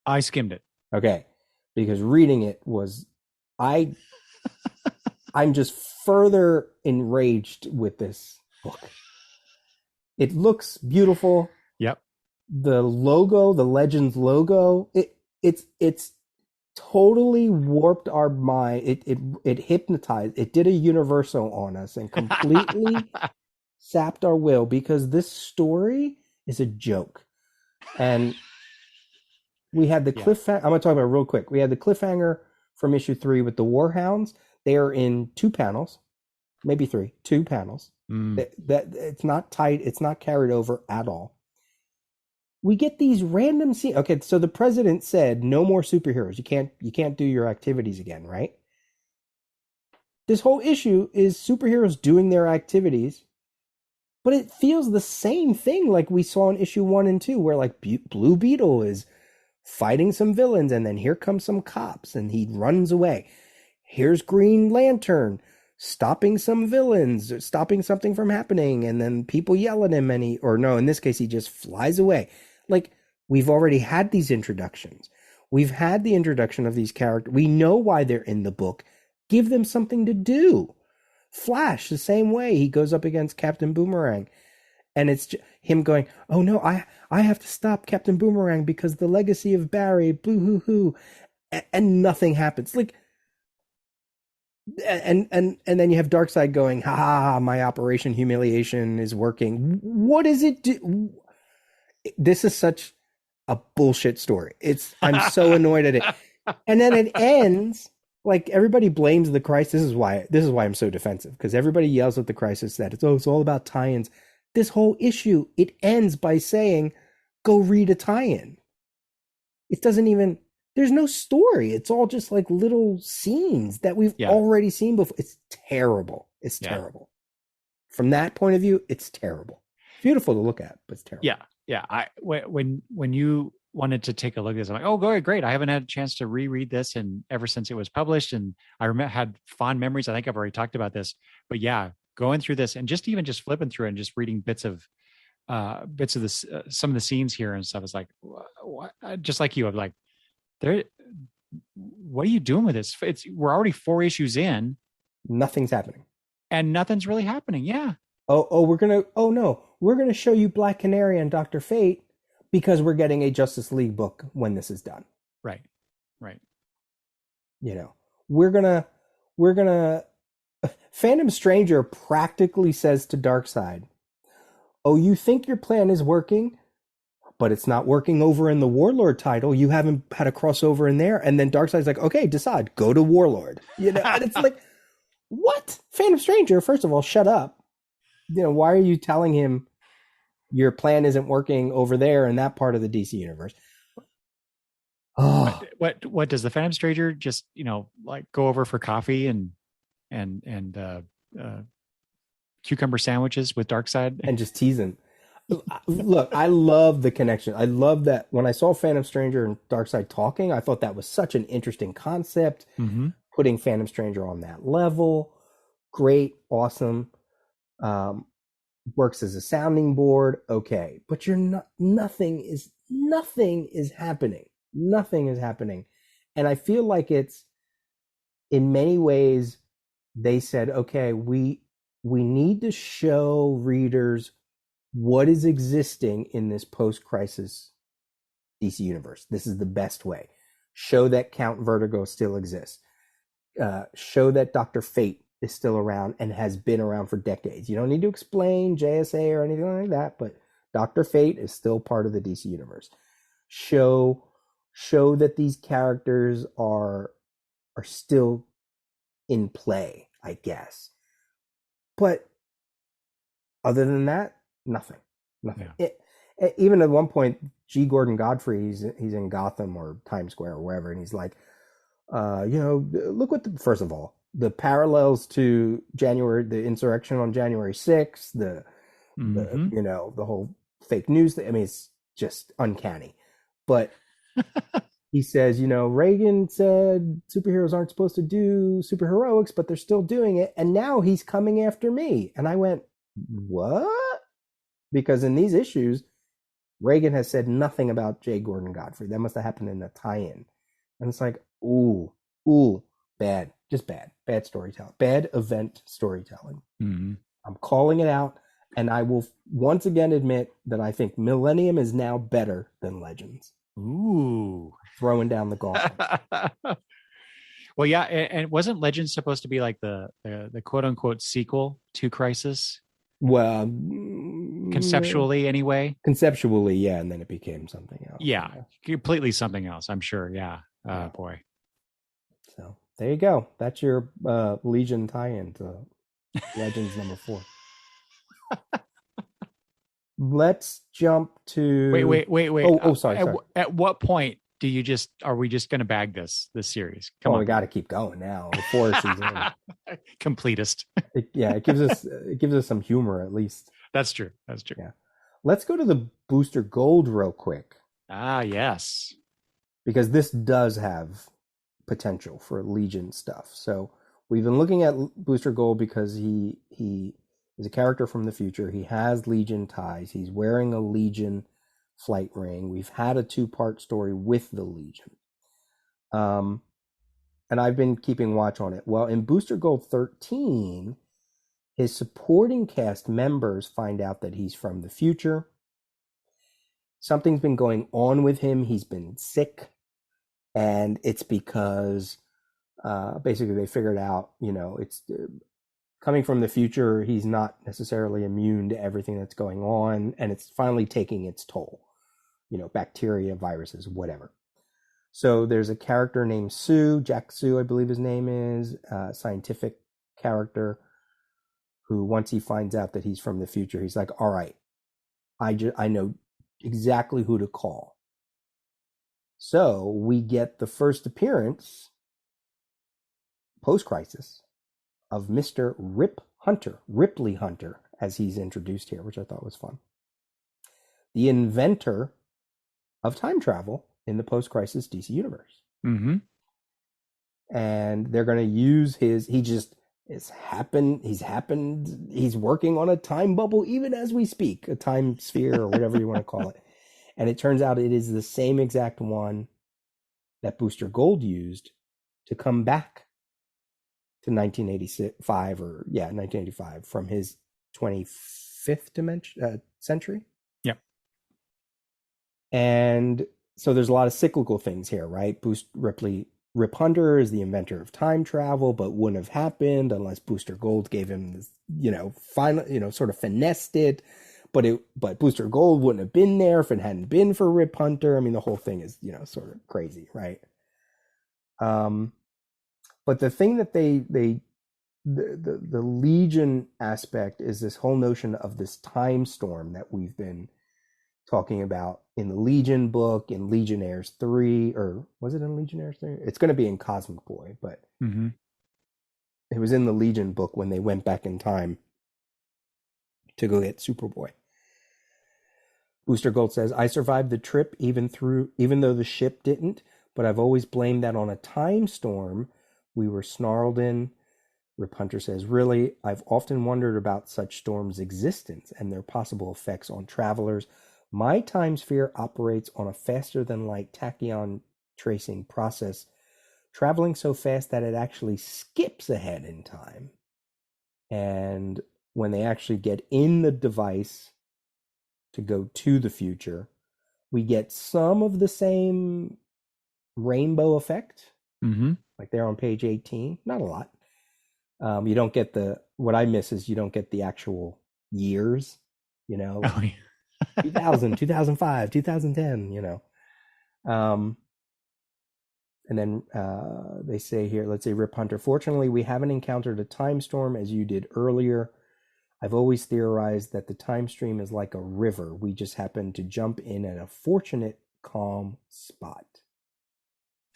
I skimmed it. Okay, because reading it was, I'm just further enraged with this book. It looks beautiful. Yep. The logo, the Legends logo, it's totally warped our mind. It hypnotized. It did a Universo on us and completely sapped our will, because this story is a joke. And we had the cliffhanger. I'm going to talk about it real quick. We had the cliffhanger from issue 3 with the Warhounds. They are in 2 panels, maybe 3, 2 panels. That it's not tight. It's not carried over at all. We get these random scenes. Okay, so the president said no more superheroes. You can't do your activities again, right? This whole issue is superheroes doing their activities, but it feels the same thing like we saw in issue 1 and 2, where like Blue Beetle is fighting some villains, and then here comes some cops, and he runs away. Here's Green Lantern stopping some villains, stopping something from happening, and then people yell at him, and in this case, he just flies away. Like, we've already had these introductions. We've had the introduction of these characters. We know why they're in the book. Give them something to do. Flash, the same way. He goes up against Captain Boomerang, and it's him going, oh no, I have to stop Captain Boomerang because the legacy of Barry, boo hoo hoo, and nothing happens. Like, and then you have Darkseid going, ha ha ha, my Operation Humiliation is working. What does it do? This is such a bullshit story. I'm so annoyed at it. And then it ends like everybody blames the Crisis. This is why I'm so defensive, because everybody yells at the Crisis that it's all about tie-ins. This whole issue, it ends by saying, go read a tie-in. It doesn't even, there's no story. It's all just like little scenes that we've already seen before. It's terrible. It's terrible. From that point of view, it's terrible. Beautiful to look at, but it's terrible. Yeah. When you wanted to take a look at this, I'm like, oh, great. I haven't had a chance to reread this, and ever since it was published, and I had fond memories. I think I've already talked about this, but yeah, going through this and just flipping through and just reading bits of this, some of the scenes here and stuff. It's like, what? Just like you, I'm like, what are you doing with this? We're already 4 issues in. Nothing's happening. And nothing's really happening. Yeah. We're going to show you Black Canary and Dr. Fate because we're getting a Justice League book when this is done. Right. We're going to Phantom Stranger practically says to Darkseid, oh, you think your plan is working, but it's not working over in the Warlord title. You haven't had a crossover in there. And then Darkseid's like, okay, decide, go to Warlord. And it's like, what? Phantom Stranger, first of all, shut up. Why are you telling him your plan isn't working over there in that part of the DC universe? Oh. What does the Phantom Stranger just, like go over for coffee and cucumber sandwiches with Darkseid and just tease him? Look, I love the connection. I love that when I saw Phantom Stranger and Darkseid talking, I thought that was such an interesting concept. Mm-hmm. Putting Phantom Stranger on that level, great, awesome. Works as a sounding board, okay, but nothing is happening. Nothing is happening. And I feel like it's, in many ways, they said, okay, we need to show readers what is existing in this post-crisis DC universe. This is the best way. Show that Count Vertigo still exists. Show that Dr. Fate is still around and has been around for decades. You don't need to explain JSA or anything like that, but Dr. Fate is still part of the DC universe. show that these characters are still in play, I guess. But other than that, nothing. Yeah. Even at one point, G. Gordon Godfrey, he's in Gotham or Times Square or wherever, and he's like, look what first of all, the parallels to the insurrection on January 6th, the the whole fake news thing. I mean, it's just uncanny. But he says, Reagan said superheroes aren't supposed to do superheroics, but they're still doing it, and now he's coming after me. And I went, what? Because in these issues, Reagan has said nothing about J. Gordon Godfrey. That must have happened in a tie-in. And it's like, ooh, bad. Just bad storytelling. Bad event storytelling. Mm-hmm. I'm calling it out, and I will once again admit that I think Millennium is now better than Legends. Ooh. Throwing down the gauntlet. Well, yeah, and wasn't Legends supposed to be like the quote unquote sequel to Crisis? Well, conceptually, anyway. Conceptually, yeah, and then it became something else. Yeah, completely something else. I'm sure. Yeah. Boy. So there you go. That's your Legion tie-in to Legends number 4. Let's jump to wait. Sorry. At what point are we just going to bag this series? Come on, we got to keep going now. The 4 season. Completist. It gives us some humor at least. That's true. Yeah. Let's go to the Booster Gold real quick. Ah, yes. Because this does have potential for Legion stuff. So we've been looking at Booster Gold because he is a character from the future. He has Legion ties. He's wearing a Legion flight ring. We've had a 2-part story with the Legion. And I've been keeping watch on it. Well, in Booster Gold 13, his supporting cast members find out that he's from the future. Something's been going on with him. He's been sick. And it's because basically they figured out, it's coming from the future. He's not necessarily immune to everything that's going on. And it's finally taking its toll. Bacteria, viruses, whatever. So there's a character named Sue, Jack Sue, I believe his name is, a scientific character who, once he finds out that he's from the future, he's like, all right, I know exactly who to call. So we get the first appearance, post-crisis, of Mr. Ripley Hunter, as he's introduced here, which I thought was fun. The inventor of time travel in the post-crisis DC universe. Mm-hmm. And they're going to use he's working on a time bubble even as we speak, a time sphere or whatever you want to call it. And it turns out it is the same exact one that Booster Gold used to come back to 1985 from his 25th century. Yep. And so there's a lot of cyclical things here, right? Rip Hunter is the inventor of time travel, but wouldn't have happened unless Booster Gold gave him this, sort of finessed it. But Booster Gold wouldn't have been there if it hadn't been for Rip Hunter. I mean, the whole thing is, sort of crazy, right? But the thing that the Legion aspect is this whole notion of this time storm that we've been talking about in the Legion book, in Legionnaires 3, or was it in Legionnaires 3? It's going to be in Cosmic Boy, but it was in the Legion book when they went back in time to go get Superboy. Booster Gold says, I survived the trip even though the ship didn't, but I've always blamed that on a time storm we were snarled in. Rip Hunter says, really, I've often wondered about such storms' existence and their possible effects on travelers. My time sphere operates on a faster-than-light tachyon tracing process, traveling so fast that it actually skips ahead in time. And when they actually get in the device to go to the future, we get some of the same rainbow effect, like there on page 18. Not a lot. You don't get what I miss is you don't get the actual years, 2000, 2005, 2010, Um, and then they say here, let's say Rip Hunter. Fortunately, we haven't encountered a time storm as you did earlier. I've always theorized that the time stream is like a river. We just happen to jump in at a fortunate, calm spot.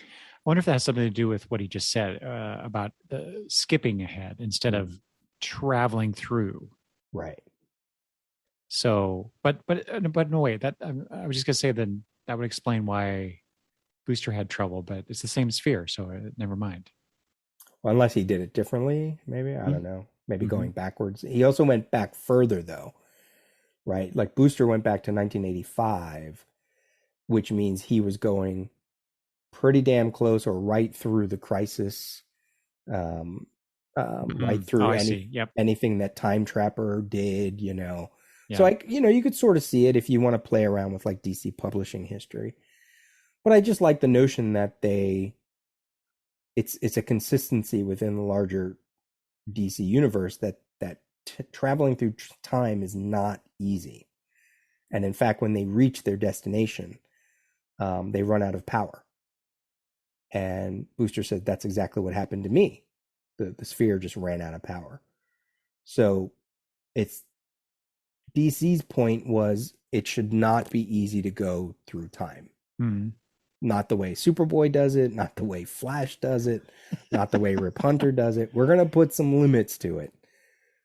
I wonder if that has something to do with what he just said about skipping ahead instead of traveling through. Right. So, but no, wait. That I was just gonna say then that would explain why Booster had trouble, but it's the same sphere, so never mind. Well, unless he did it differently, maybe. I don't know. Maybe Mm-hmm. going backwards. He also went back further, though, right? Like Booster went back to 1985, which means he was going pretty damn close or right through the crisis, um, right Oh, through I see. Yep. anything that Time Trapper did, you know. So Yeah. you could sort of see it if you want to play around with like DC publishing history. But I just like the notion that it's a consistency within the larger DC universe that traveling through time is not easy. And in fact, when they reach their destination, they run out of power. And Booster said that's exactly what happened to me. The sphere just ran out of power. So it's DC's point was it should not be easy to go through time. Mm-hmm. Not the way Superboy does it, not the way Flash does it, not the way Rip Hunter does it. We're going to put some limits to it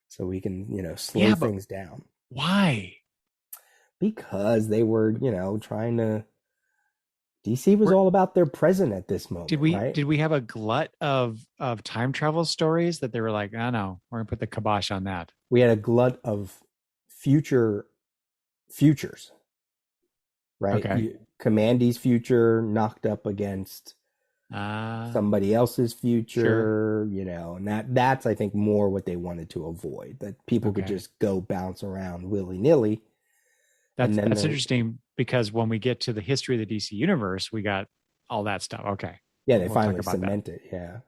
so we can, slow things down. Why? Because they were, trying to. DC was all about their present at this moment, right? Did we have a glut of time travel stories that they were like, oh no, we're gonna put the kibosh on that? We had a glut of futures, right? Okay. Commandy's future knocked up against somebody else's future, sure. and that's I think more what they wanted to avoid, that people could just go bounce around willy-nilly. That's interesting because when we get to the history of the DC universe, we got all that stuff. Okay. Yeah, they finally cement it. Yeah.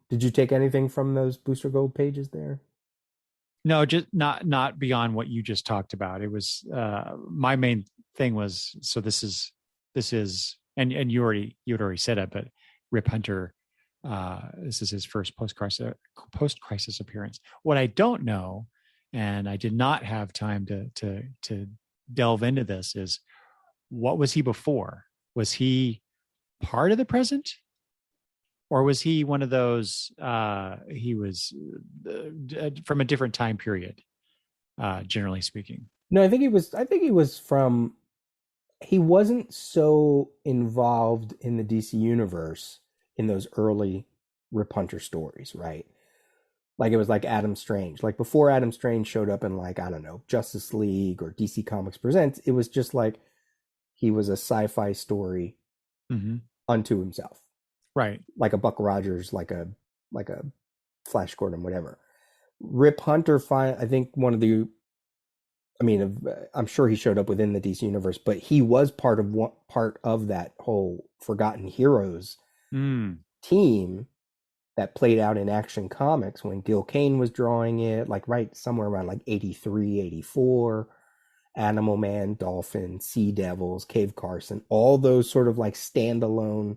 Did you take anything from those Booster Gold pages there? No, just not beyond what you just talked about. It was my main thing was so this is and you'd already said it, but Rip Hunter, this is his first post crisis appearance. What I don't know, and I did not have time to delve into this, is what was he before? Was he part of the present? Or was he one of those? He was from a different time period, generally speaking. No, I think he was. I think he was from. He wasn't so involved in the DC universe in those early Rip Hunter stories, right? Like it was like Adam Strange. Like before Adam Strange showed up in like I don't know Justice League or DC Comics Presents, it was just like he was a sci-fi story unto himself. Right. Like a Buck Rogers, like a Flash Gordon, whatever. Rip Hunter, I think one of the, I mean, I'm sure he showed up within the DC universe, but he was part of that whole Forgotten Heroes team that played out in Action Comics when Gil Kane was drawing it, like right somewhere around like 83, 84. Animal Man, Dolphin, Sea Devils, Cave Carson, all those sort of like standalone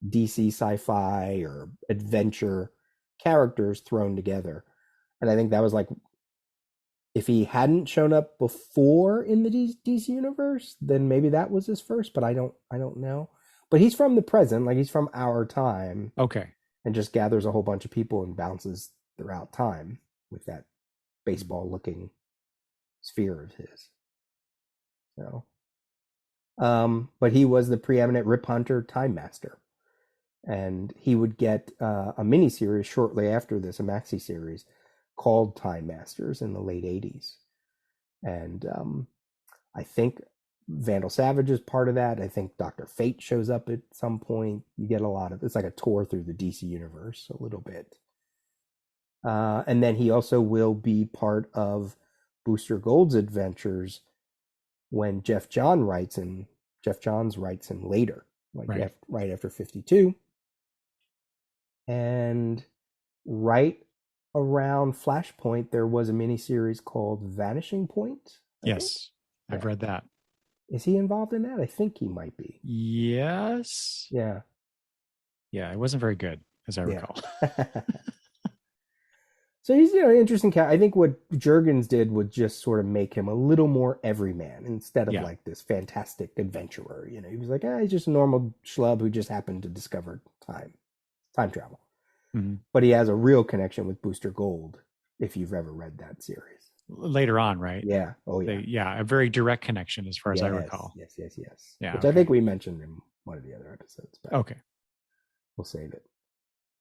DC sci-fi or adventure characters thrown together. And I think that was like, if he hadn't shown up before in the DC universe, then maybe that was his first, but I don't know. But he's from the present, like he's from our time. Okay. And just gathers a whole bunch of people and bounces throughout time with that baseball looking sphere of his. So but he was the preeminent Rip Hunter Time Master. And he would get a miniseries shortly after this, a maxi series called Time Masters in the late 80s. And I think Vandal Savage is part of that. I think Dr. Fate shows up at some point. You get a lot of, it's like a tour through the DC universe a little bit. And then he also will be part of Booster Gold's adventures when Jeff Johns writes him later, like right after 52. And right around Flashpoint, there was a miniseries called Vanishing Point. Yes, I've read that. Is he involved in that? I think he might be. Yes. Yeah. Yeah, it wasn't very good, as I Yeah. recall. So he's, an interesting cat. I think what Jurgens did would just sort of make him a little more everyman instead of Yeah. like this fantastic adventurer. He was like, he's just a normal schlub who just happened to discover time travel. Mm-hmm. But he has a real connection with Booster Gold, if you've ever read that series. Later on, right? Yeah. Oh, yeah. Yeah, a very direct connection as far as I recall. Yes. Yeah. Which Okay. I think we mentioned in one of the other episodes. But Okay. we'll save it.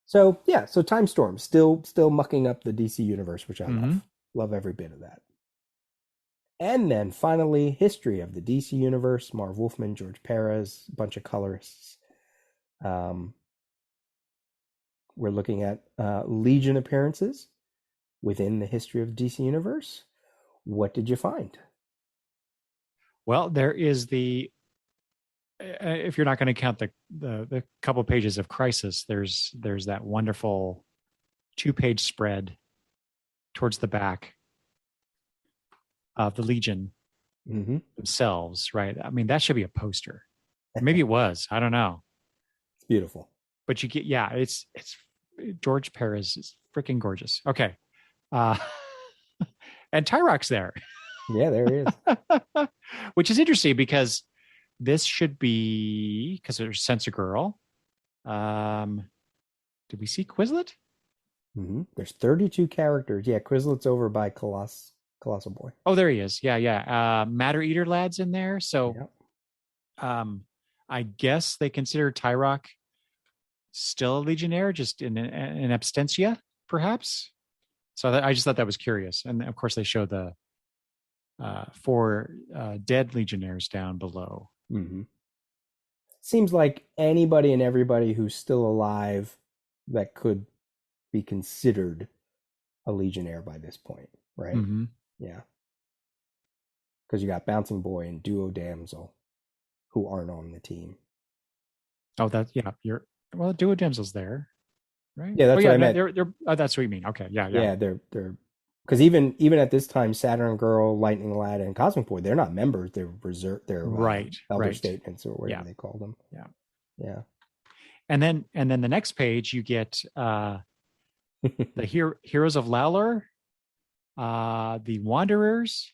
So yeah, so Time Storm still mucking up the DC universe, which I love every bit of that. And then finally, history of the DC universe: Marv Wolfman, George Perez, a bunch of colorists. We're looking at Legion appearances within the history of the DC universe. What did you find? Well, there is if you're not going to count the couple pages of Crisis, there's that wonderful 2-page spread towards the back of the Legion themselves, right? I mean, that should be a poster. Maybe it was. I don't know. It's beautiful. But you get, it's George Perez is freaking gorgeous. Okay. And Tyrock's there. Yeah, there he is. Which is interesting because this should be, because there's Sensor Girl. Did we see Quizlet? There's 32 characters. Yeah, Quizlet's over by Colossal Boy. Oh, there he is. Yeah. Matter Eater lad's in there. So I guess they consider Tyrock still a Legionnaire, just in absentia, perhaps. So I just thought that was curious. And of course, they show the 4 dead Legionnaires down below. Seems like anybody and everybody who's still alive that could be considered a Legionnaire by this point, right? Yeah. Because you got Bouncing Boy and Duo Damsel who aren't on the team. Oh, Duo Damsel's there, right? Yeah, that's what I meant. They're that's what you mean. Okay, yeah. Yeah, they're because even at this time, Saturn Girl, Lightning Lad, and Cosmic Boy, they're not members. They're reserved. They're elder statements or whatever they call them. Yeah. And then the next page, you get the Heroes of Lalor, the Wanderers,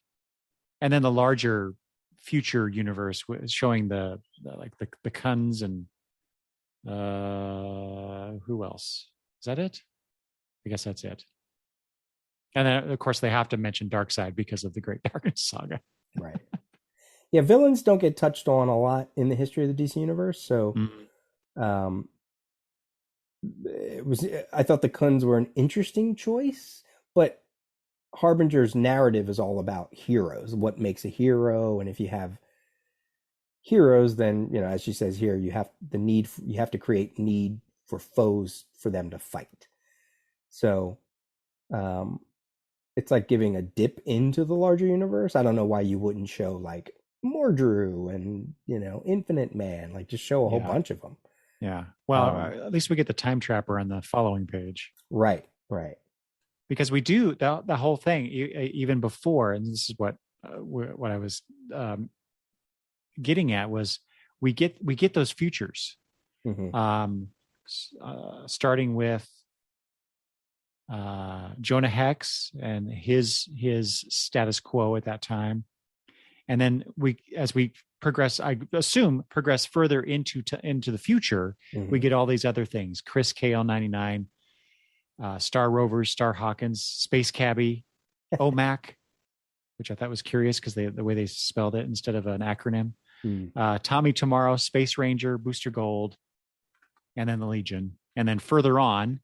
and then the larger future universe showing the Kuns and who else? Is that it? I guess that's it. And then, of course, they have to mention Darkseid because of the Great Darkness Saga. Right. Yeah, villains don't get touched on a lot in the history of the DC universe. So I thought the Kuns were an interesting choice, but Harbinger's narrative is all about heroes, what makes a hero. And if you have heroes, then, as she says here, you have to create need for foes for them to fight. So, it's like giving a dip into the larger universe. I don't know why you wouldn't show like Mordru and, Infinite Man, like just show a whole bunch of them. Yeah. Well, at least we get the Time Trapper on the following page. Right. Because we do the whole thing even before, and this is what I was getting at was we get those futures, starting with Jonah Hex and his status quo at that time, and then as we progress, I assume progress further into the future, we get all these other things: Chris KL99, Star Rovers, Star Hawkins, Space Cabbie, OMAC, which I thought was curious because the way they spelled it instead of an acronym. Tommy Tomorrow, Space Ranger, Booster Gold, and then the Legion, and then further on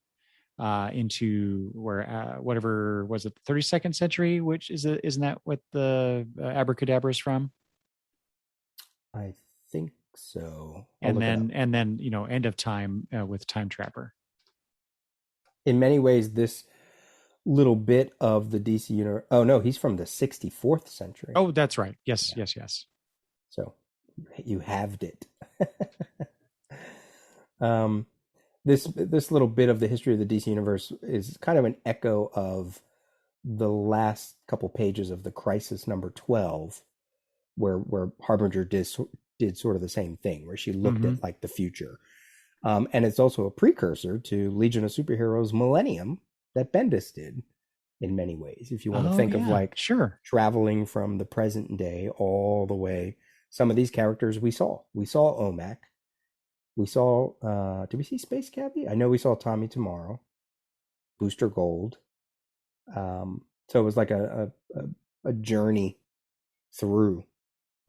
into where whatever was it, 32nd century, which isn't that what the Abracadabra is from? I think so. And then end of time with Time Trapper. In many ways, this little bit of the DC universe. Oh no, he's from the 64th century. Oh, that's right. Yes. So you halved it. This little bit of the history of the DC universe is kind of an echo of the last couple pages of the Crisis number 12, where Harbinger did sort of the same thing, where she looked Mm-hmm. at like the future. And it's also a precursor to Legion of Superheroes Millennium that Bendis did in many ways. If you want to Oh think of yeah, like sure. traveling from the present day all the way, some of these characters we saw. We saw OMAC. We saw, did we see Space Cabbie? I know we saw Tommy Tomorrow, Booster Gold. So it was like a journey through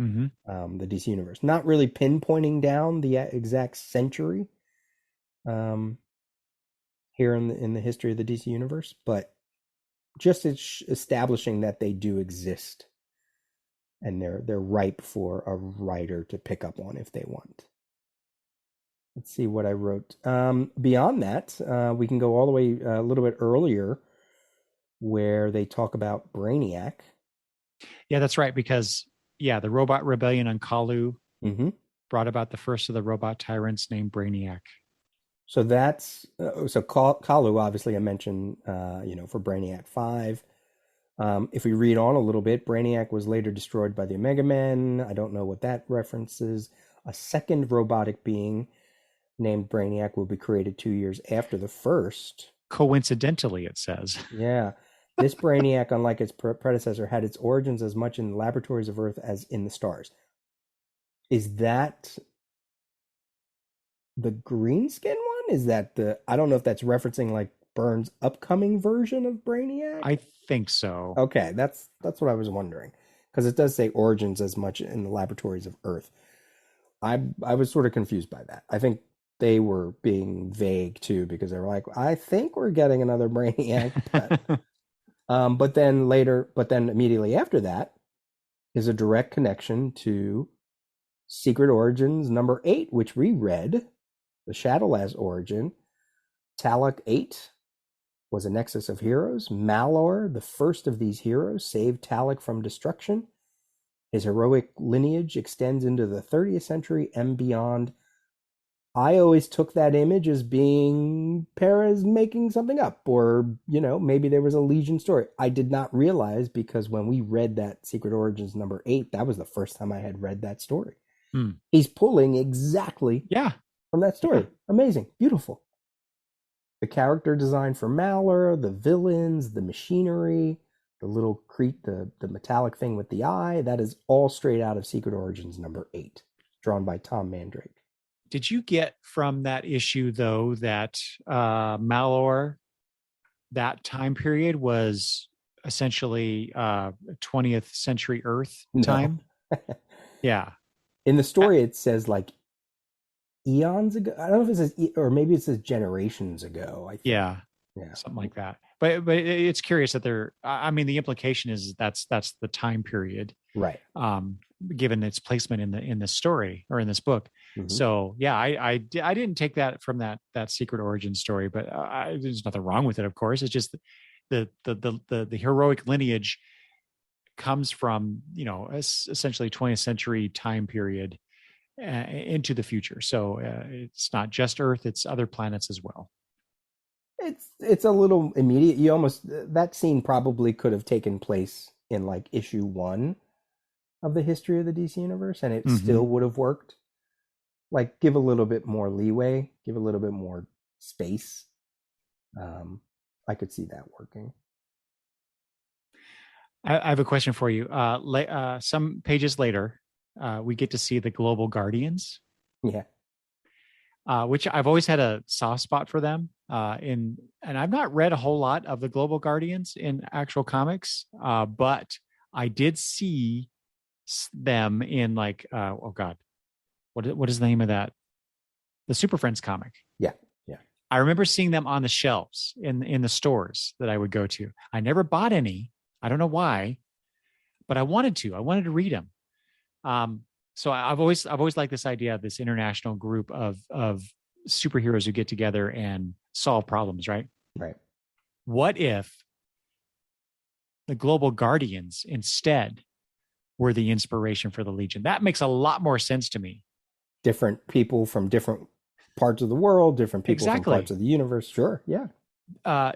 Mm-hmm. the DC universe. Not really pinpointing down the exact century here in the history of the DC universe, but just establishing that they do exist and they're ripe for a writer to pick up on if they want. Let's see what I wrote. Beyond that, we can go all the way a little bit earlier, where they talk about Brainiac. Yeah, that's right. Because yeah, the robot rebellion on Kalu Mm-hmm. brought about the first of the robot tyrants named Brainiac. So that's Kalu. Obviously, I mentioned for Brainiac 5. If we read on a little bit, Brainiac was later destroyed by the Omega Men. I don't know what that references. A second robotic being named Brainiac will be created 2 years after the first. Coincidentally, it says. Yeah. This Brainiac, unlike its predecessor, had its origins as much in the laboratories of Earth as in the stars. Is that the Greenskin one? Is that I don't know if that's referencing like Byrne's upcoming version of Brainiac? I think so. Okay, that's what I was wondering. Because it does say origins as much in the laboratories of Earth. I was sort of confused by that. I think they were being vague too, because they were like, I think we're getting another Brainiac, but then immediately after that is a direct connection to Secret Origins number 8, which we read, the Shadowlass origin. Talak 8 was a nexus of heroes. Malor, the first of these heroes, saved Talak from destruction. His heroic lineage extends into the 30th century and beyond. I always took that image as being Perez making something up, or, maybe there was a Legion story. I did not realize, because when we read that Secret Origins number 8, that was the first time I had read that story. He's pulling exactly from that story. Yeah. Amazing. Beautiful. The character design for Malor, the villains, the machinery, the little Crete, the metallic thing with the eye, that is all straight out of Secret Origins number 8, drawn by Tom Mandrake. Did you get from that issue, though, that Malor, that time period was essentially 20th century Earth time? No. Yeah. In the story, it says like eons ago. I don't know if it says, or maybe it says generations ago. I think. Yeah, something like that. But it's curious that the implication is that's the time period, right? Given its placement in the story or in this book. Mm-hmm. So yeah, I didn't take that from that Secret Origin story, but there's nothing wrong with it. Of course, it's just the heroic lineage comes from essentially 20th century time period into the future. So it's not just Earth; it's other planets as well. It's a little immediate. That scene probably could have taken place in like issue 1 of the history of the DC universe, and it still would have worked. Like, give a little bit more leeway, give a little bit more space. I could see that working. I have a question for you. Some pages later, we get to see the Global Guardians. Yeah. Which I've always had a soft spot for them. And I've not read a whole lot of the Global Guardians in actual comics, but I did see them in like, what is the name of that? The Super Friends comic. Yeah. I remember seeing them on the shelves in the stores that I would go to. I never bought any. I don't know why, but I wanted to. I wanted to read them. So I've always liked this idea of this international group of superheroes who get together and solve problems, right? Right. What if the Global Guardians instead were the inspiration for the Legion? That makes a lot more sense to me. Different people from different parts of the world, different people from parts of the universe. Sure. Yeah. I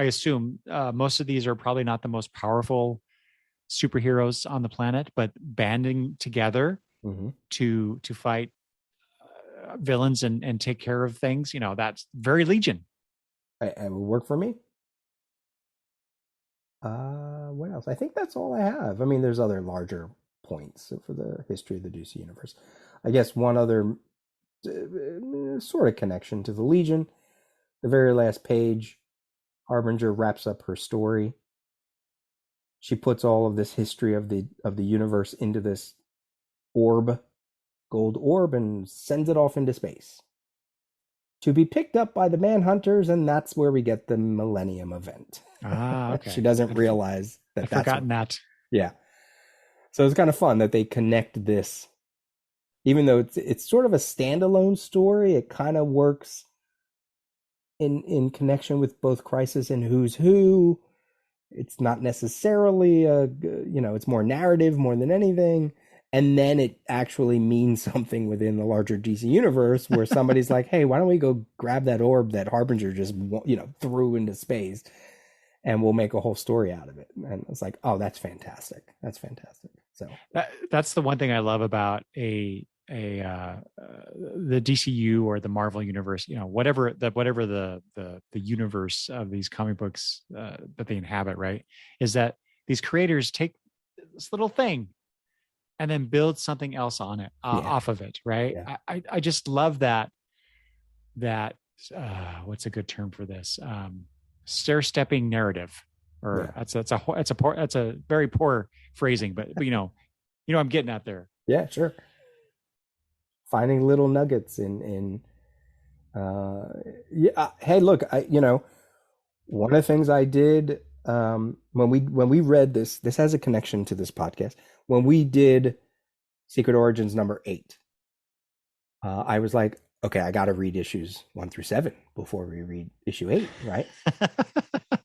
assume most of these are probably not the most powerful superheroes on the planet, but banding together to fight villains and take care of things. That's very Legion. It would work for me. What else? I think that's all I have. I mean, there's other larger points for the history of the DC universe. I guess one other sort of connection to the Legion. The very last page, Harbinger wraps up her story. She puts all of this history of the universe into this orb, gold orb, and sends it off into space to be picked up by the Manhunters, and that's where we get the Millennium event. Okay. She doesn't realize that. I've forgotten that. Yeah. So it's kind of fun that they connect this, even though it's sort of a standalone story. It kind of works in connection with both Crisis and Who's Who. It's not necessarily it's more narrative more than anything. And then it actually means something within the larger DC universe where somebody's like, hey, why don't we go grab that orb that Harbinger just, threw into space, and we'll make a whole story out of it. And it's like, oh, that's fantastic. That's fantastic. So that's the one thing I love about the DCU or the Marvel universe, whatever the universe of these comic books that they inhabit, right, is that these creators take this little thing and then build something else on it, off of it, right? Yeah. I just love that what's a good term for this? Stair-stepping narrative, or that's a very poor phrasing, but I'm getting at there. Yeah, sure. Finding little nuggets in hey, look, one of the things I did when we read this has a connection to this podcast. When we did Secret Origins number 8, I was like, okay, I got to read issues 1 through 7 before we read issue 8, right?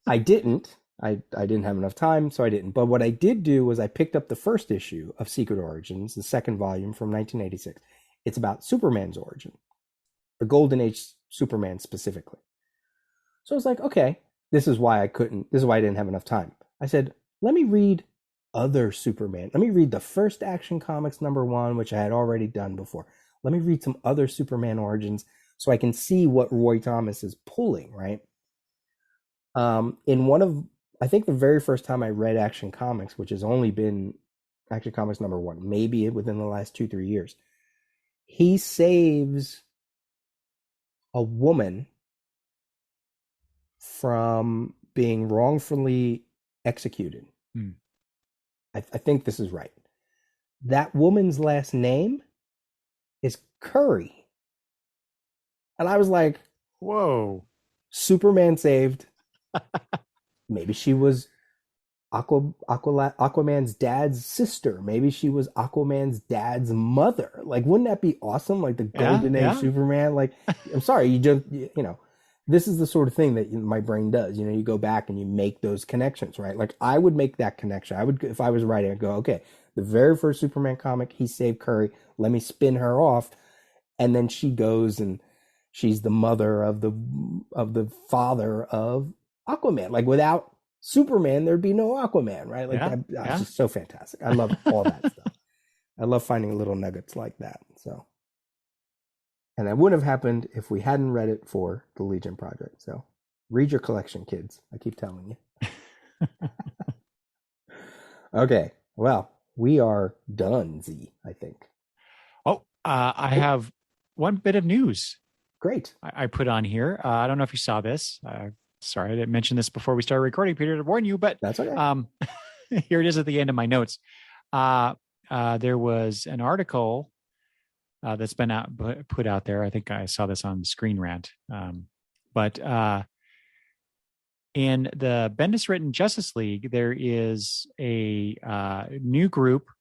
I didn't. I didn't have enough time, so I didn't. But what I did do was I picked up the first issue of Secret Origins, the second volume from 1986. It's about Superman's origin, the Golden Age Superman specifically. So I was like, okay, this is why I didn't have enough time. I said, let me read other Superman. Let me read the first Action Comics number 1, which I had already done before. Let me read some other Superman origins so I can see what Roy Thomas is pulling, right? I think the very first time I read Action Comics, which has only been Action Comics number 1, maybe within the last 2-3 years, he saves a woman from being wrongfully executed. I think this is right. That woman's last name is Curry. And I was like, whoa, Superman saved. Maybe she was Aquaman's dad's sister. Maybe she was Aquaman's dad's mother. Like, wouldn't that be awesome? Like the Golden Age Superman. Like, I'm sorry, this is the sort of thing that my brain does. You go back and you make those connections, right? Like, I would make that connection. I would, if I was writing, I'd go, okay, the very first Superman comic, he saved Curry. Let me spin her off. And then she goes and she's the mother of the father of Aquaman. Like, without Superman, there'd be no Aquaman, right? Like, that's just so fantastic. I love all that stuff. I love finding little nuggets like that. So, and that wouldn't have happened if we hadn't read it for the Legion Project. So, read your collection, kids. I keep telling you. Okay, well, we are done, Z, I think. I have one bit of news. Great. I put on here. I don't know if you saw this. Sorry, I didn't mention this before we started recording, Peter, to warn you, but that's okay. Here it is at the end of my notes. There was an article that's been put out there. I think I saw this on Screen Rant. But in the Bendis written Justice League, there is a new group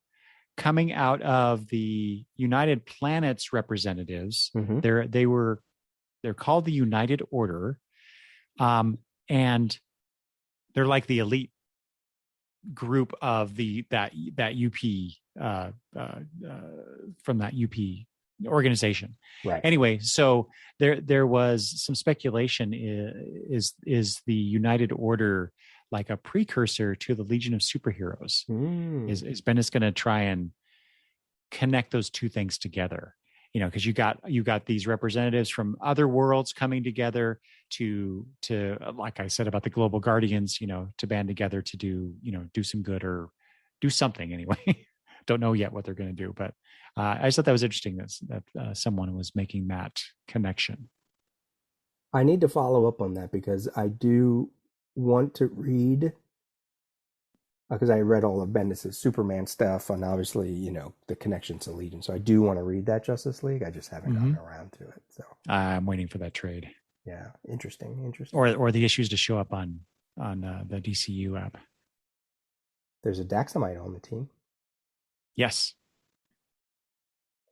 coming out of the United Planets representatives. Mm-hmm. They're called the United Order. And they're like the elite group of that UP from that UP organization. Right. Anyway, so there was some speculation is the United Order like a precursor to the Legion of Superheroes. Is Bendis going to try and connect those two things together? Because you got these representatives from other worlds coming together to like I said about the Global Guardians, to band together to do some good or do something anyway. Don't know yet what they're going to do, but I just thought that was interesting that someone was making that connection. I need to follow up on that because I do want to read, because I read all of Bendis' Superman stuff and obviously, the connection to Legion. So I do want to read that Justice League. I just haven't gotten around to it. So I'm waiting for that trade. Yeah, interesting. Or the issues to show up on the DCU app. There's a Daxamite on the team. Yes.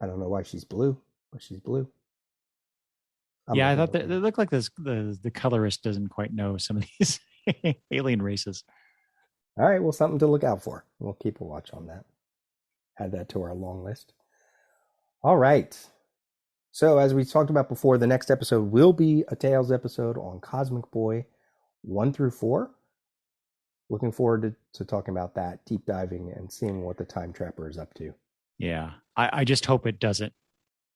I don't know why she's blue, but she's blue. I thought that it looked like the colorist doesn't quite know some of these alien races. All right, well, something to look out for. We'll keep a watch on that. Add that to our long list. All right. So as we talked about before, the next episode will be a Tales episode on Cosmic Boy 1 through 4. Looking forward to talking about that, deep diving and seeing what the Time Trapper is up to. Yeah. I just hope it doesn't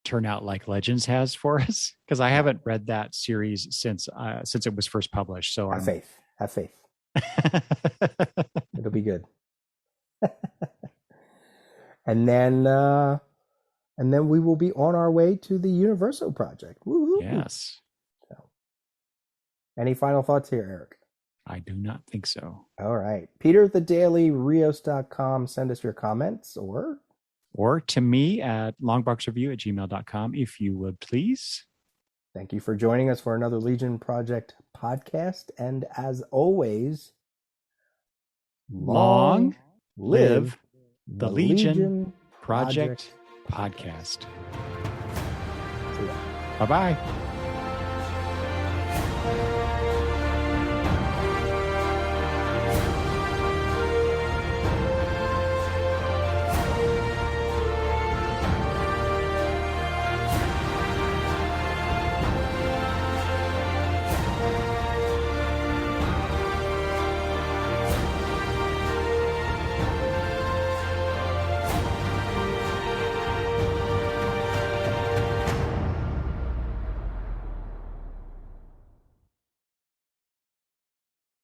turn out like Legends has for us, because I haven't read that series since it was first published. So have faith. It'll be good. and then we will be on our way to the Universo project. Woo-hoo. Yes. So, any final thoughts here, Eric? I do not think so. All right. Peter, thedailyrios.com. Send us your comments or to me at longboxreview@gmail.com, if you would please. Thank you for joining us for another Legion Project podcast. And as always, long live the Legion Project podcast. Bye-bye.